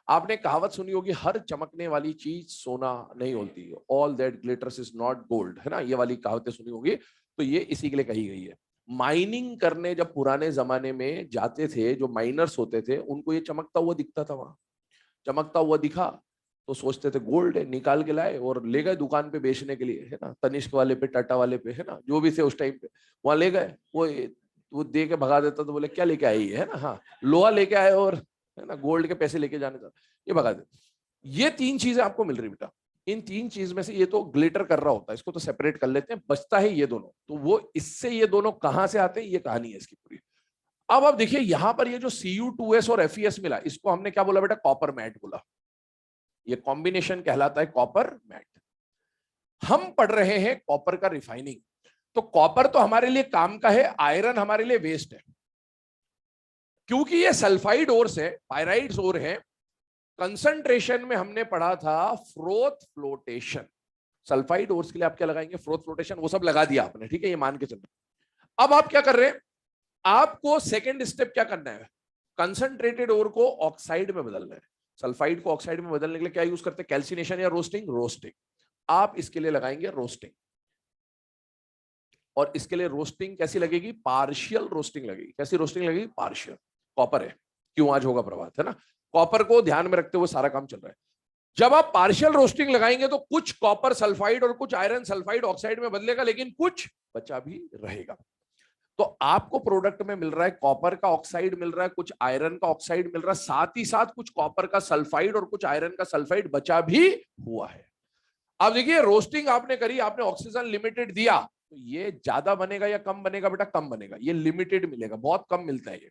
आपने कहावत सुनी होगी, हर चमकने वाली चीज सोना नहीं होती, all that glitters is not gold, है ना। ये वाली कहावतें सुनी होगी, तो ये इसी के लिए कही गई है। माइनिंग करने जब पुराने जमाने में जाते थे, जो माइनर्स होते थे, उनको ये चमकता हुआ दिखता था। वहां चमकता हुआ दिखा तो सोचते थे गोल्ड है, निकाल के लाए और ले गए दुकान पे बेचने के लिए, है ना। तनिष्क वाले पे, टाटा वाले पे, है ना, जो भी थे उस टाइम पे, वहां ले गए। वो दे के भगा देता तो बोले क्या लेके आई है ना, हाँ लोहा लेके आए और, है ना, गोल्ड के पैसे लेके जाने था, ये भगा दे। ये तीन चीजें आपको मिल रही बेटा। इन तीन चीज में से ये तो ग्लिटर कर रहा होता है, इसको तो सेपरेट कर लेते हैं, बचता है ये दोनों। तो वो इससे ये दोनों कहां से आते हैं, ये कहानी है इसकी पूरी। अब आप देखिए यहां पर ये जो Cu2S और FeS मिला, इसको हमने क्या बोला बेटा, कॉपर मैट बोला। ये कॉम्बिनेशन कहलाता है कॉपर मैट। हम पढ़ रहे हैं कॉपर का रिफाइनिंग। तो कॉपर तो हमारे लिए काम का है, आयरन हमारे लिए वेस्ट है। क्योंकि ये सल्फाइड ओर्स है, पायराइड्स ओर है। कंसंट्रेशन में हमने पढ़ा था फ्रोथ फ्लोटेशन। सल्फाइड ओर्स के लिए आप क्या लगाएंगे, फ्रोथ फ्लोटेशन, वो सब लगा दिया आपने, ठीक है, ये मान के चलो। अब आप क्या कर रहे हैं, आपको सेकेंड स्टेप क्या करना है, कंसंट्रेटेड ओर को ऑक्साइड में बदलना है। सल्फाइड को ऑक्साइड में बदलने के लिए क्या यूज करते हैं, कैल्सिनेशन या रोस्टिंग। रोस्टिंग आप इसके लिए लगाएंगे रोस्टिंग। और इसके लिए रोस्टिंग कैसी लगेगी, पार्शियल रोस्टिंग लगेगी। कैसी रोस्टिंग लगेगी, पार्शियल। कॉपर है, क्यों आज होगा प्रभात, है ना। कॉपर को ध्यान में रखते हुए सारा काम चल रहा है। जब आप पार्शियल रोस्टिंग लगाएंगे तो कुछ कॉपर सल्फाइड और कुछ आयरन सल्फाइड ऑक्साइड में बदलेगा, लेकिन कुछ बचा भी रहेगा। तो आपको प्रोडक्ट में मिल रहा है कॉपर का ऑक्साइड मिल रहा है, कुछ आयरन का ऑक्साइड मिल रहा है, साथ ही साथ कुछ कॉपर का सल्फाइड और कुछ आयरन का सल्फाइड बचा भी हुआ है। अब देखिए रोस्टिंग आपने करी, आपने ऑक्सीजन लिमिटेड दिया, तो ये ज्यादा बनेगा या कम बनेगा बेटा, कम बनेगा। ये लिमिटेड मिलेगा, बहुत कम मिलता है ये।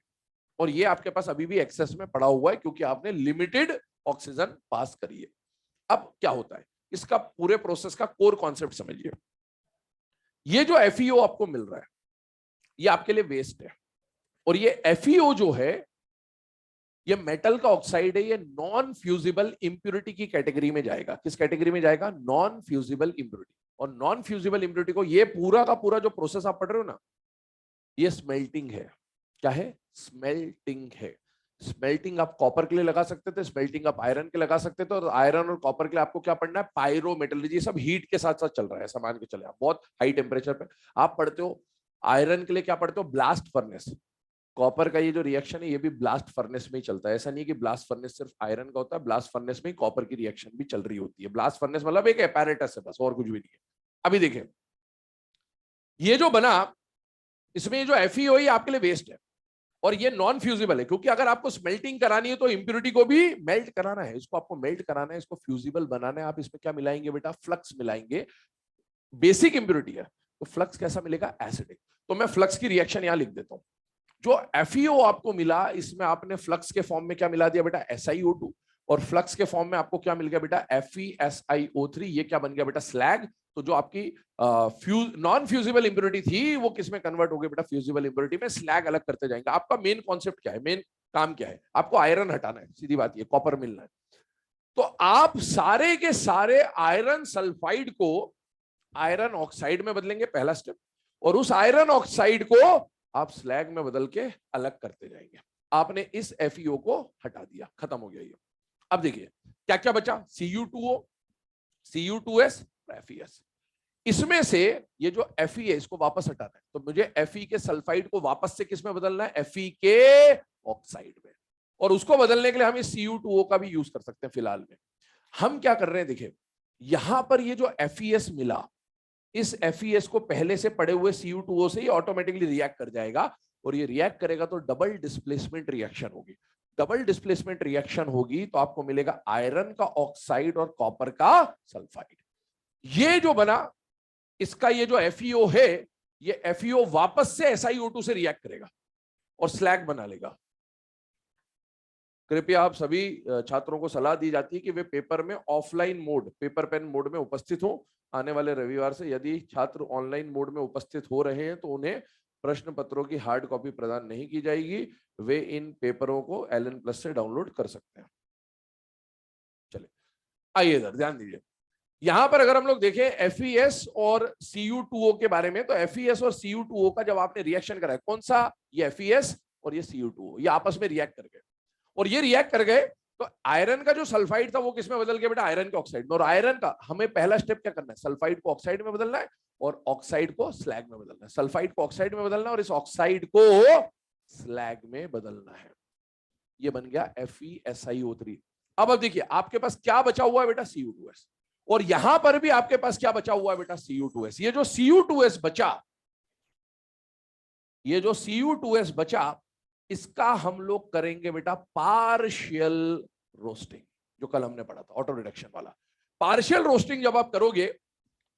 और ये आपके पास अभी भी एक्सेस में पड़ा हुआ है, क्योंकि आपने लिमिटेड ऑक्सीजन पास करी है। अब क्या होता है, इसका पूरे प्रोसेस का कोर कॉन्सेप्ट समझिए। ये जो FeO आपको मिल रहा है, ये आपके लिए वेस्ट है। और ये FeO जो है, ये मेटल का ऑक्साइड है, ये नॉन फ्यूजिबल इंप्योरिटी की कैटेगरी में जाएगा। किस कैटेगरी में जाएगा, नॉन फ्यूजिबल इंप्योरिटी। और नॉन फ्यूजिबल इंप्योरिटी को, ये पूरा का पूरा जो प्रोसेस आप पढ़ रहे हो ना, ये स्मेल्टिंग है। क्या है, स्मेल्टिंग है। स्मेल्टिंग आप कॉपर के लिए लगा सकते थे, स्मेल्टिंग आप आयरन के लगा सकते थे। और आयरन और कॉपर के लिए आपको क्या पढ़ना है, पायरोमेटलर्जी। सब हीट के साथ साथ चल रहा है, ऐसा मान के चले आप। बहुत हाई टेम्परेचर पे आप पढ़ते हो। आयरन के लिए क्या पढ़ते हो, ब्लास्ट फर्नेस। कॉपर का ये जो रिएक्शन है, ये भी ब्लास्ट फर्नेस में ही चलता है। ऐसा नहीं कि ब्लास्ट फर्नेस सिर्फ आयरन का होता है, ब्लास्ट फर्नेस में ही कॉपर की रिएक्शन भी चल रही होती है। ब्लास्ट फर्नेस मतलब एक एपैरेटस है बस, और कुछ भी नहीं है। अभी देखें ये जो बना, इसमें ये जो FeO है आपके लिए वेस्ट है। और ये नॉन फ्यूजिबल है, क्योंकि अगर आपको स्मेल्टिंग करानी है तो इंप्योरिटी को भी मेल्ट कराना है। इसको आपको मेल्ट कराना है, इसको फ्यूजिबल बनाना है। आप इसमें क्या मिलाएंगे बेटा, फ्लक्स मिलाएंगे। बेसिक इंप्योरिटी है तो फ्लक्स कैसा मिलेगा, एसिडिक। तो मैं फ्लक्स की रिएक्शन यहां लिख देता हूं। जो FeO आपको मिला, इसमें आपने फ्लक्स के फॉर्म में क्या मिला दिया बेटा, SiO2। और फ्लक्स के फॉर्म में आपको क्या मिल गया बेटा, FeSiO3। ये क्या बन गया बेटा, स्लैग। तो जो आपकी नॉन फ्यूजिबल इंप्योरिटी थी, वो किस में कन्वर्ट हो गई बेटा, फ्यूजिबल इंप्योरिटी में। स्लैग अलग करते जाएंगे। आपका मेन कॉन्सेप्ट क्या है, मेन काम क्या है, आपको आयरन हटाना है, सीधी बात ये, कॉपर मिलना है। तो आप सारे के सारे आयरन सल्फाइड को आयरन ऑक्साइड में बदलेंगे, पहला स्टेप। और उस आयरन ऑक्साइड को आप स्लैग में बदल के अलग करते जाएंगे। आपने इस FeO को हटा दिया, खत्म हो गया ये। अब देखिए क्या क्या बचा, Cu2O, Cu2S, FeS। इसमें से ये जो Fe है, इसको वापस हटाना है। तो मुझे Fe के सल्फाइड को वापस से किस में बदलना है, Fe के ऑक्साइड में। और उसको बदलने के लिए हम इस Cu2O का भी यूज कर सकते हैं। फिलहाल में हम क्या कर रहे हैं, देखिए यहां पर ये जो FeS मिला, इस FeS को पहले से पड़े हुए Cu2O से ही ऑटोमेटिकली रिएक्ट कर जाएगा। और ये रिएक्ट करेगा तो डबल डिस्प्लेसमेंट रिएक्शन होगी। डबल डिस्प्लेसमेंट रिएक्शन होगी तो आपको मिलेगा आयरन का ऑक्साइड और कॉपर का सल्फाइड। ये जो बना, इसका ये जो FeO है, ये FeO वापस से SiO2 से रिएक्ट करेगा और स्लैग बना लेगा। कृपया आप सभी छात्रों को सलाह दी जाती है कि वे पेपर में offline mode, paper pen mode में उपस्थित हो। आने वाले रविवार से यदि छात्र ऑनलाइन मोड में उपस्थित हो रहे हैं तो उन्हें प्रश्न पत्रों की हार्ड कॉपी प्रदान नहीं की जाएगी, वे इन पेपरों को LN+ से डाउनलोड कर सकते हैं। चलिए आइए इधर ध्यान दीजिए, यहां पर अगर हम लोग देखें FES और Cu2O के बारे में, तो FES और Cu2O का जब आपने रिएक्शन करा है, कौन सा, ये FES और ये Cu2O, ये आपस में रिएक्ट कर गए, और ये रिएक्ट कर गए तो आयरन का जो सल्फाइड था वो किसमें बदल गया बेटा, आयरन के ऑक्साइड में। और आयरन का हमें पहला स्टेप क्या करना है, सल्फाइड को ऑक्साइड में बदलना है और ऑक्साइड को स्लैग में बदलना है, सल्फाइड को ऑक्साइड में बदलना है और इस ऑक्साइड को स्लैग में बदलना है। ये बन गया FeSiO3। अब देखिए आपके पास क्या बचा हुआ है बेटा, Cu2S, और यहां पर भी आपके पास क्या बचा हुआ है बेटा, Cu2S। ये जो Cu2S बचा, ये जो Cu2S बचा, इसका हम लोग करेंगे बेटा पार्शियल रोस्टिंग, जो कल हमने पढ़ा था ऑटो रिडक्शन वाला। पार्शियल रोस्टिंग जब आप करोगे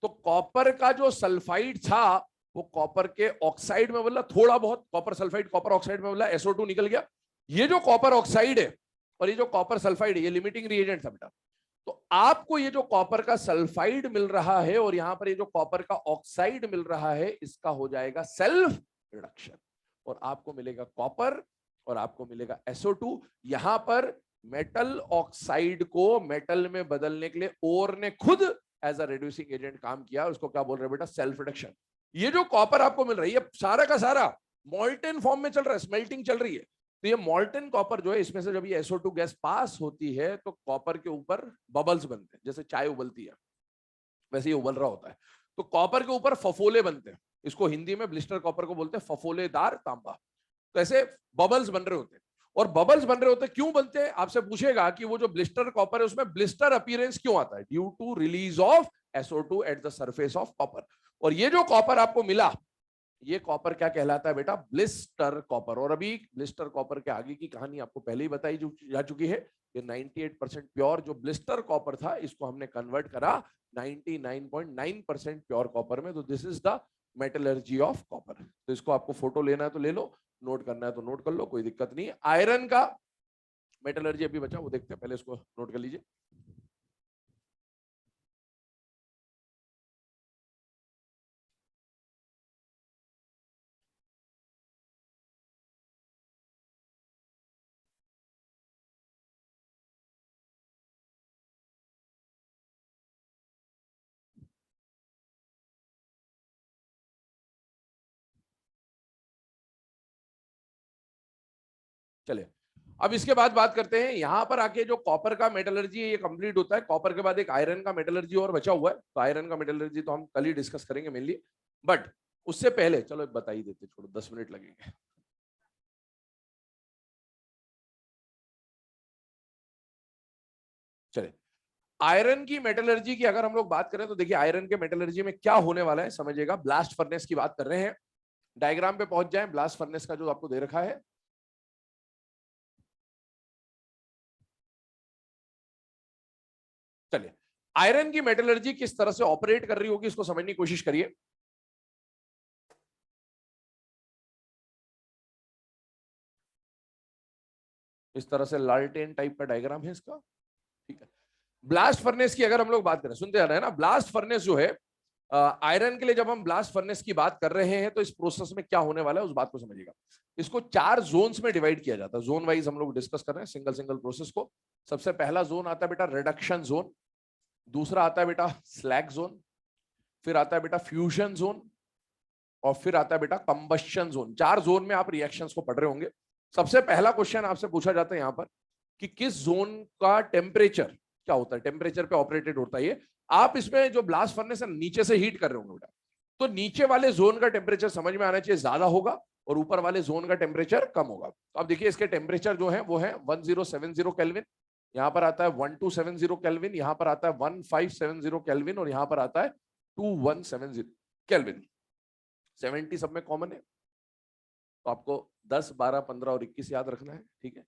तो कॉपर का जो सल्फाइड था वो कॉपर के ऑक्साइड में बदला, थोड़ा बहुत कॉपर सल्फाइड कॉपर ऑक्साइड में बदला, SO2 निकल गया। ये जो कॉपर ऑक्साइड है और ये जो कॉपर सल्फाइड है, ये लिमिटिंग रिएजेंट था बेटा। तो आपको ये जो कॉपर का सल्फाइड मिल रहा है और यहां पर ये जो कॉपर का ऑक्साइड मिल रहा है, इसका हो जाएगा सेल्फ रिडक्शन, और आपको मिलेगा कॉपर और आपको मिलेगा SO2। यहां पर मेटल ऑक्साइड को मेटल में बदलने के लिए ओर ने खुद एज अ रिड्यूसिंग एजेंट काम किया, उसको क्या बोल रहे हैं बेटा, सेल्फ रिडक्शन। ये जो कॉपर आपको मिल रही है सारा का सारा मॉल्टेन फॉर्म में चल रहा है, स्मेल्टिंग चल रही है। तो ये मॉल्टेन कॉपर जो है, इसमें से जब ये SO2 गैस पास होती है तो कॉपर के ऊपर बबल्स बनते हैं, जैसे चाय उबलती है वैसे ही उबल रहा होता है। तो कॉपर के ऊपर फफोले बनते हैं, इसको हिंदी में ब्लिस्टर कॉपर को बोलते हैं, फफोलेदार तांबा। तो ऐसे बबल्स बन रहे होते हैं, और बबल्स बन रहे होते हैं क्यों बनते हैं, आपसे पूछेगा कि वो जो ब्लिस्टर कॉपर है उसमें ब्लिस्टर अपीयरेंस क्यों आता है, due to release of SO2 at the surface of copper. और ये जो कॉपर आपको मिला, ये कॉपर क्या कहलाता है बेटा, ब्लिस्टर कॉपर। और अभी ब्लिस्टर कॉपर के आगे की कहानी आपको पहले ही बताई जा चुकी है। ये 98% प्योर जो ब्लिस्टर कॉपर था, इसको हमने कन्वर्ट करा 99.9% प्योर कॉपर में। तो this is the metallurgy of copper. तो इसको आपको फोटो लेना है तो ले लो, नोट करना है तो नोट कर लो, कोई दिक्कत नहीं है। आयरन का मेटलर्जी अभी बचा, वो देखते हैं, पहले इसको नोट कर लीजिए। चलिए अब इसके बाद बात करते हैं, यहां पर आके जो कॉपर का मेटलर्जी है ये कंप्लीट होता है। कॉपर के बाद एक आयरन का मेटलर्जी और बचा हुआ है, तो आयरन का मेटलर्जी तो हम कल ही डिस्कस करेंगे मेनली, बट उससे पहले चलो बता ही देते, छोड़ो 10 मिनट लगेंगे। चलिए आयरन की मेटलर्जी की अगर हम लोग बात करें तो देखिए आयरन के मेटलर्जी में क्या होने वाला है समझिएगा। ब्लास्ट फर्नेस की बात कर रहे हैं, डायग्राम पे पहुंच जाएं ब्लास्ट फर्नेस का जो आपको दे रखा है। चलिए आयरन की मेटलर्जी किस तरह से ऑपरेट कर रही होगी इसको समझने की कोशिश करिए। इस तरह से लालटेन टाइप का डायग्राम है इसका, ठीक है। ब्लास्ट फर्नेस की अगर हम लोग बात करें, सुनते आ रहे हैं ना, ब्लास्ट फर्नेस जो है आयरन के लिए, जब हम ब्लास्ट फर्नेस की बात कर रहे हैं तो इस प्रोसेस में क्या होने वाला है उस बात को समझिएगा। इसको 4 जोन्स में डिवाइड किया जाता है, जोन वाइज हम लोग डिस्कस कर रहे हैं सिंगल सिंगल प्रोसेस को। सबसे पहला जोन आता है बेटा रिडक्शन जोन, दूसरा आता है बेटा स्लैग जोन, फिर आता है बेटा फ्यूजन जोन, और फिर आता है बेटा कंबशन जोन। 4 जोन में आप रिएक्शंस को पढ़ रहे होंगे। सबसे पहला क्वेश्चन आपसे पूछा जाता है यहां पर कि किस जोन का टेम्परेचर क्या होता है, टेम्परेचर पे ऑपरेटेड होता है ये। आप इसमें जो ब्लास्ट फर्नेस है नीचे से हीट कर रहे होंगे बेटा, तो नीचे वाले जोन का टेम्परेचर समझ में आना चाहिए ज्यादा होगा और ऊपर वाले जोन का टेम्परेचर कम होगा। तो अब देखिए इसके टेम्परेचर जो है वो है 1070 केल्विन, यहाँ पर आता है 1270 केल्विन, यहाँ पर आता है 1570 केल्विन, और यहाँ पर आता है 2170 केल्विन। 70 सब में कॉमन है, तो आपको 10, 12, 15 और 21 याद रखना है, ठीक है।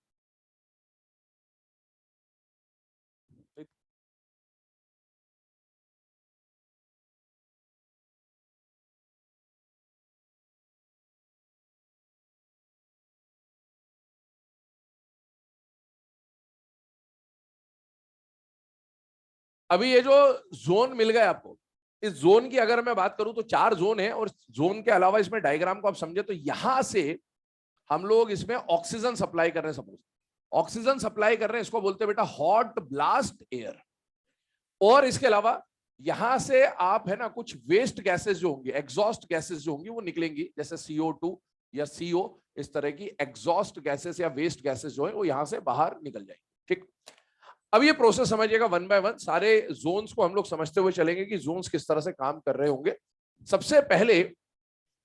अभी ये जो जोन मिल गए आपको, इस जोन की अगर मैं बात करूं तो 4 जोन है, और जोन के अलावा इसमें डायग्राम को आप समझे तो यहां से हम लोग इसमें ऑक्सीजन सप्लाई कर रहे हैं। सपोज ऑक्सीजन सप्लाई कर रहे हैं, इसको बोलते हैं बेटा हॉट ब्लास्ट एयर। और इसके अलावा यहां से आप है ना कुछ वेस्ट गैसेस जो होंगी, एग्जॉस्ट गैसेस जो होंगी वो निकलेंगी, जैसे CO2 या CO, इस तरह की एग्जॉस्ट गैसेस या वेस्ट गैसेस जो है वो यहां से बाहर निकल जाएंगी। ठीक, अब ये प्रोसेस समझिएगा वन बाय वन, सारे जोन्स को हम लोग समझते हुए चलेंगे कि जोन्स किस तरह से काम कर रहे होंगे। सबसे पहले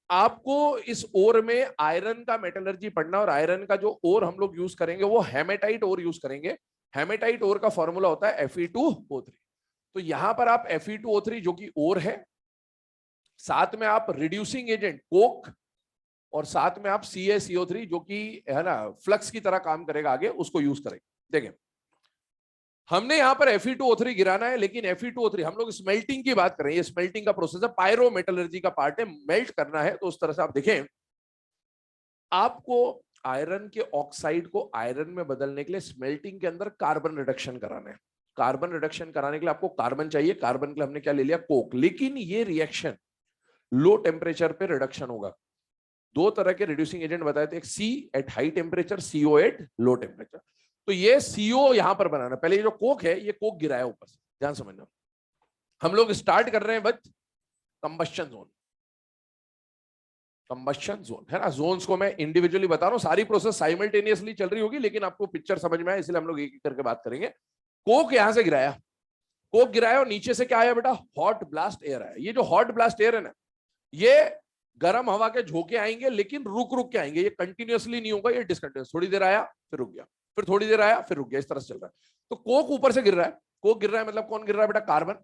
आपको इस ओर में आयरन का मेटलर्जी पढ़ना, और आयरन का जो ओर हम लोग यूज करेंगे वो हेमेटाइट ओर यूज करेंगे। हेमेटाइट ओर का फॉर्मूला होता है Fe2O3। तो यहां पर आप Fe2O3 जो कि ओर है, साथ में आप रिड्यूसिंग एजेंट कोक, और साथ में आप CaCO3 जो कि है ना फ्लक्स की तरह काम करेगा आगे, उसको यूज करेंगे। देखें, हमने यहां पर Fe2O3 गिराना है, लेकिन Fe2O3 हम लोग स्मेल्टिंग की बात कर रहे हैं। ये स्मेल्टिंग का प्रोसेस है, पायरो मेटलर्जी का पार्ट है, मेल्ट करना है। तो उस तरह से आप देखें, आपको आयरन के ऑक्साइड को आयरन में बदलने के लिए स्मेल्टिंग के अंदर कार्बन रिडक्शन कराना है। कार्बन रिडक्शन कराने के लिए आपको कार्बन चाहिए, कार्बन के लिए हमने क्या ले लिया, कोक। लेकिन ये रिएक्शन लो टेम्परेचर पे रिडक्शन होगा। 2 तरह के रिड्यूसिंग एजेंट बताए थे, एक C at high temperature, CO at low temperature. तो ये CO यहां पर बनाना, पहले ये जो कोक है ये कोक गिराया ऊपर से, ध्यान समझना। हम लोग स्टार्ट कर रहे हैं with combustion zone. Combustion zone है ना, जोन्स को मैं इंडिविजुअली बता रहा हूं, सारी प्रोसेस साइमल्टेनियसली चल रही होगी, लेकिन आपको पिक्चर समझ में आए इसलिए हम लोग एक एक करके बात करेंगे। कोक यहां से गिराया, कोक गिराया, और नीचे से क्या आया बेटा, हॉट ब्लास्ट एयर आया। ये जो हॉट ब्लास्ट एयर है ना, ये गर्म हवा के झोंके आएंगे, लेकिन रुक रुक के आएंगे, ये कंटिन्यूअसली नहीं होगा, ये डिसकंटिन्यूअस। थोड़ी देर आया फिर रुक गया, फिर थोड़ी देर आया फिर रुक गया, इस तरह से चल रहा है। तो कोक ऊपर से गिर रहा है, कोक गिर रहा है मतलब कौन गिर रहा है बेटा, कार्बन।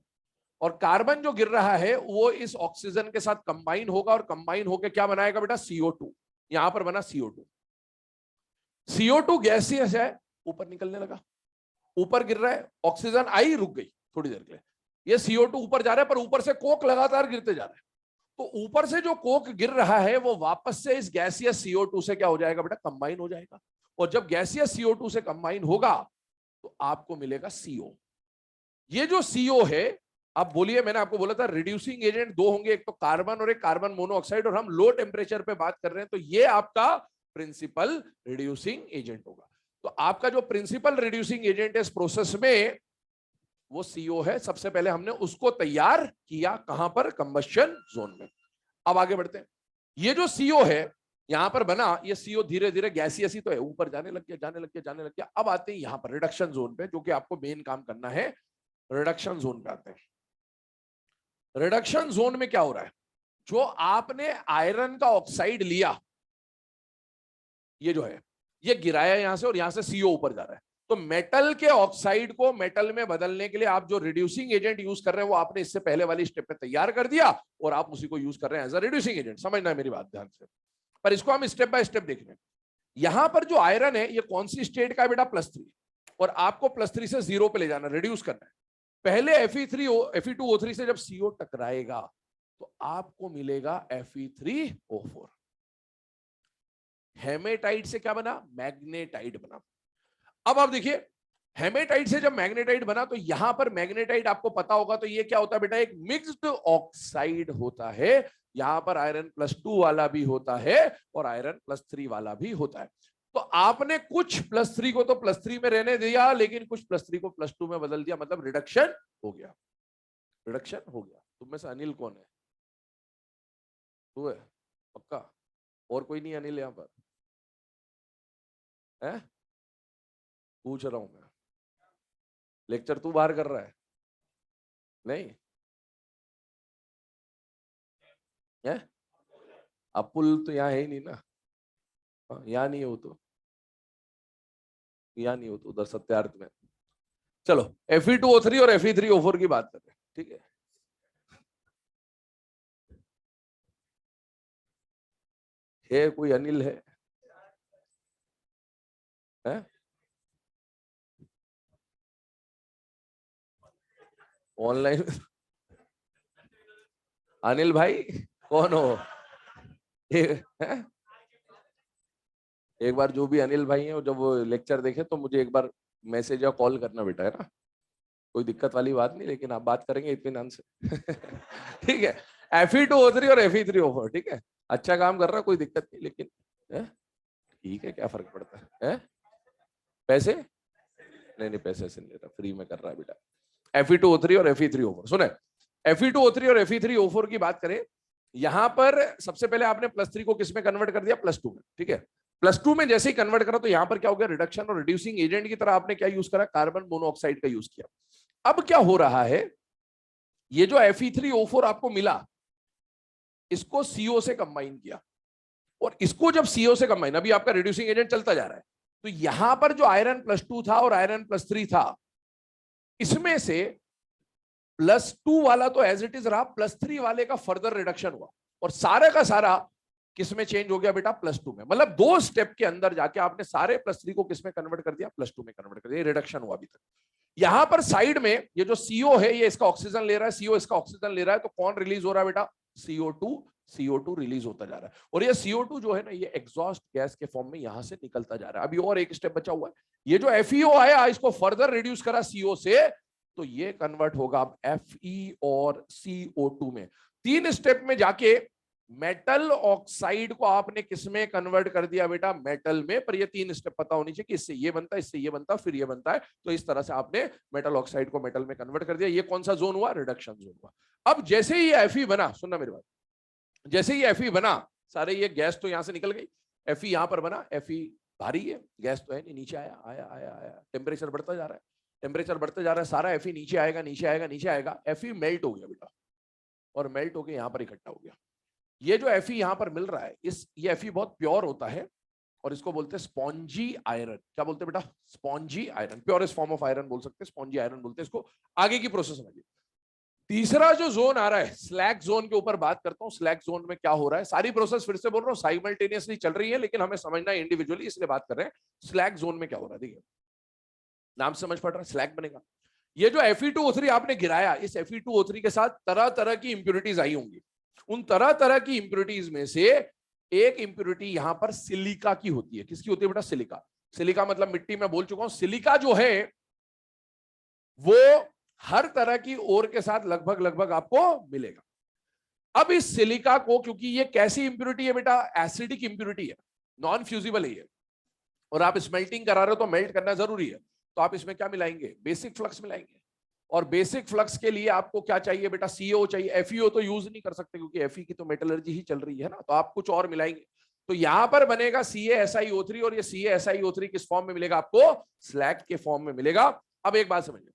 और कार्बन जो गिर रहा है वो इस ऑक्सीजन के साथ कंबाइन होगा, और कंबाइन होकर क्या बनाएगा बेटा, CO2। यहां पर बना CO2। CO2 गैसियस है, ऊपर निकलने लगा, ऊपर गिर रहा है, ऑक्सीजन आई रुक गई थोड़ी देर के लिए, ये CO2 ऊपर जा रहा है, पर ऊपर से कोक लगातार गिरते जा रहा है। तो ऊपर से जो कोक गिर रहा है वो वापस से इस गैसियस CO2 से क्या हो जाएगा बेटा, कंबाइन हो जाएगा। और जब गैसियस CO2 से कंबाइन होगा तो आपको मिलेगा CO। ये जो CO है, आप बोलिए, मैंने आपको बोला था रिड्यूसिंग एजेंट 2 होंगे, एक तो कार्बन और एक कार्बन मोनोऑक्साइड, और हम लो टेम्परेचर पे बात कर रहे हैं, तो ये आपका प्रिंसिपल रिड्यूसिंग एजेंट होगा। तो आपका जो प्रिंसिपल रिड्यूसिंग एजेंट है इस प्रोसेस में वो CO है। सबसे पहले हमने उसको तैयार किया, कहां पर, कंबस्शन जोन में। अब आगे बढ़ते हैं। ये जो CO है यहां पर बना, ये CO धीरे धीरे गैसियस ही तो है, ऊपर जाने लग गया, जाने लग गया, जाने लग गया। अब आते हैं यहां पर रिडक्शन जोन पे, जो कि आपको मेन काम करना है। रिडक्शन जोन पे आते हैं। रिडक्शन जोन में क्या हो रहा है, जो आपने आयरन का ऑक्साइड लिया, ये जो है ये गिराया यहां से, और यहां से CO ऊपर जा रहा है। तो मेटल के ऑक्साइड को मेटल में बदलने के लिए आप जो रिड्यूसिंग एजेंट यूज कर रहे हैं वो आपने इससे पहले वाली स्टेप पे तैयार कर दिया, और आप उसी को यूज कर रहे हैं एज अ रिड्यूसिंग एजेंट। समझना है मेरी बात ध्यान से, पर इसको हम स्टेप बाय स्टेप देख रहे हैं। यहां पर जो आयरन है ये कौन सी स्टेट का है बेटा, +3, और आपको +3 से 0 पे ले जाना, रिड्यूस करना है। पहले Fe2O3 से जब CO टकराएगा तो आपको मिलेगा Fe3O4। हेमेटाइट से क्या बना, मैग्नेटाइट बना। अब आप देखिए, हेमेटाइट से जब मैग्नेटाइट बना, तो यहां पर मैग्नेटाइट आपको पता होगा, तो ये क्या होता है बेटा, एक मिक्स्ड ऑक्साइड होता है। यहां पर आयरन +2 वाला भी होता है और आयरन +3 वाला भी होता है। तो आपने कुछ +3 को तो +3 में रहने दिया, लेकिन कुछ +3 को +2 में बदल दिया, मतलब रिडक्शन हो गया। रिडक्शन हो गया। तुम में से अनिल कौन है, तू है पक्का, और कोई नहीं अनिल यहां पर है? पूछ रहा हूं मैं, लेक्चर तू बाहर कर रहा है? नहीं है, अपुल तो यहाँ है ही नहीं ना, यहाँ नहीं हो तो, यहाँ नहीं हो तो उधर सत्यार्थ में। चलो Fe2O3 और Fe3O4 की बात करते हैं, ठीक है कोई अनिल है? ऑनलाइन अनिल भाई कौन हो? है? एक बार जो भी अनिल भाई है जब वो लेक्चर देखे तो मुझे एक बार मैसेज या कॉल करना बेटा, है ना। कोई दिक्कत वाली बात नहीं, लेकिन आप बात करेंगे इत्मीनान से। ठीक है, Fe2O3 और Fe3O4, ठीक है, अच्छा काम कर रहा है, कोई दिक्कत नहीं, लेकिन ठीक है, क्या फर्क पड़ता है? पैसे नहीं, पैसे से नहीं ले रहा, फ्री में कर रहा है बेटा। Fe2O3 और Fe3O4 सुने, Fe2O3 और Fe3O4 की बात करें, यहां पर सबसे पहले आपने +3 को किस में कन्वर्ट कर दिया? +2 में, ठीक है। +2 में जैसे ही कन्वर्ट करा तो यहां पर क्या हो गया? रिडक्शन और रिड्यूसिंग एजेंट की तरह आपने क्या यूज करा? कार्बन मोनोऑक्साइड का यूज किया। अब क्या हो रहा है, ये जो Fe3O4 आपको मिला, इसको CO से कंबाइन किया, और इसको जब CO से कंबाइन, अभी आपका रिड्यूसिंग एजेंट चलता जा रहा है, तो यहां पर जो आयरन +2 था और आयरन +3 था, इसमें से +2 वाला तो एज इट इज रहा, +3 वाले का फर्दर रिडक्शन हुआ, और सारे का सारा किसमें चेंज हो गया बेटा? +2 में। मतलब 2 स्टेप के अंदर जाके आपने सारे +3 को किसमें कन्वर्ट कर दिया? +2 में कन्वर्ट कर दिया, रिडक्शन हुआ अभी तक। यहां पर साइड में ये जो CO है, ये इसका ऑक्सीजन ले रहा है, CO इसका ऑक्सीजन ले रहा है, तो कौन रिलीज हो रहा है बेटा? CO2 रिलीज होता जा रहा है, और ये CO2 जो है ना, ये एग्जॉस्ट गैस के फॉर्म में यहां से निकलता जा रहा है। अभी और एक स्टेप बचा हुआ है, ये जो FeO आया, इसको फर्दर रिड्यूस करा CO से, तो ये कन्वर्ट होगा अब Fe और CO2 में। 3 स्टेप में जाके मेटल ऑक्साइड को आपने किसमें कन्वर्ट कर दिया बेटा? मेटल में। पर ये 3 स्टेप पता होनी चाहिए कि इससे ये बनता है, इससे ये बनता है, फिर ये बनता है, तो इस तरह से आपने मेटल ऑक्साइड को मेटल में कन्वर्ट कर दिया। ये कौन सा जोन हुआ? रिडक्शन जोन हुआ। अब जैसे ही ये Fe बना, सुनना मेरी बात, जैसे ही Fe बना, सारे ये गैस तो यहां से निकल गई, Fe यहां पर बना, Fe भारी है, गैस तो है नहीं, नीचे आया आया आया आया, टेम्परेचर बढ़ता जा रहा है, टेम्परेचर बढ़ते जा रहा है, सारा Fe नीचे आएगा नीचे आएगा नीचे आएगा, Fe मेल्ट हो गया बेटा, और मेल्ट होकर यहां पर इकट्ठा हो गया। ये जो Fe यहां पर मिल रहा है, ये Fe बहुत प्योर होता है, और इसको बोलते हैं स्पॉन्जी आयरन। क्या बोलते हैं बेटा? Spongy iron, purest form of iron बोल सकते हैं, स्पॉन्जी आयरन बोलते हैं इसको। आगे की प्रोसेस समझिए। तीसरा जो जोन आ रहा है, स्लैग जोन के ऊपर बात करता हूं। स्लैग जोन में क्या हो रहा है? सारी प्रोसेस फिर से बोल रहा हूं, साइमल्टेनियसली चल रही है, लेकिन हमें समझना है इंडिविजुअली, इसलिए बात कर रहे हैं। स्लैग जोन में क्या हो रहा है, देखिए, नाम समझ पड़ रहा है, स्लैग बनेगा। ये जो Fe2O3 आपने गिराया, इस Fe2O3 के साथ तरह तरह की इंप्योरिटीज आई होंगी। उन तरह तरह की इंप्योरिटीज में से एक इंप्योरिटी यहां पर सिलिका की होती है। किसकी होती है बेटा? सिलिका। सिलिका मतलब मिट्टी में बोल चुका हूं। सिलिका जो है वो हर तरह की ओर के साथ लगभग लगभग आपको मिलेगा। अब इस सिलिका को, क्योंकि ये कैसी इंप्योरिटी है बेटा? एसिडिक इंप्योरिटी है, नॉन फ्यूजिबल है ये, और आप स्मेल्टिंग करा रहे हो तो मेल्ट करना जरूरी है, तो आप इसमें क्या मिलाएंगे? बेसिक फ्लक्स मिलाएंगे। और बेसिक फ्लक्स के लिए आपको क्या चाहिए बेटा? CO चाहिए। FeO तो यूज नहीं कर सकते, क्योंकि Fe की तो मेटलर्जी ही चल रही है ना, तो आप कुछ और मिलाएंगे। तो यहां पर बनेगा CaSiO3, और ये CaSiO3 किस फॉर्म में मिलेगा आपको? स्लैग के फॉर्म में मिलेगा। अब एक बात समझिए,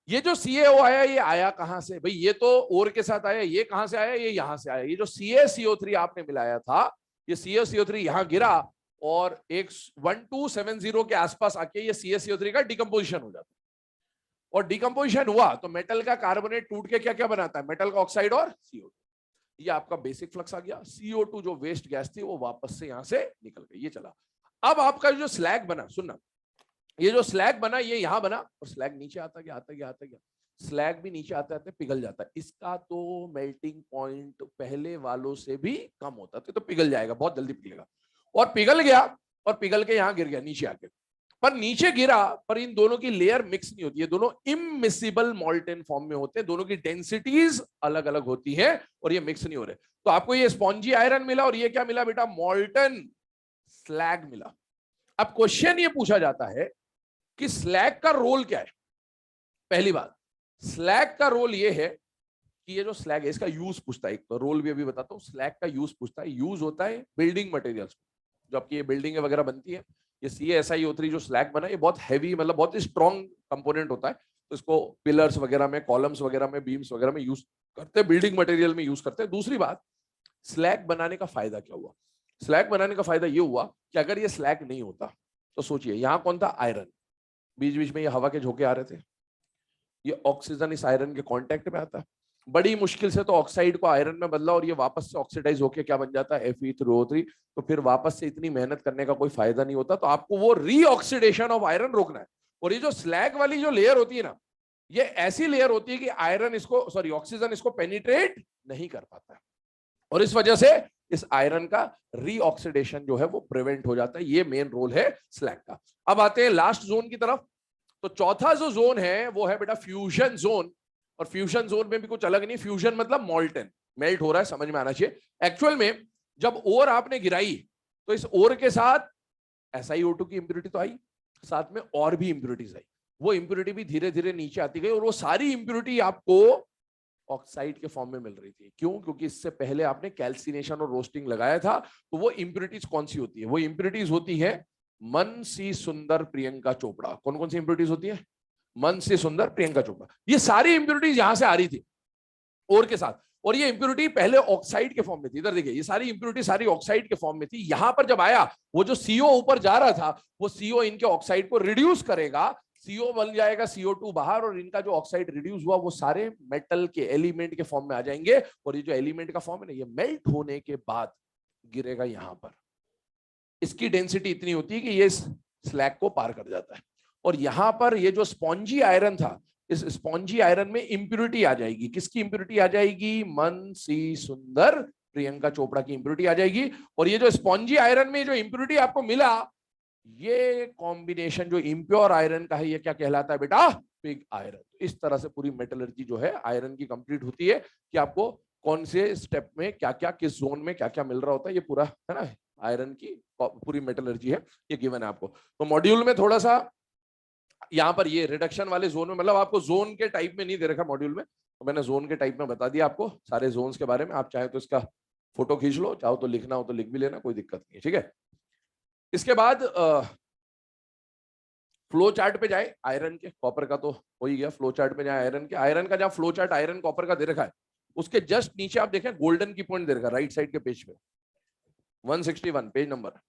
ये जो CaO आया, ये आया कहां से भाई? ये तो ओर के साथ आया, ये कहां से आया? ये यहां से आया। ये जो CaCO3 आपने मिलाया था, ये CaCO3 यहां गिरा, और एक 1270 के आसपास आके ये CaCO3 का डिकम्पोजिशन हो जाता है, और डिकम्पोजिशन हुआ तो मेटल का कार्बोनेट टूट के क्या क्या बनाता है? मेटल का ऑक्साइड और CO2। ये आपका बेसिक फ्लक्स आ गया। CO2 जो वेस्ट गैस थी, वो वापस से यहां से निकल गई, ये चला। अब आपका जो स्लैग बना, सुनना, ये जो स्लैग बना, ये यहां बना, और स्लैग नीचे आता गया आता गया आता गया, स्लैग भी नीचे आते आते पिघल जाता है। इसका तो मेल्टिंग पॉइंट पहले वालों से भी कम होता है, तो पिघल जाएगा, बहुत जल्दी पिघलेगा, और पिघल गया, और पिघल के यहां गिर गया नीचे आके। पर नीचे गिरा, पर इन दोनों की लेयर मिक्स नहीं होती है, दोनों इमिसिबल मॉल्टेन फॉर्म में होते हैं, दोनों की डेंसिटीज अलग अलग होती है, और ये मिक्स नहीं हो रहे। तो आपको ये स्पॉन्जी आयरन मिला, और ये क्या मिला बेटा? मॉल्टन स्लैग मिला। अब क्वेश्चन ये पूछा जाता है कि स्लैग का रोल क्या है? पहली बात, स्लैग का रोल ये है कि ये जो स्लैग है, इसका यूज पूछता है, एक तो रोल भी अभी बताता हूं। स्लैग का यूज पूछता है, यूज होता है बिल्डिंग मटेरियल्स, जो आपकी ये बिल्डिंग वगैरह बनती है। ये CaSiO3 जो स्लैग बना, ये बहुत हैवी, मतलब बहुत स्ट्रॉन्ग कंपोनेंट होता है, तो इसको पिलर्स वगैरह में, कॉलम्स वगैरह में, बीम्स वगैरह में यूज करते हैं, बिल्डिंग मटेरियल में यूज करते हैं। दूसरी बात, स्लैग बनाने का फायदा क्या हुआ? स्लैग बनाने का फायदा ये हुआ कि अगर ये स्लैग नहीं होता, तो सोचिए यहां कौन था? आयरन। बीच बीच में ये हवा के झोंके आ रहे थे, ये ऑक्सीजन इस आयरन के कांटेक्ट में आता है, बड़ी मुश्किल से तो ऑक्साइड को आयरन में बदला, और ये वापस से ऑक्सीडाइज होके क्या बन जाता है? Fe3O3। तो फिर वापस से इतनी मेहनत करने का कोई फायदा नहीं होता, तो आपको वो रीऑक्सीडेशन ऑफ आयरन रोकना है। और ये जो स्लैग वाली जो लेयर होती है ना, ये ऐसी लेयर होती है कि आयरन इसको, सॉरी, ऑक्सीजन इसको पेनिट्रेट नहीं कर पाता है, और इस वजह से इस आयरन का रीऑक्सीडेशन जो है वो प्रिवेंट हो जाता है। ये मेन रोल है स्लैग का। अब आते हैं लास्ट जोन की तरफ। तो चौथा जो जोन है वो है बेटा फ्यूजन जोन, और फ्यूजन जोन में भी कुछ अलग नहीं, फ्यूजन मतलब मॉल्टन, मेल्ट हो रहा है, समझ में आना चाहिए। एक्चुअल में जब ओर आपने गिराई तो इस ओर के साथ SiO2 की इंप्योरिटी तो आई, साथ में और भी इंप्योरिटीज आई, वो इंप्योरिटी भी धीरे धीरे नीचे आती गई, और वो सारी इंप्योरिटी आपको ऑक्साइड के फॉर्म में मिल रही थी। क्यों? क्योंकि इससे पहले आपने कैल्सिनेशन और रोस्टिंग लगाया था। तो वो इंप्योरिटीज कौन सी होती है? वो इंप्योरिटीज होती है मन सी सुंदर प्रियंका चोपड़ा। कौन कौन सी इंप्योरिटीज होती है? मन से सुंदर प्रियंका चोपड़ा। ये सारी इंप्योरिटीज यहां से आ रही थी और के साथ, और ये इंप्योरिटी पहले ऑक्साइड के फॉर्म में थी। इधर देखिए, ये सारी इंप्योरिटी सारी ऑक्साइड के फॉर्म में थी। यहां पर जब आया, वो जो CO ऊपर जा रहा था, वो CO इनके ऑक्साइड को रिड्यूस करेगा, CO बन जाएगा CO2 बाहर, और इनका जो ऑक्साइड रिड्यूस हुआ वो सारे मेटल के एलिमेंट के फॉर्म में आ जाएंगे, और ये जो एलिमेंट का फॉर्म है ना, ये मेल्ट होने के बाद गिरेगा यहां पर। इसकी डेंसिटी इतनी होती है कि ये स्लैग को पार कर जाता है, और यहां पर ये जो स्पॉन्जी आयरन था, इस स्पॉन्जी आयरन में इंप्योरिटी आ जाएगी। किसकी इंप्योरिटी आ जाएगी? मन सी सुंदर प्रियंका चोपड़ा की इंप्योरिटी आ जाएगी। और ये जो स्पॉन्जी आयरन में जो इंप्योरिटी आपको मिला, ये कॉम्बिनेशन जो इम्प्योर आयरन का है, ये क्या कहलाता है बेटा? Pig iron. इस तरह से पूरी मेटलर्जी जो है आयरन की कंप्लीट होती है, कि आपको कौन से स्टेप में क्या क्या, किस जोन में क्या क्या मिल रहा होता है, ये पूरा है ना आयरन की पूरी मेटलर्जी है, ये गिवन है आपको। तो मॉड्यूल में थोड़ा सा यहाँ पर ये रिडक्शन वाले जोन में, मतलब आपको जोन के टाइप में नहीं दे रखा मॉड्यूल में, तो मैंने जोन के टाइप में बता दिया आपको सारे जोन्स के बारे में। आप चाहे तो इसका फोटो खींच लो, चाहो तो लिखना हो तो लिख भी लेना, कोई दिक्कत नहीं है, ठीक है। इसके बाद फ्लो चार्ट पे जाए आयरन के, कॉपर का तो हो ही गया। फ्लो चार्ट पे जाए आयरन के, आयरन का जहां फ्लो चार्ट आयरन कॉपर का दे रखा है, उसके जस्ट नीचे आप देखें गोल्डन की पॉइंट दे रखा है राइट साइड के पेज पे, 161 page number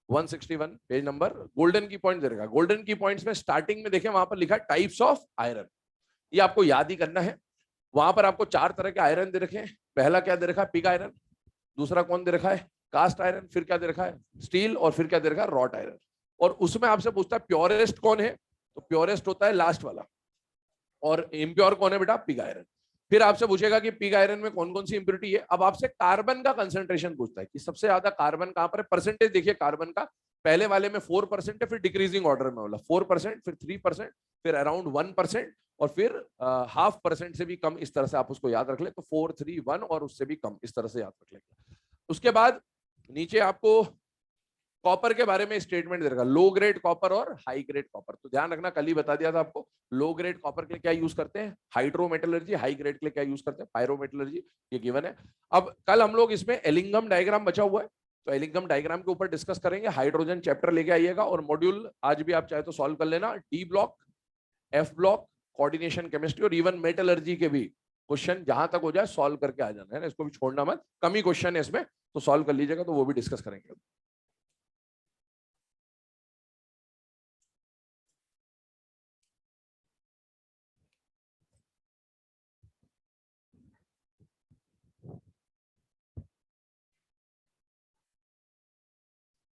161 page number, golden की पॉइंट दे रखा है। गोल्डन की पॉइंट्स में स्टार्टिंग में देखें, वहां पर लिखा टाइप्स ऑफ आयरन, ये आपको याद ही करना है। वहां पर आपको 4 तरह के आयरन दे रखे हैं। पहला क्या दे रखा है? Pig iron. दूसरा कौन दे रखा है? Cast iron. फिर क्या दे रखा है? स्टील। और फिर क्या दे रखा है? Wrought iron. और उसमें आपसे पूछता है प्योरेस्ट कौन है, तो प्योरेस्ट होता है लास्ट वाला, और इम्प्योर कौन है बेटा? Pig iron. फिर आपसे पूछेगा कि पिग आयरन में कौन कौन सी इंप्योरिटी है। अब आपसे कार्बन का कंसंट्रेशन पूछता है कि सबसे ज्यादा कार्बन कहां पर है। परसेंटेज देखिए कार्बन का, पहले वाले में 4% है, फिर डिक्रीजिंग ऑर्डर में बोला 4%, फिर 3%, फिर अराउंड 1%, और फिर 0.5% से भी कम। इस तरह से आप उसको याद रख ले, तो 4, 3, 1 और उससे भी कम, इस तरह से याद रख लेंगे। उसके बाद नीचे आपको कॉपर के बारे में स्टेटमेंट दे रखा, लो ग्रेड कॉपर और हाई ग्रेड कॉपर। तो ध्यान रखना, कल ही बता दिया था आपको, लो ग्रेड कॉपर के लिए क्या यूज करते हैं? हाइड्रोमेटलर्जी। हाई ग्रेड के लिए क्या यूज करते हैं? पायरोमेटलर्जी। ये गिवन है। अब कल हम लोग इसमें एलिंगम डायग्राम बचा हुआ है, तो एलिंगम डायग्राम के ऊपर डिस्कस करेंगे। हाइड्रोजन चैप्टर लेके आइएगा, और मॉड्यूल आज भी आप चाहे तो सॉल्व कर लेना। D block, F block, coordination chemistry, और इवन मेटलर्जी के भी क्वेश्चन जहां तक हो जाए सॉल्व करके आ जाना है ना, इसको भी छोड़ना मत। कम ही क्वेश्चन है इसमें, तो सॉल्व कर लीजिएगा, तो वो भी डिस्कस करेंगे।